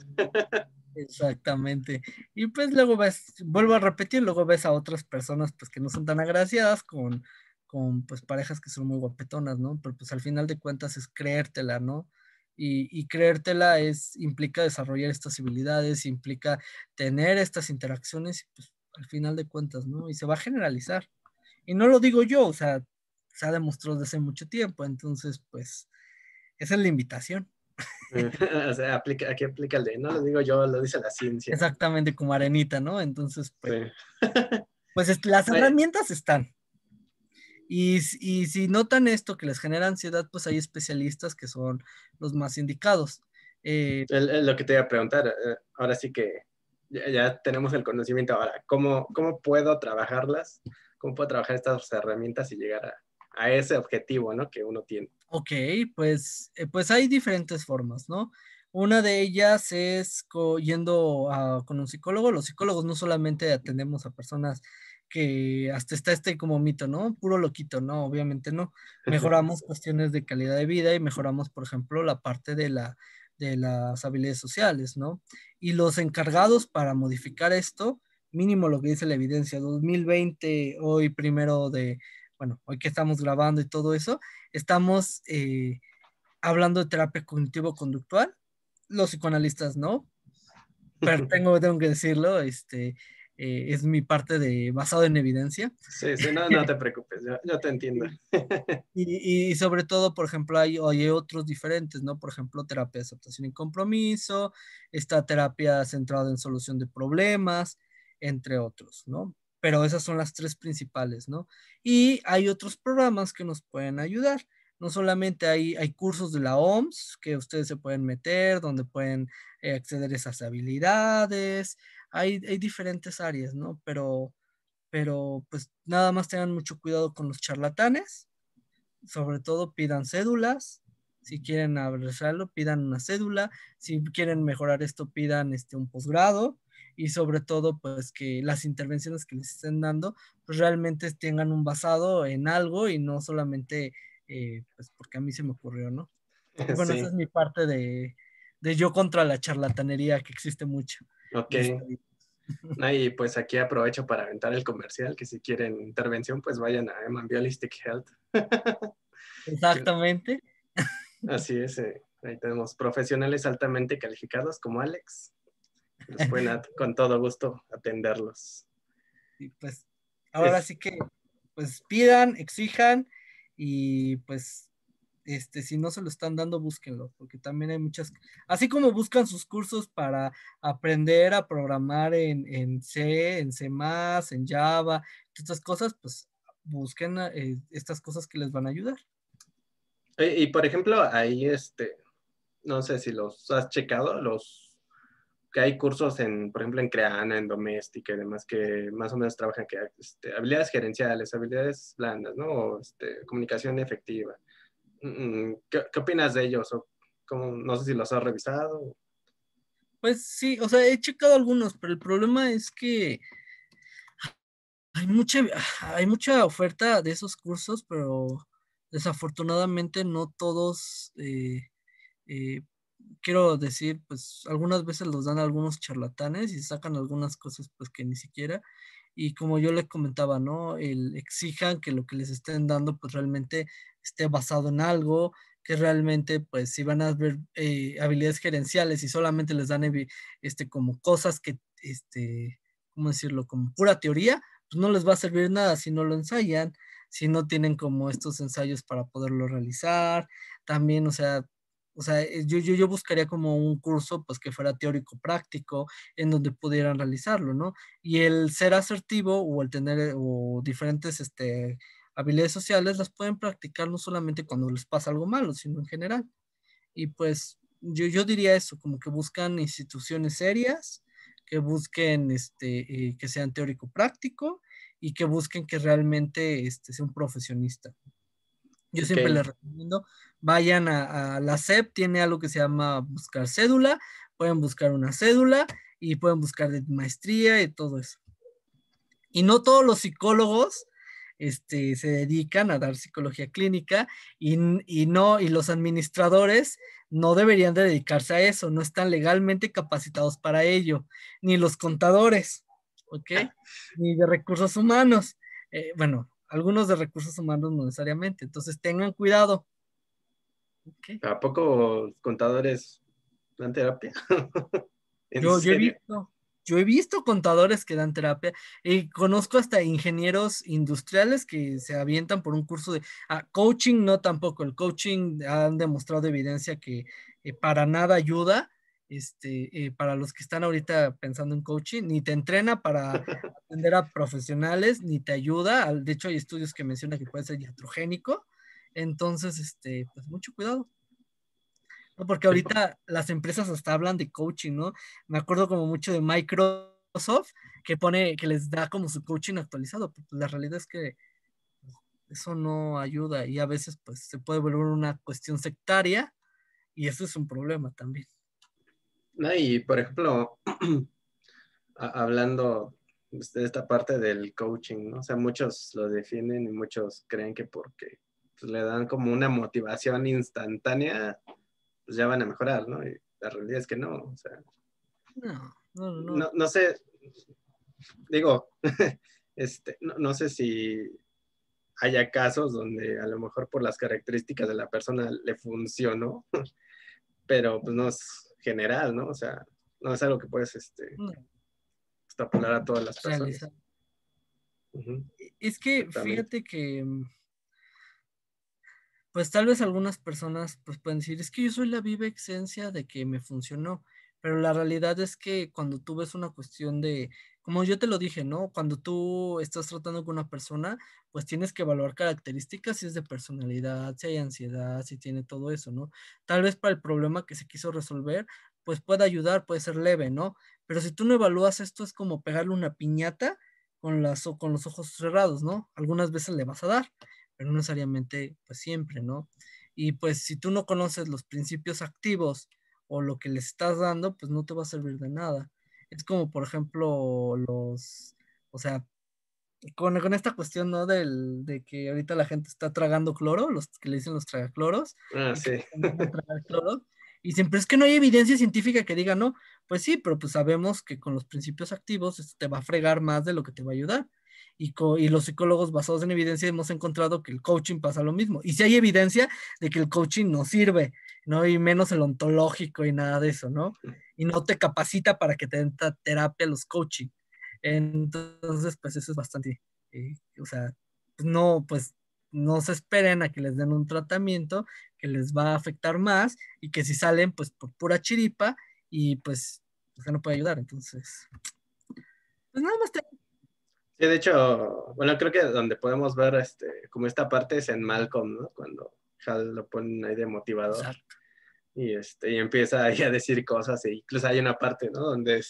Exactamente. Y pues luego ves, vuelvo a repetir, luego ves a otras personas pues que no son tan agraciadas con pues parejas que son muy guapetonas, ¿no? Pero pues al final de cuentas es creértela, ¿no? Y creértela implica desarrollar estas habilidades, implica tener estas interacciones, y, pues al final de cuentas, ¿no? Y se va a generalizar. Y no lo digo yo, o sea, se ha demostrado desde hace mucho tiempo, entonces, pues, esa es la invitación. O sea, aquí aplica el de, no lo digo yo, lo dice la ciencia. Exactamente como arenita, ¿no? Entonces, Sí. pues las Ay, herramientas están. Y si notan esto que les genera ansiedad, pues hay especialistas que son los más indicados. lo que te iba a preguntar, ahora sí que ya tenemos el conocimiento. Ahora, ¿cómo puedo trabajarlas? ¿Cómo puedo trabajar estas herramientas y llegar a ese objetivo, ¿no? Que uno tiene? Ok, pues hay diferentes formas, ¿no? Una de ellas es con un psicólogo. Los psicólogos no solamente atendemos a personas que hasta está este como mito, ¿no? Puro loquito, no, obviamente no. Mejoramos cuestiones de calidad de vida y mejoramos, por ejemplo, la parte de las habilidades sociales, ¿no? Y los encargados para modificar esto, mínimo lo que dice la evidencia, 2020, hoy primero de, bueno, hoy que estamos grabando y todo eso estamos hablando de terapia cognitivo-conductual, los psicoanalistas no, pero tengo que decirlo, es mi parte de basado en evidencia. Sí, sí, no, no te preocupes, yo te entiendo. Y sobre todo, por ejemplo, hay otros diferentes, ¿no? Por ejemplo, terapia de aceptación y compromiso, esta terapia centrada en solución de problemas, entre otros, ¿no? Pero esas son las tres principales, ¿no? Y hay otros programas que nos pueden ayudar. No solamente hay cursos de la OMS que ustedes se pueden meter, donde pueden acceder a esas habilidades, hay diferentes áreas, ¿no? Pero pues nada más tengan mucho cuidado con los charlatanes, sobre todo pidan cédulas, si quieren abrazarlo, pidan una cédula, si quieren mejorar esto, pidan un posgrado y sobre todo pues que las intervenciones que les estén dando pues realmente tengan un basado en algo y no solamente pues porque a mí se me ocurrió, ¿no? Y bueno, esa es Sí, mi parte de yo contra la charlatanería que existe mucho. ok. Y está bien. No, y pues aquí aprovecho para aventar el comercial, que si quieren intervención, pues vayan a Eman Holistic Health. Exactamente. Así es, ahí tenemos profesionales altamente calificados como Alex. Los pueden con todo gusto atenderlos. Y pues ahora Es, sí que pues pidan, exijan y pues si no se lo están dando, búsquenlo, porque también hay muchas, así como buscan sus cursos para aprender a programar en C, en C++, en Java, estas cosas, pues busquen estas cosas que les van a ayudar. y por ejemplo, ahí no sé si los has checado, los que hay cursos por ejemplo, en Creana, en Doméstica y demás, que más o menos trabajan que habilidades gerenciales, habilidades blandas, ¿no? O comunicación efectiva. ¿Qué opinas de ellos? O no sé si los has revisado. Pues sí, o sea, he checado algunos, pero el problema es que hay mucha, hay mucha oferta de esos cursos, pero desafortunadamente no todos eh, quiero decir, pues algunas veces los dan algunos charlatanes y sacan algunas cosas pues que ni siquiera. Y como yo les comentaba, ¿no? Exijan que lo que les estén dando pues realmente esté basado en algo, que realmente pues si van a ver habilidades gerenciales y solamente les dan como cosas que, ¿cómo decirlo? Como pura teoría, pues no les va a servir nada si no lo ensayan, si no tienen como estos ensayos para poderlo realizar. También, o sea, yo buscaría como un curso pues que fuera teórico práctico en donde pudieran realizarlo, ¿no? Y el ser asertivo o el tener o diferentes habilidades sociales las pueden practicar no solamente cuando les pasa algo malo, sino en general. Y pues yo diría eso, como que buscan instituciones serias, que busquen que sean teórico práctico y que busquen que realmente sea un profesionista. Yo Ok, siempre les recomiendo, vayan a la SEP, tiene algo que se llama buscar cédula, pueden buscar una cédula y pueden buscar de maestría y todo eso. Y no todos los psicólogos se dedican a dar psicología clínica y los administradores no deberían de dedicarse a eso, no están legalmente capacitados para ello, ni los contadores, ¿ok? Ni de recursos humanos. Bueno, algunos de recursos humanos no necesariamente, entonces tengan cuidado, ¿ok? ¿a poco contadores dan terapia? ¿En Yo he serio? visto. yo he visto contadores que dan terapia y conozco hasta ingenieros industriales que se avientan por un curso de coaching, no tampoco. El coaching han demostrado evidencia que para nada ayuda. Para los que están ahorita pensando en coaching, ni te entrena para atender a profesionales, ni te ayuda. De hecho, hay estudios que mencionan que puede ser iatrogénico. Entonces, pues mucho cuidado. ¿No? Porque ahorita las empresas hasta hablan de coaching, ¿no? Me acuerdo como mucho de Microsoft, que les da como su coaching actualizado, pero pues la realidad es que eso no ayuda y a veces pues se puede volver una cuestión sectaria y eso es un problema también. No, y por ejemplo, hablando de esta parte del coaching, ¿no? O sea, muchos lo defienden y muchos creen que porque pues, le dan como una motivación instantánea, pues ya van a mejorar, ¿no? Y la realidad es que no, o sea, No. no sé, digo, no sé si haya casos donde a lo mejor por las características de la persona le funcionó, pero pues no es general, ¿no? O sea, no es algo que puedes No, extrapolar a todas las personas. realizar. Ujú, Es que exactamente. fíjate que pues tal vez algunas personas pues pueden decir, es que yo soy la viva esencia de que me funcionó, pero la realidad es que cuando tú ves una cuestión de, como yo te lo dije, ¿no? Cuando tú estás tratando con una persona, pues tienes que evaluar características, si es de personalidad, si hay ansiedad, si tiene todo eso, ¿no? Tal vez para el problema que se quiso resolver, pues puede ayudar, puede ser leve, ¿no? Pero si tú no evalúas esto, es como pegarle una piñata con los ojos cerrados, ¿no? Algunas veces le vas a dar pero no necesariamente pues siempre, ¿no? Y pues si tú no conoces los principios activos o lo que le estás dando, pues no te va a servir de nada. Es como, por ejemplo, o sea, con esta cuestión, ¿no? De que ahorita la gente está tragando cloro, los que le dicen los tragacloros, Ah, y que sí. recomiendan tragar cloro. Y siempre es que no hay evidencia científica que diga no. Pues sí, pero pues sabemos que con los principios activos esto te va a fregar más de lo que te va a ayudar. Y los psicólogos basados en evidencia hemos encontrado que el coaching pasa lo mismo. Y si hay evidencia de que el coaching no sirve, ¿no? Y menos el ontológico y nada de eso, ¿no? Y no te capacita para que te den terapia los coaching. Entonces, pues eso es bastante, o sea, pues no se esperen a que les den un tratamiento que les va a afectar más y que si salen, pues por pura chiripa y pues, o sea, no puede ayudar. Entonces, pues nada más te... Sí, de hecho, bueno, creo que donde podemos ver como esta parte es en Malcolm, ¿no? Cuando Hal lo ponen ahí de motivador Exacto. y empieza ahí a decir cosas, e incluso hay una parte, ¿no? Donde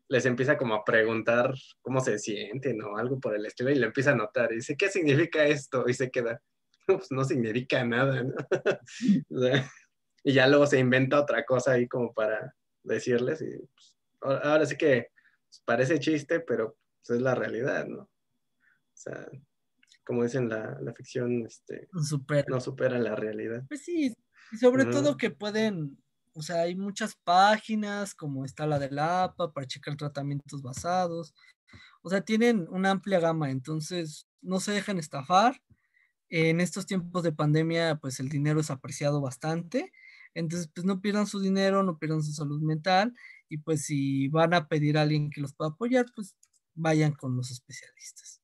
les empieza como a preguntar cómo se sienten o algo por el estilo y le empieza a notar y dice, ¿qué significa esto? Y se queda, pues no significa nada, ¿no? O sea, y ya luego se inventa otra cosa ahí como para decirles y pues, ahora sí que pues, parece chiste, pero pues, es la realidad, ¿no? O sea, como dicen, la ficción Súper. no supera la realidad. Pues sí, y sobre todo Ujú. que pueden, o sea, hay muchas páginas como está la de la APA para checar tratamientos basados. O sea, tienen una amplia gama, entonces no se dejan estafar. En estos tiempos de pandemia, pues el dinero es apreciado bastante. Entonces, pues no pierdan su dinero, no pierdan su salud mental y pues si van a pedir a alguien que los pueda apoyar, pues vayan con los especialistas,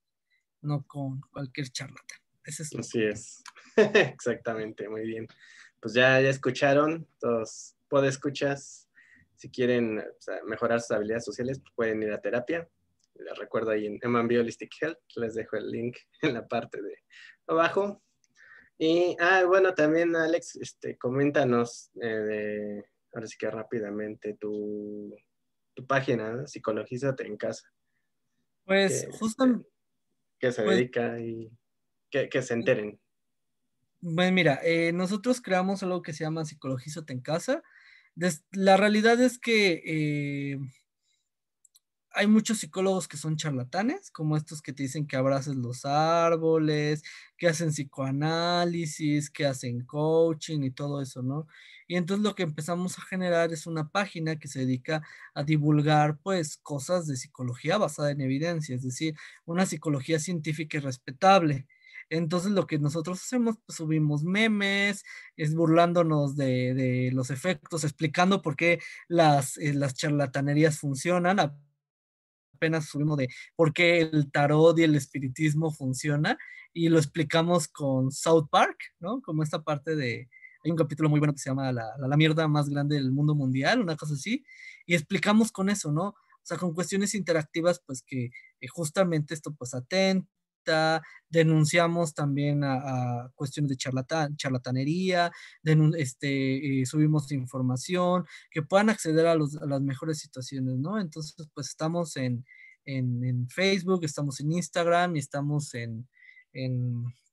no con cualquier charlatán. Ese es lo Así es. Exactamente, muy bien. Pues ya escucharon, todos podescuchas. Si quieren o sea, mejorar sus habilidades sociales, pues pueden ir a terapia. Les recuerdo ahí en M&B Holistic Health, les dejo el link en la parte de abajo. Y, bueno, también Alex, coméntanos ahora sí que rápidamente tu página, ¿no? Psicologízate en casa, pues que, justo, que se pues, dedica y que se enteren. pues mira, nosotros creamos algo que se llama Psicologízate en casa. La realidad es que hay muchos psicólogos que son charlatanes, como estos que te dicen que abraces los árboles, que hacen psicoanálisis, que hacen coaching y todo eso, ¿no? Y entonces lo que empezamos a generar es una página que se dedica a divulgar, pues, cosas de psicología basada en evidencia, es decir, una psicología científica y respetable. Entonces lo que nosotros hacemos, pues subimos memes, es burlándonos de los efectos, explicando por qué las charlatanerías funcionan, apenas subimos de por qué el tarot y el espiritismo funciona, y lo explicamos con South Park, ¿no? Como esta parte de, hay un capítulo muy bueno que se llama la mierda más grande del mundo mundial, una cosa así, y explicamos con eso, ¿no? O sea, con cuestiones interactivas, pues que justamente esto pues atenta, denunciamos también a cuestiones de charlatanería, subimos información, que puedan acceder a las mejores situaciones, ¿no? Entonces, pues estamos en Facebook, estamos en Instagram y estamos en,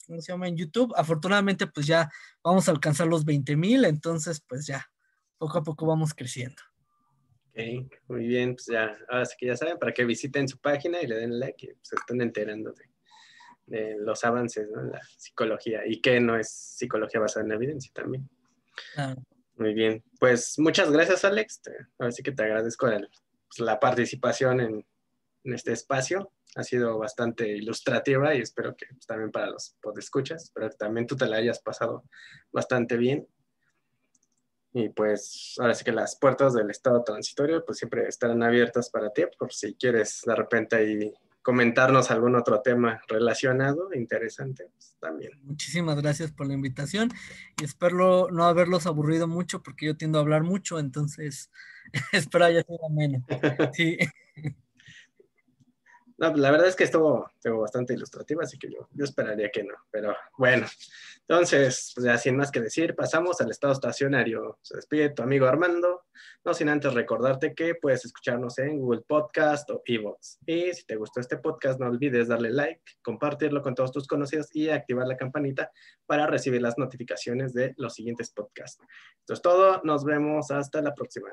¿cómo se llama? En YouTube. Afortunadamente, pues ya vamos a alcanzar los 20,000, entonces, pues ya, poco a poco vamos creciendo. Ok, muy bien, pues ya, ahora sí que ya saben, para que visiten su página y le den like y se estén enterando de los avances, ¿no? En la psicología y que no es psicología basada en la evidencia también. Claro. Muy bien, pues muchas gracias, Alex. Ahora sí que te agradezco pues, la participación en este espacio. Ha sido bastante ilustrativa y espero que pues, también para los podescuchas, espero que también tú te la hayas pasado bastante bien. Y pues ahora sí que las puertas del estado transitorio pues siempre estarán abiertas para ti, por si quieres de repente ahí comentarnos algún otro tema relacionado, interesante, pues también. Muchísimas gracias por la invitación y espero no haberlos aburrido mucho porque yo tiendo a hablar mucho, entonces espero haya sido menos. Sí. No, pues, la verdad es que estuvo bastante ilustrativa, así que yo esperaría que no, pero bueno. Entonces, pues ya sin más que decir, pasamos al estado estacionario. Se despide tu amigo Armando, no sin antes recordarte que puedes escucharnos en Google Podcast o iVoox. Y si te gustó este podcast, no olvides darle like, compartirlo con todos tus conocidos y activar la campanita para recibir las notificaciones de los siguientes podcasts. Esto es todo, nos vemos hasta la próxima.